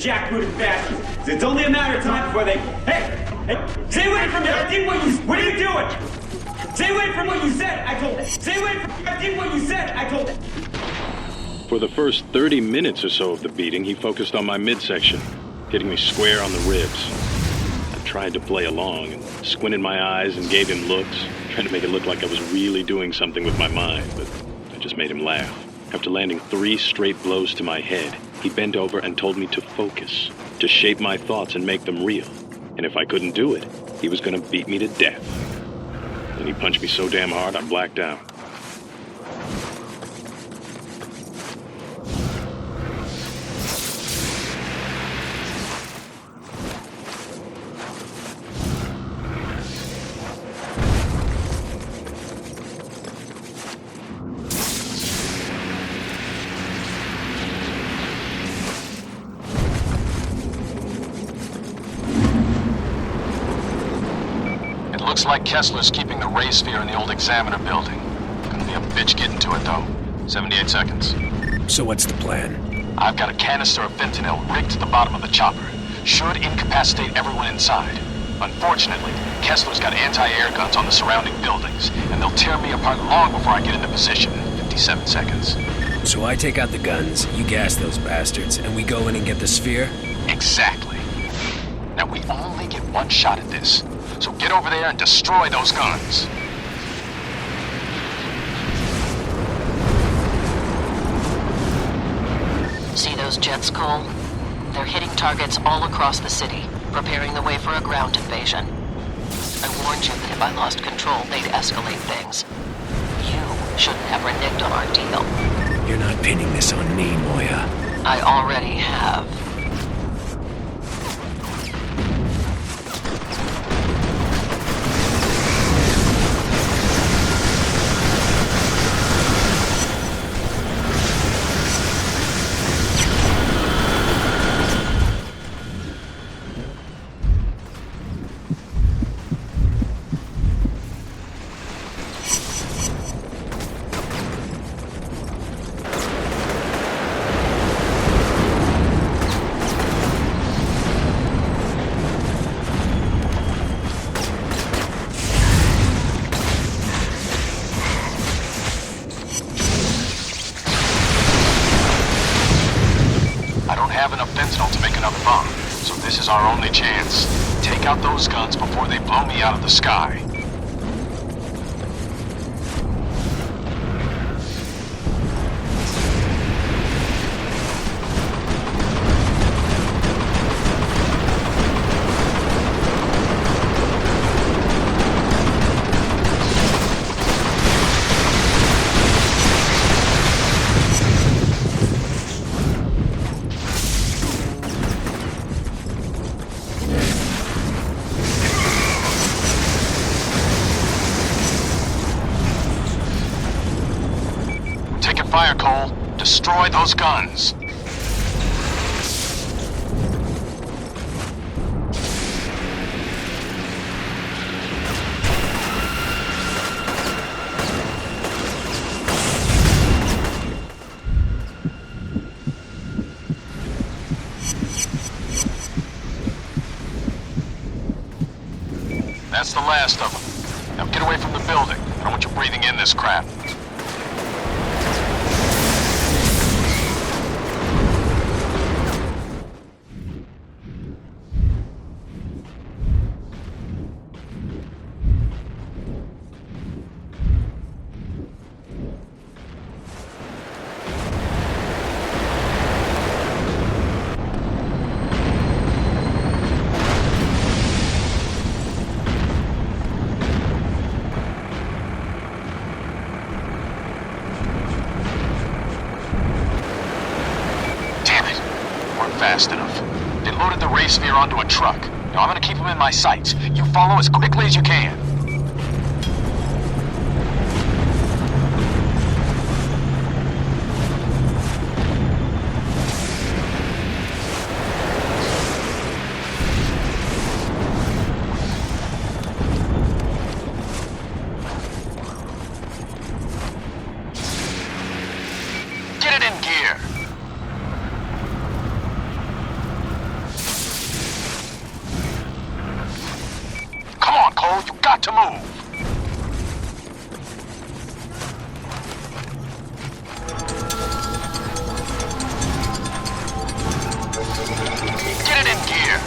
[SPEAKER 9] jackbooted bastards. It's only a matter of time before they... Hey! Stay away from me! I did what you... What are you doing? Stay away from what you said, I told you! Stay away from... I did what you said, I told you!
[SPEAKER 16] For the first 30 minutes or so of the beating, he focused on my midsection, hitting me square on the ribs. I tried to play along and squinted my eyes and gave him looks, trying to make it look like I was really doing something with my mind, but I just made him laugh. After landing 3 straight blows to my head, he bent over and told me to focus, to shape my thoughts and make them real. And if I couldn't do it, he was gonna beat me to death. Then he punched me so damn hard I blacked out.
[SPEAKER 8] Looks like Kessler's keeping the ray sphere in the old Examiner building. Gonna be a bitch getting to it, though. 78 seconds.
[SPEAKER 2] So what's the plan?
[SPEAKER 8] I've got a canister of fentanyl rigged to the bottom of the chopper. Should incapacitate everyone inside. Unfortunately, Kessler's got anti-air guns on the surrounding buildings, and they'll tear me apart long before I get into position. 57 seconds.
[SPEAKER 2] So I take out the guns, you gas those bastards, and we go in and get the sphere?
[SPEAKER 8] Exactly. Now, we only get one shot at this. So get over there and destroy those guns.
[SPEAKER 6] See those jets, Cole? They're hitting targets all across the city, preparing the way for a ground invasion. I warned you that if I lost control, they'd escalate things. You shouldn't have reneged on our deal.
[SPEAKER 2] You're not pinning this on me, Moya.
[SPEAKER 6] I already have.
[SPEAKER 8] This is our only chance. Take out those guns before they blow me out of the sky. Fire, Cole. Destroy those guns. That's the last of them. Now get away from the building. I don't want you breathing in this crap. Fast enough. They loaded the ray sphere onto a truck. Now I'm gonna keep them in my sights. You follow as quickly as you can. Get it in gear. You got to move! Get it in gear!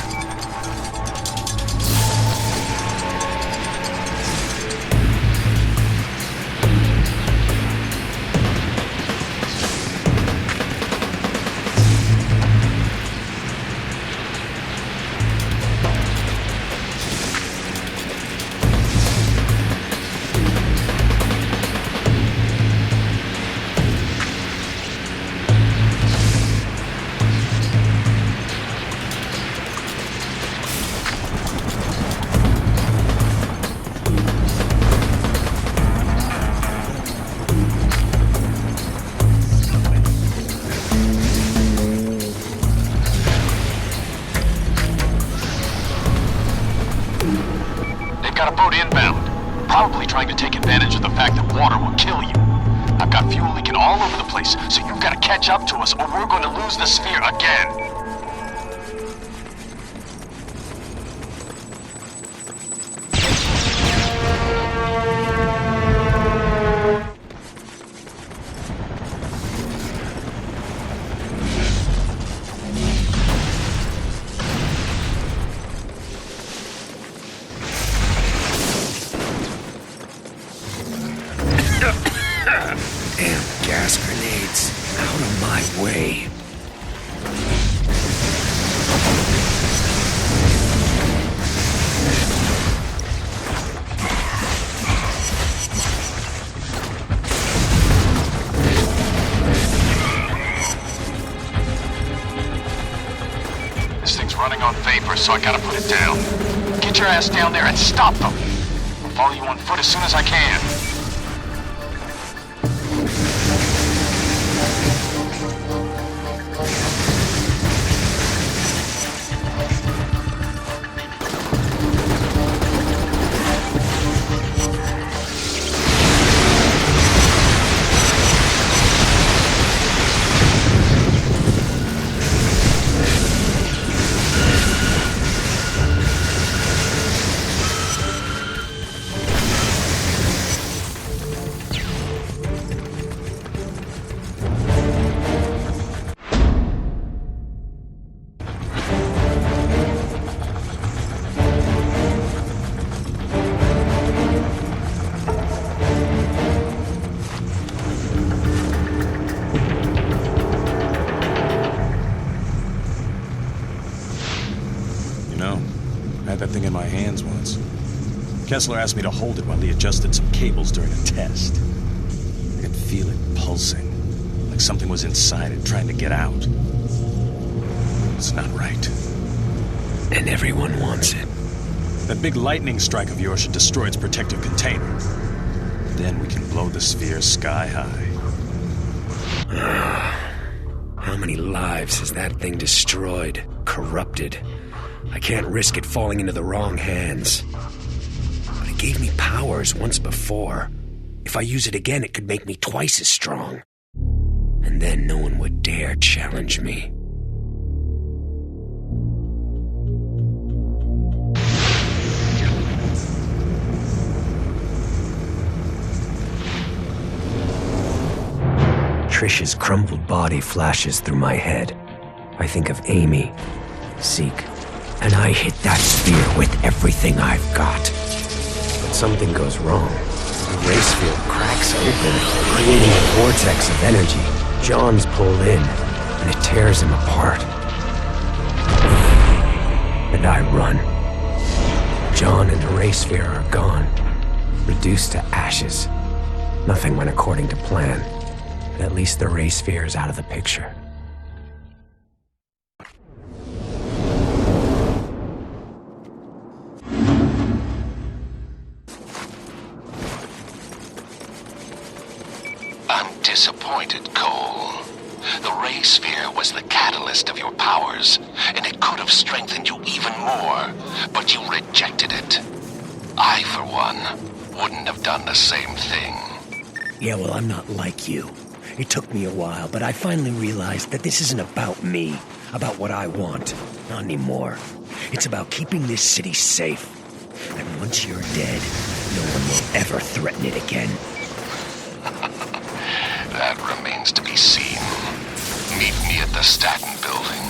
[SPEAKER 8] Got a boat inbound. Probably trying to take advantage of the fact that water will kill you. I've got fuel leaking all over the place, so you've got to catch up to us or we're going to lose the sphere again.
[SPEAKER 2] Damn gas grenades. Out of my way.
[SPEAKER 8] This thing's running on vapor, so I gotta put it down. Get your ass down there and stop them. I'll follow you on foot as soon as I can.
[SPEAKER 16] I had that thing in my hands once. Kessler asked me to hold it while he adjusted some cables during a test. I could feel it pulsing, like something was inside it trying to get out. It's not right.
[SPEAKER 2] And everyone wants it.
[SPEAKER 16] That big lightning strike of yours should destroy its protective container. Then we can blow the sphere sky high.
[SPEAKER 2] How many lives has that thing destroyed, corrupted? I can't risk it falling into the wrong hands. But it gave me powers once before. If I use it again, it could make me twice as strong. And then no one would dare challenge me. Trish's crumpled body flashes through my head. I think of Amy, Zeke, and I hit that sphere with everything I've got. But something goes wrong. The race field cracks open, creating a vortex of energy. John's pulled in, and it tears him apart. And I run. John and the race sphere are gone, reduced to ashes. Nothing went according to plan. But at least the race sphere is out of the picture.
[SPEAKER 1] I'm disappointed, Cole. The ray sphere was the catalyst of your powers, and it could have strengthened you even more, but you rejected it. I, for one, wouldn't have done the same thing.
[SPEAKER 2] Yeah, well, I'm not like you. It took me a while, but I finally realized that this isn't about me, about what I want. Not anymore. It's about keeping this city safe. And once you're dead, no one will ever threaten it again.
[SPEAKER 1] That remains to be seen. Meet me at the Staten Building.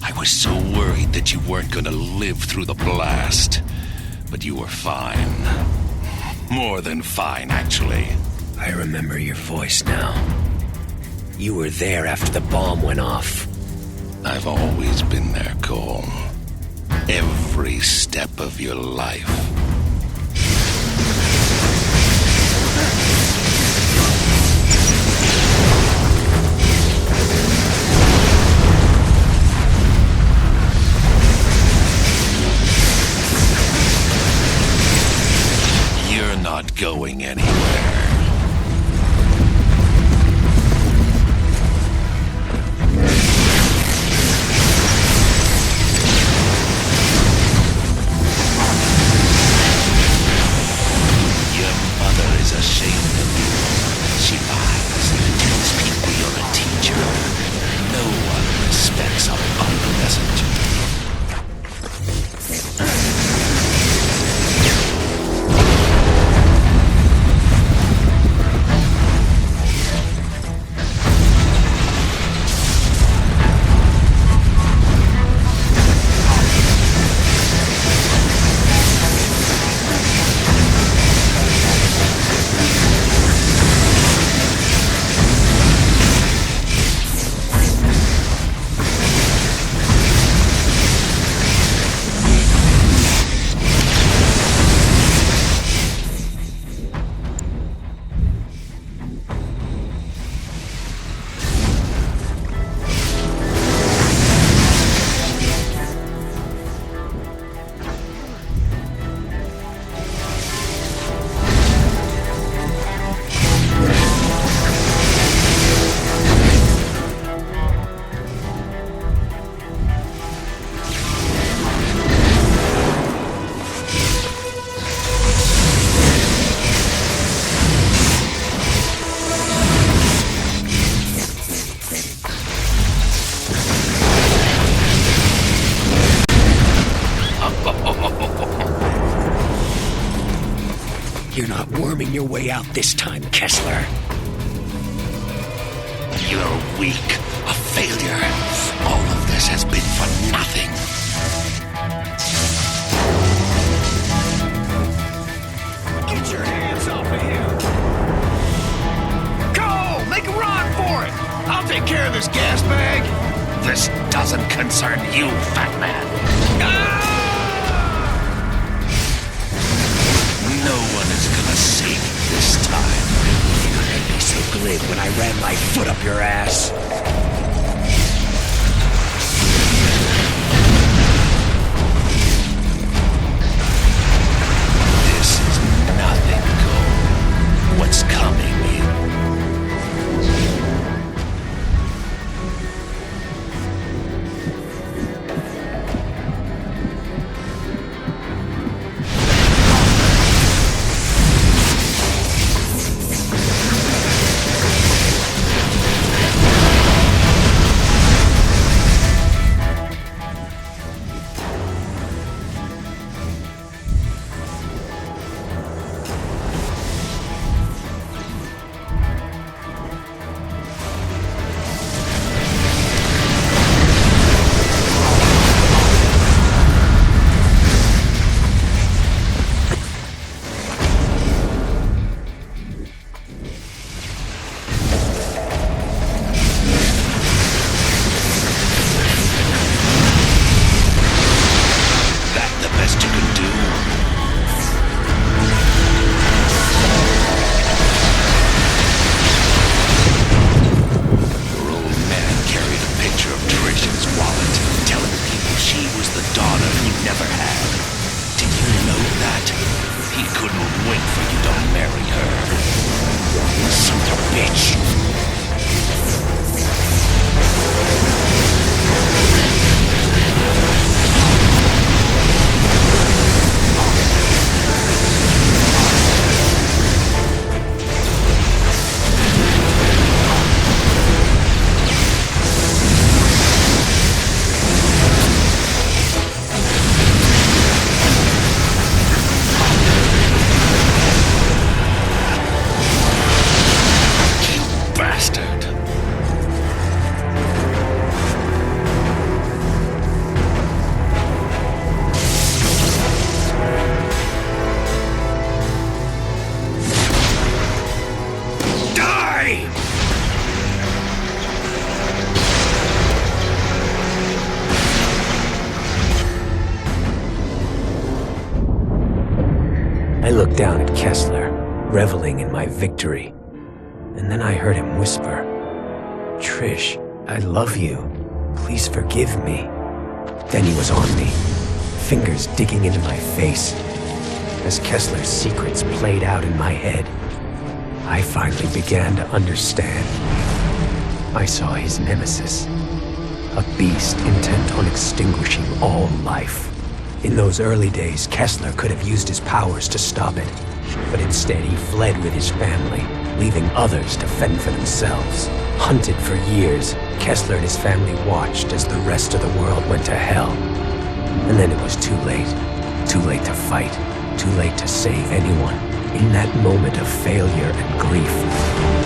[SPEAKER 1] I was so worried that you weren't gonna live through the blast. But you were fine. More than fine, actually.
[SPEAKER 2] I remember your voice now. You were there after the bomb went off.
[SPEAKER 1] I've always been there, Cole. Every step of your life. Not going anywhere. Your mother is ashamed of you. She lies and tells people you're a teacher. No one respects a bum messenger.
[SPEAKER 2] You're not worming your way out this time, Kessler.
[SPEAKER 1] You're weak, a failure. All of this has been for nothing.
[SPEAKER 4] Get your hands off of him! Cole, make a run for it! I'll take care of this gas bag.
[SPEAKER 1] This doesn't concern you, fat man. No one is gonna save you this time.
[SPEAKER 2] You made me so glib when I ran my foot up your ass.
[SPEAKER 1] This is nothing, Cole. What's coming? for you to marry her. Son of a bitch.
[SPEAKER 3] I looked down at Kessler, reveling in my victory. And then I heard him whisper, "Trish, I love you. Please forgive me." Then he was on me, fingers digging into my face. As Kessler's secrets played out in my head, I finally began to understand. I saw his nemesis, a beast intent on extinguishing all life. In those early days, Kessler could have used his powers to stop it, but instead he fled with his family, leaving others to fend for themselves. Hunted for years, Kessler and his family watched as the rest of the world went to hell. And then it was too late. Too late to fight. Too late to save anyone. In that moment of failure and grief,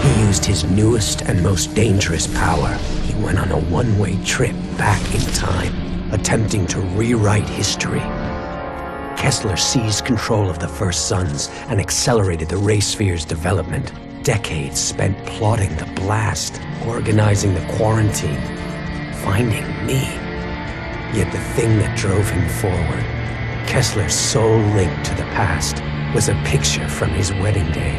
[SPEAKER 3] he used his newest and most dangerous power. He went on a one-way trip back in time, attempting to rewrite history. Kessler seized control of the First Sons and accelerated the Ray Sphere's development. Decades spent plotting the blast, organizing the quarantine, finding me. Yet the thing that drove him forward, Kessler's sole link to the past, was a picture from his wedding day,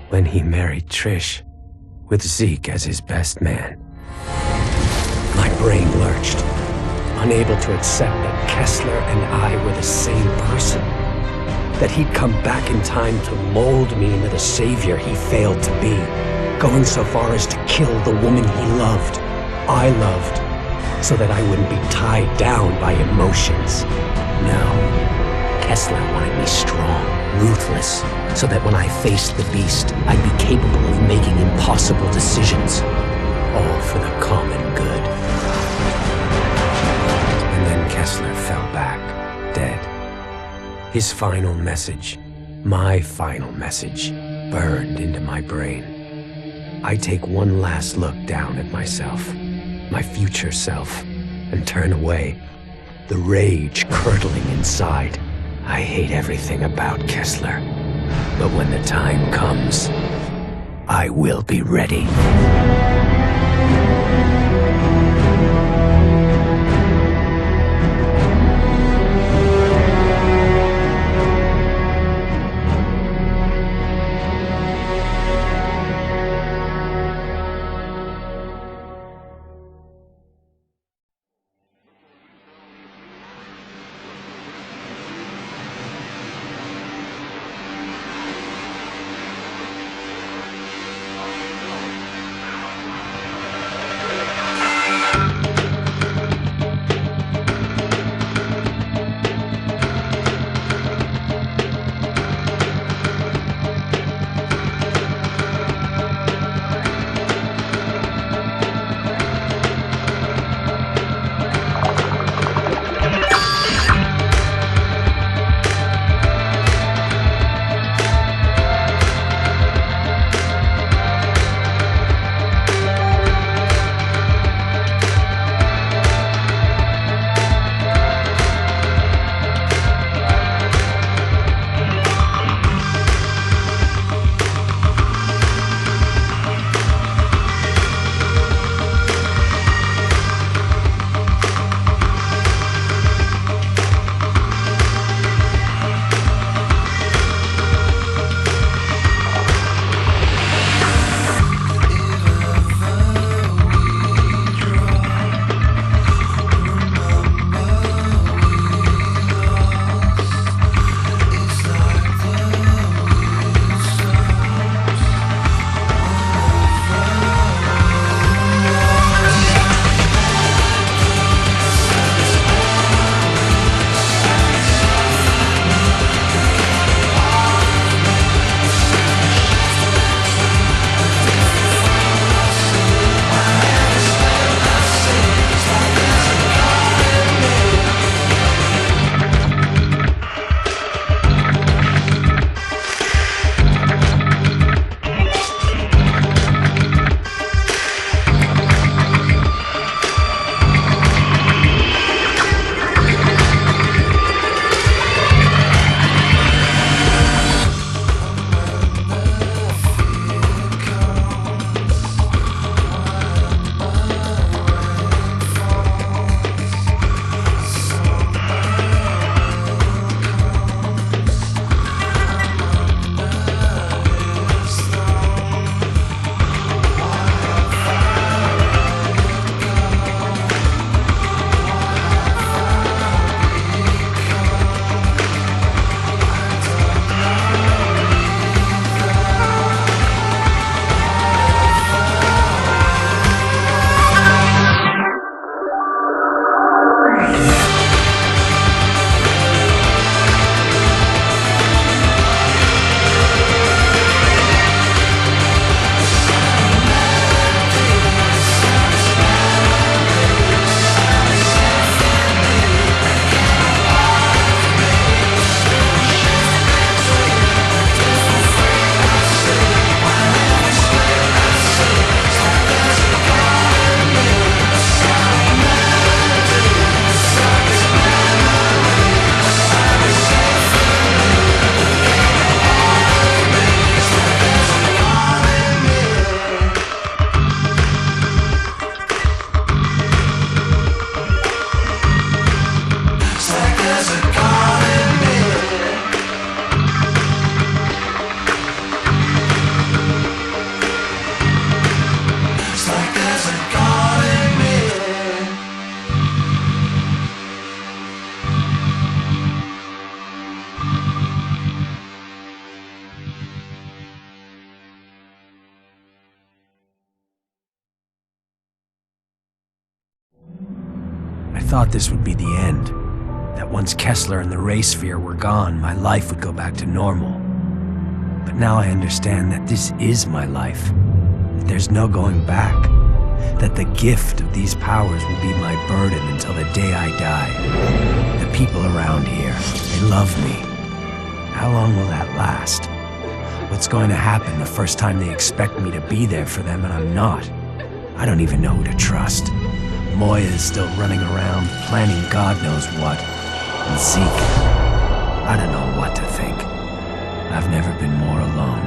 [SPEAKER 3] when he married Trish, with Zeke as his best man. My brain lurched, unable to accept that Kessler and I were the same person. That he'd come back in time to mold me into the savior he failed to be, going so far as to kill the woman he loved, I loved, so that I wouldn't be tied down by emotions. No, Kessler wanted me strong, ruthless, so that when I faced the beast, I'd be capable of making impossible decisions, all for the common good. And then Kessler fell back, dead. His final message, my final message, burned into my brain. I take one last look down at myself, my future self, and turn away, the rage curdling inside. I hate everything about Kessler, but when the time comes, I will be ready. thought this would be the end. That once Kessler and the Ray Sphere were gone, my life would go back to normal. But now I understand that this is my life. That there's no going back. That the gift of these powers will be my burden until the day I die. The people around here, they love me. How long will that last? What's going to happen the first time they expect me to be there for them and I'm not? I don't even know who to trust. Moya is still running around, planning God knows what. And Zeke, I don't know what to think. I've never been more alone.